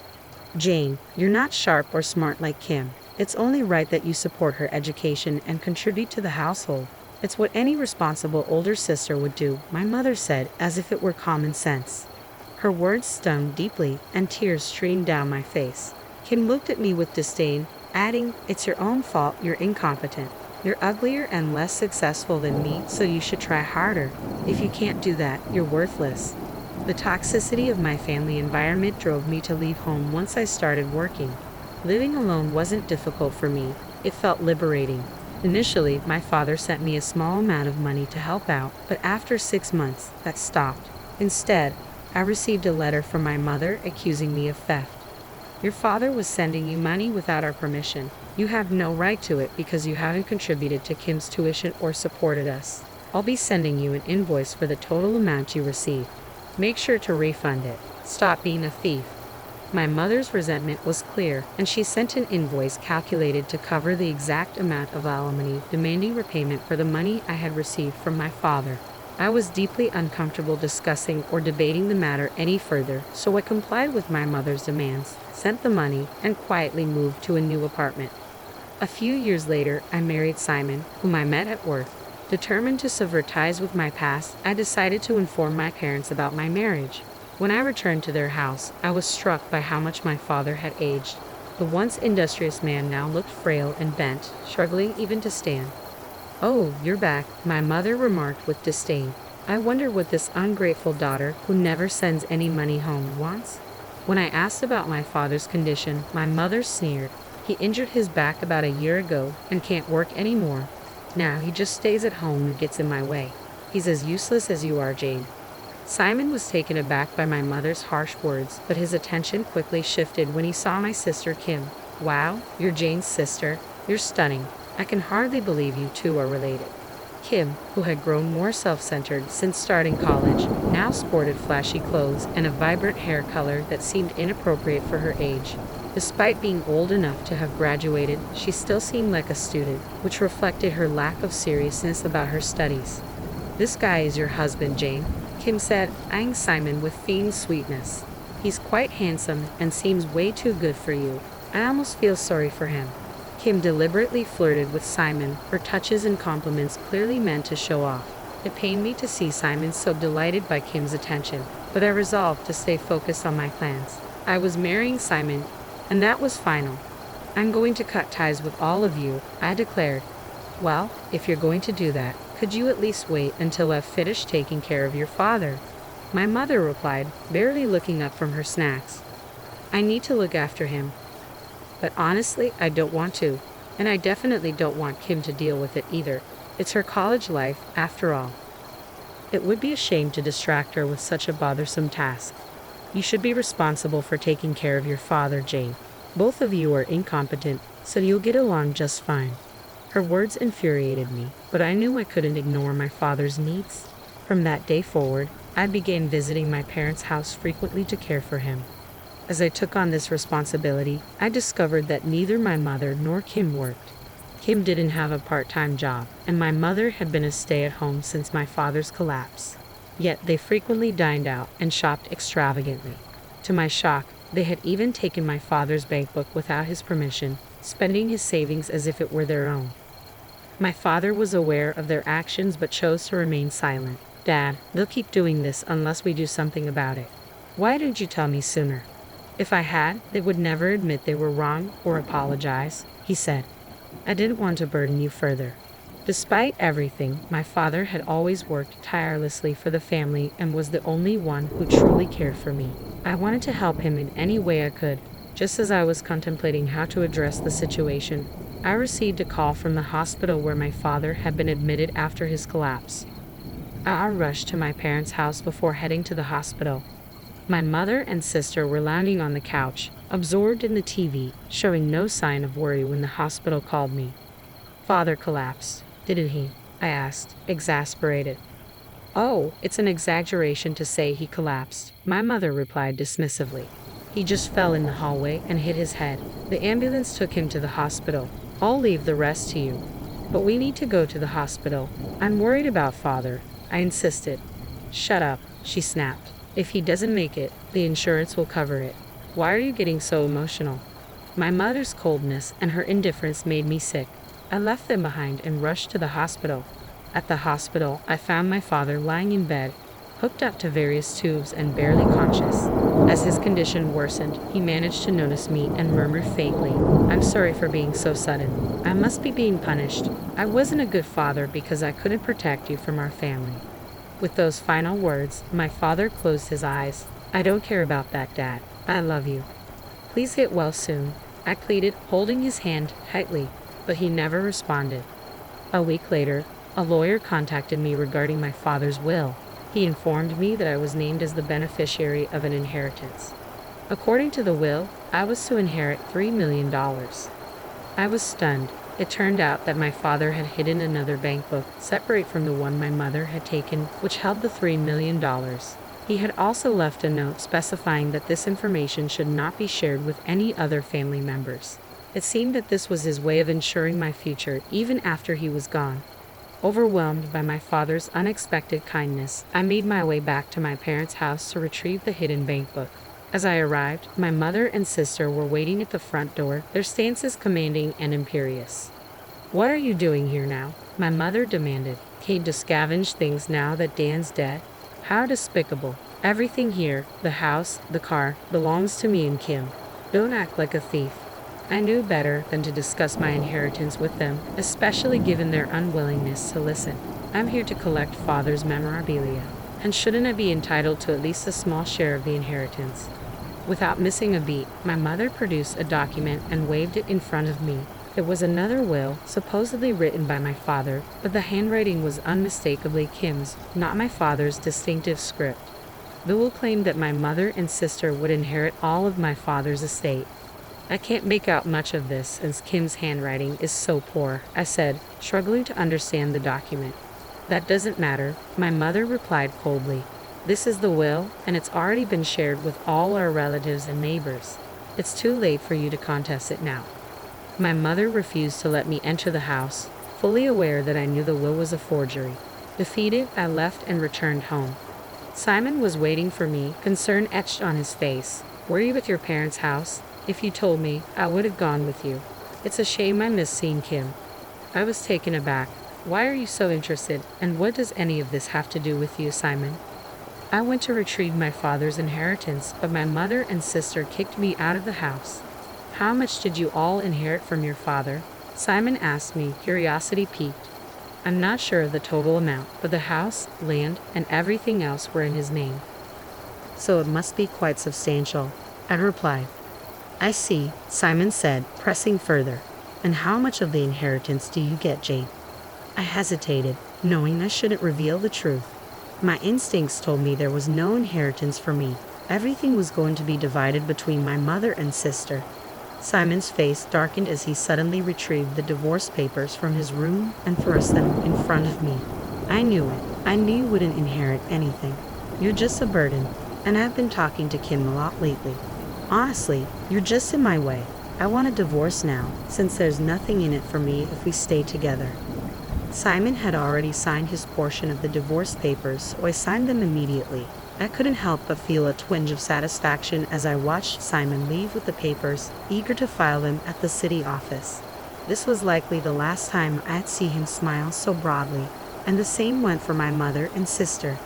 Jane, you're not sharp or smart like Kim. It's only right that you support her education and contribute to the household. It's what any responsible older sister would do, my mother said, as if it were common sense. Her words stung deeply, and tears streamed down my face. Kim looked at me with disdain, adding, "It's your own fault, you're incompetent. You're uglier and less successful than me, so you should try harder. If you can't do that, you're worthless." The toxicity of my family environment drove me to leave home once I started working. Living alone wasn't difficult for me. It felt liberating. Initially, my father sent me a small amount of money to help out, but after 6 months, that stopped. Instead, I received a letter from my mother accusing me of theft. "Your father was sending you money without our permission. You have no right to it because you haven't contributed to Kim's tuition or supported us. I'll be sending you an invoice for the total amount you received. Make sure to refund it. Stop being a thief." My mother's resentment was clear, and she sent an invoice calculated to cover the exact amount of alimony, demanding repayment for the money I had received from my father. I was deeply uncomfortable discussing or debating the matter any further, so I complied with my mother's demands, sent the money, and quietly moved to a new apartment. A few years later, I married Simon, whom I met at work. Determined to sever ties with my past, I decided to inform my parents about my marriage. When I returned to their house, I was struck by how much my father had aged. The once industrious man now looked frail and bent, struggling even to stand. "Oh, you're back," my mother remarked with disdain. "I wonder what this ungrateful daughter, who never sends any money home, wants?" When I asked about my father's condition, my mother sneered. "He injured his back about a year ago and can't work anymore. Now he just stays at home and gets in my way. He's as useless as you are, Jane." Simon was taken aback by my mother's harsh words, but his attention quickly shifted when he saw my sister Kim. "Wow, you're Jane's sister. You're stunning. I can hardly believe you two are related." Kim, who had grown more self-centered since starting college, now sported flashy clothes and a vibrant hair color that seemed inappropriate for her age. Despite being old enough to have graduated, she still seemed like a student, which reflected her lack of seriousness about her studies. "This guy is your husband, Jane," Kim said, eyeing Simon with feigned sweetness. "He's quite handsome and seems way too good for you. I almost feel sorry for him." Kim deliberately flirted with Simon, her touches and compliments clearly meant to show off. It pained me to see Simon so delighted by Kim's attention, but I resolved to stay focused on my plans. I was marrying Simon, and that was final. "I'm going to cut ties with all of you," I declared. "Well, if you're going to do that, could you at least wait until I've finished taking care of your father?" My mother replied, barely looking up from her snacks. "I need to look after him. But honestly, I don't want to, and I definitely don't want Kim to deal with it either. It's her college life, after all. It would be a shame to distract her with such a bothersome task. You should be responsible for taking care of your father, Jane. Both of you are incompetent, so you'll get along just fine." Her words infuriated me, but I knew I couldn't ignore my father's needs. From that day forward, I began visiting my parents' house frequently to care for him. As I took on this responsibility, I discovered that neither my mother nor Kim worked. Kim didn't have a part-time job, and my mother had been a stay-at-home since my father's collapse. Yet they frequently dined out and shopped extravagantly. To my shock, they had even taken my father's bankbook without his permission, spending his savings as if it were their own. My father was aware of their actions but chose to remain silent. "Dad, they'll keep doing this unless we do something about it. Why didn't you tell me sooner?" "If I had, they would never admit they were wrong or apologize," he said. "I didn't want to burden you further." Despite everything, my father had always worked tirelessly for the family and was the only one who truly cared for me. I wanted to help him in any way I could. Just as I was contemplating how to address the situation, I received a call from the hospital where my father had been admitted after his collapse. I rushed to my parents' house before heading to the hospital. My mother and sister were lounging on the couch, absorbed in the TV, showing no sign of worry when the hospital called me. "Father collapsed, didn't he?" I asked, exasperated. "Oh, it's an exaggeration to say he collapsed," my mother replied dismissively. "He just fell in the hallway and hit his head. The ambulance took him to the hospital. I'll leave the rest to you. But we need to go to the hospital. I'm worried about Father," I insisted. "Shut up," she snapped. "If he doesn't make it, the insurance will cover it. Why are you getting so emotional?" My mother's coldness and her indifference made me sick. I left them behind and rushed to the hospital. At the hospital, I found my father lying in bed, hooked up to various tubes and barely conscious. As his condition worsened, he managed to notice me and murmured faintly, "I'm sorry for being so sudden. I must be being punished. I wasn't a good father because I couldn't protect you from our family." With those final words, my father closed his eyes. "I don't care about that, Dad. I love you. Please get well soon," I pleaded, holding his hand tightly, but he never responded. A week later, a lawyer contacted me regarding my father's will. He informed me that I was named as the beneficiary of an inheritance. According to the will, I was to inherit $3 million. I was stunned. It turned out that my father had hidden another bank book, separate from the one my mother had taken, which held the $3 million. He had also left a note specifying that this information should not be shared with any other family members. It seemed that this was his way of ensuring my future even after he was gone. Overwhelmed by my father's unexpected kindness, I made my way back to my parents' house to retrieve the hidden bank book. As I arrived, my mother and sister were waiting at the front door, their stances commanding and imperious. "What are you doing here now?" my mother demanded. "Came to scavenge things now that Dan's dead? How despicable. Everything here, the house, the car, belongs to me and Kim. Don't act like a thief." I knew better than to discuss my inheritance with them, especially given their unwillingness to listen. "I'm here to collect Father's memorabilia, and shouldn't I be entitled to at least a small share of the inheritance?" Without missing a beat, my mother produced a document and waved it in front of me. It was another will, supposedly written by my father, but the handwriting was unmistakably Kim's, not my father's distinctive script. The will claimed that my mother and sister would inherit all of my father's estate. "I can't make out much of this since Kim's handwriting is so poor," I said, struggling to understand the document. "That doesn't matter," my mother replied coldly. "This is the will, and it's already been shared with all our relatives and neighbors. It's too late for you to contest it now." My mother refused to let me enter the house, fully aware that I knew the will was a forgery. Defeated, I left and returned home. Simon was waiting for me, concern etched on his face. "Were you at your parents' house? If you told me, I would have gone with you. It's a shame I missed seeing Kim." I was taken aback. "Why are you so interested, and what does any of this have to do with you, Simon?" "I went to retrieve my father's inheritance, but my mother and sister kicked me out of the house." "How much did you all inherit from your father?" Simon asked me, curiosity piqued. "I'm not sure of the total amount, but the house, land, and everything else were in his name. So it must be quite substantial," I replied. "I see," Simon said, pressing further. "And how much of the inheritance do you get, Jane?" I hesitated, knowing I shouldn't reveal the truth. My instincts told me there was no inheritance for me. Everything was going to be divided between my mother and sister. Simon's face darkened as he suddenly retrieved the divorce papers from his room and thrust them in front of me. "I knew it. I knew you wouldn't inherit anything. You're just a burden, and I've been talking to Kim a lot lately. Honestly, you're just in my way. I want a divorce now, since there's nothing in it for me if we stay together. Simon had already signed his portion of the divorce papers, so I signed them immediately. I couldn't help but feel a twinge of satisfaction as I watched Simon leave with the papers, eager to file them at the city office. This was likely the last time I'd see him smile so broadly, and the same went for my mother and sister.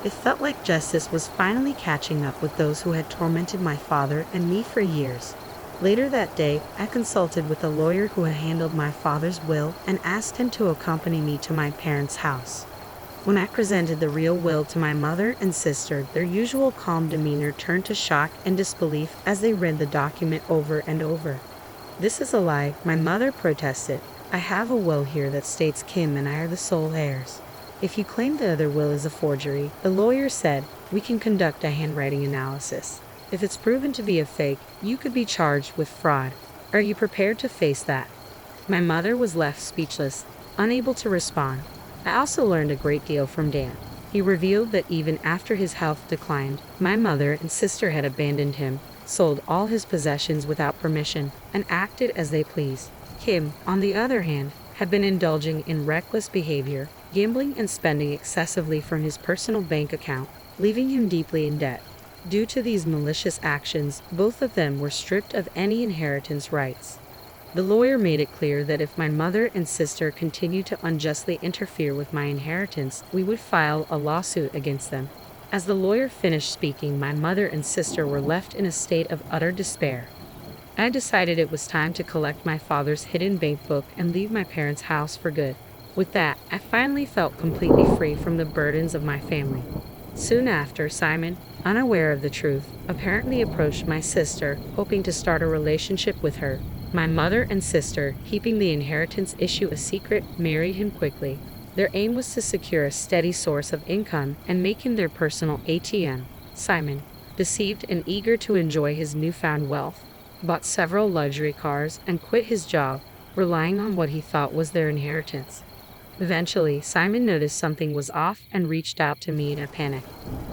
It felt like justice was finally catching up with those who had tormented my father and me for years. Later that day, I consulted with a lawyer who had handled my father's will and asked him to accompany me to my parents' house. When I presented the real will to my mother and sister, their usual calm demeanor turned to shock and disbelief as they read the document over and over. "This is a lie," my mother protested. "I have a will here that states Kim and I are the sole heirs." "If you claim the other will is a forgery," the lawyer said, "we can conduct a handwriting analysis. If it's proven to be a fake, you could be charged with fraud. Are you prepared to face that?" My mother was left speechless, unable to respond. I also learned a great deal from Dan. He revealed that even after his health declined, my mother and sister had abandoned him, sold all his possessions without permission, and acted as they pleased. Kim, on the other hand, had been indulging in reckless behavior, gambling and spending excessively from his personal bank account, leaving him deeply in debt. Due to these malicious actions, both of them were stripped of any inheritance rights. The lawyer made it clear that if my mother and sister continued to unjustly interfere with my inheritance, we would file a lawsuit against them. As the lawyer finished speaking, my mother and sister were left in a state of utter despair. I decided it was time to collect my father's hidden bank book and leave my parents' house for good. With that, I finally felt completely free from the burdens of my family. Soon after, Simon, unaware of the truth, apparently approached my sister, hoping to start a relationship with her. My mother and sister, keeping the inheritance issue a secret, married him quickly. Their aim was to secure a steady source of income and make him their personal ATM. Simon, deceived and eager to enjoy his newfound wealth, bought several luxury cars and quit his job, relying on what he thought was their inheritance. Eventually, Simon noticed something was off and reached out to me in a panic.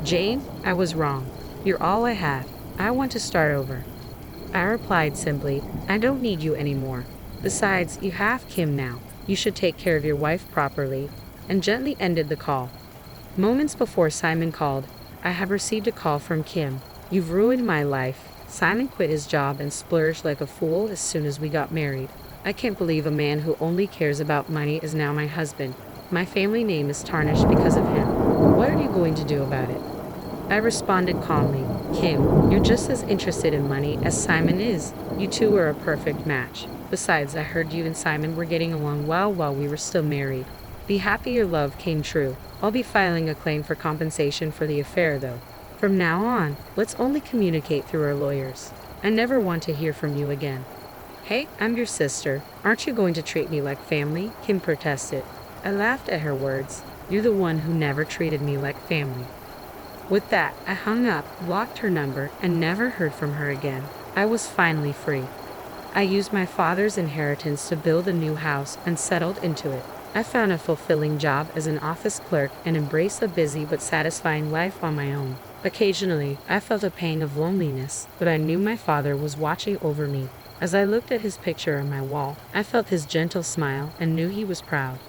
"Jane, I was wrong. You're all I have. I want to start over." I replied simply, "I don't need you anymore. Besides, you have Kim now. You should take care of your wife properly," and gently ended the call. Moments before Simon called, I had received a call from Kim. "You've ruined my life." Simon quit his job and splurged like a fool as soon as we got married. "I can't believe a man who only cares about money is now my husband. My family name is tarnished because of him. What are you going to do about it?" I responded calmly, "Kim, you're just as interested in money as Simon is. You two are a perfect match. Besides, I heard you and Simon were getting along well while we were still married. Be happy your love came true. I'll be filing a claim for compensation for the affair, though. From now on, let's only communicate through our lawyers. I never want to hear from you again." "Hey, I'm your sister. Aren't you going to treat me like family?" Kim protested. I laughed at her words. "You're the one who never treated me like family." With that, I hung up, blocked her number, and never heard from her again. I was finally free. I used my father's inheritance to build a new house and settled into it. I found a fulfilling job as an office clerk and embraced a busy but satisfying life on my own. Occasionally, I felt a pang of loneliness, but I knew my father was watching over me. As I looked at his picture on my wall, I felt his gentle smile and knew he was proud.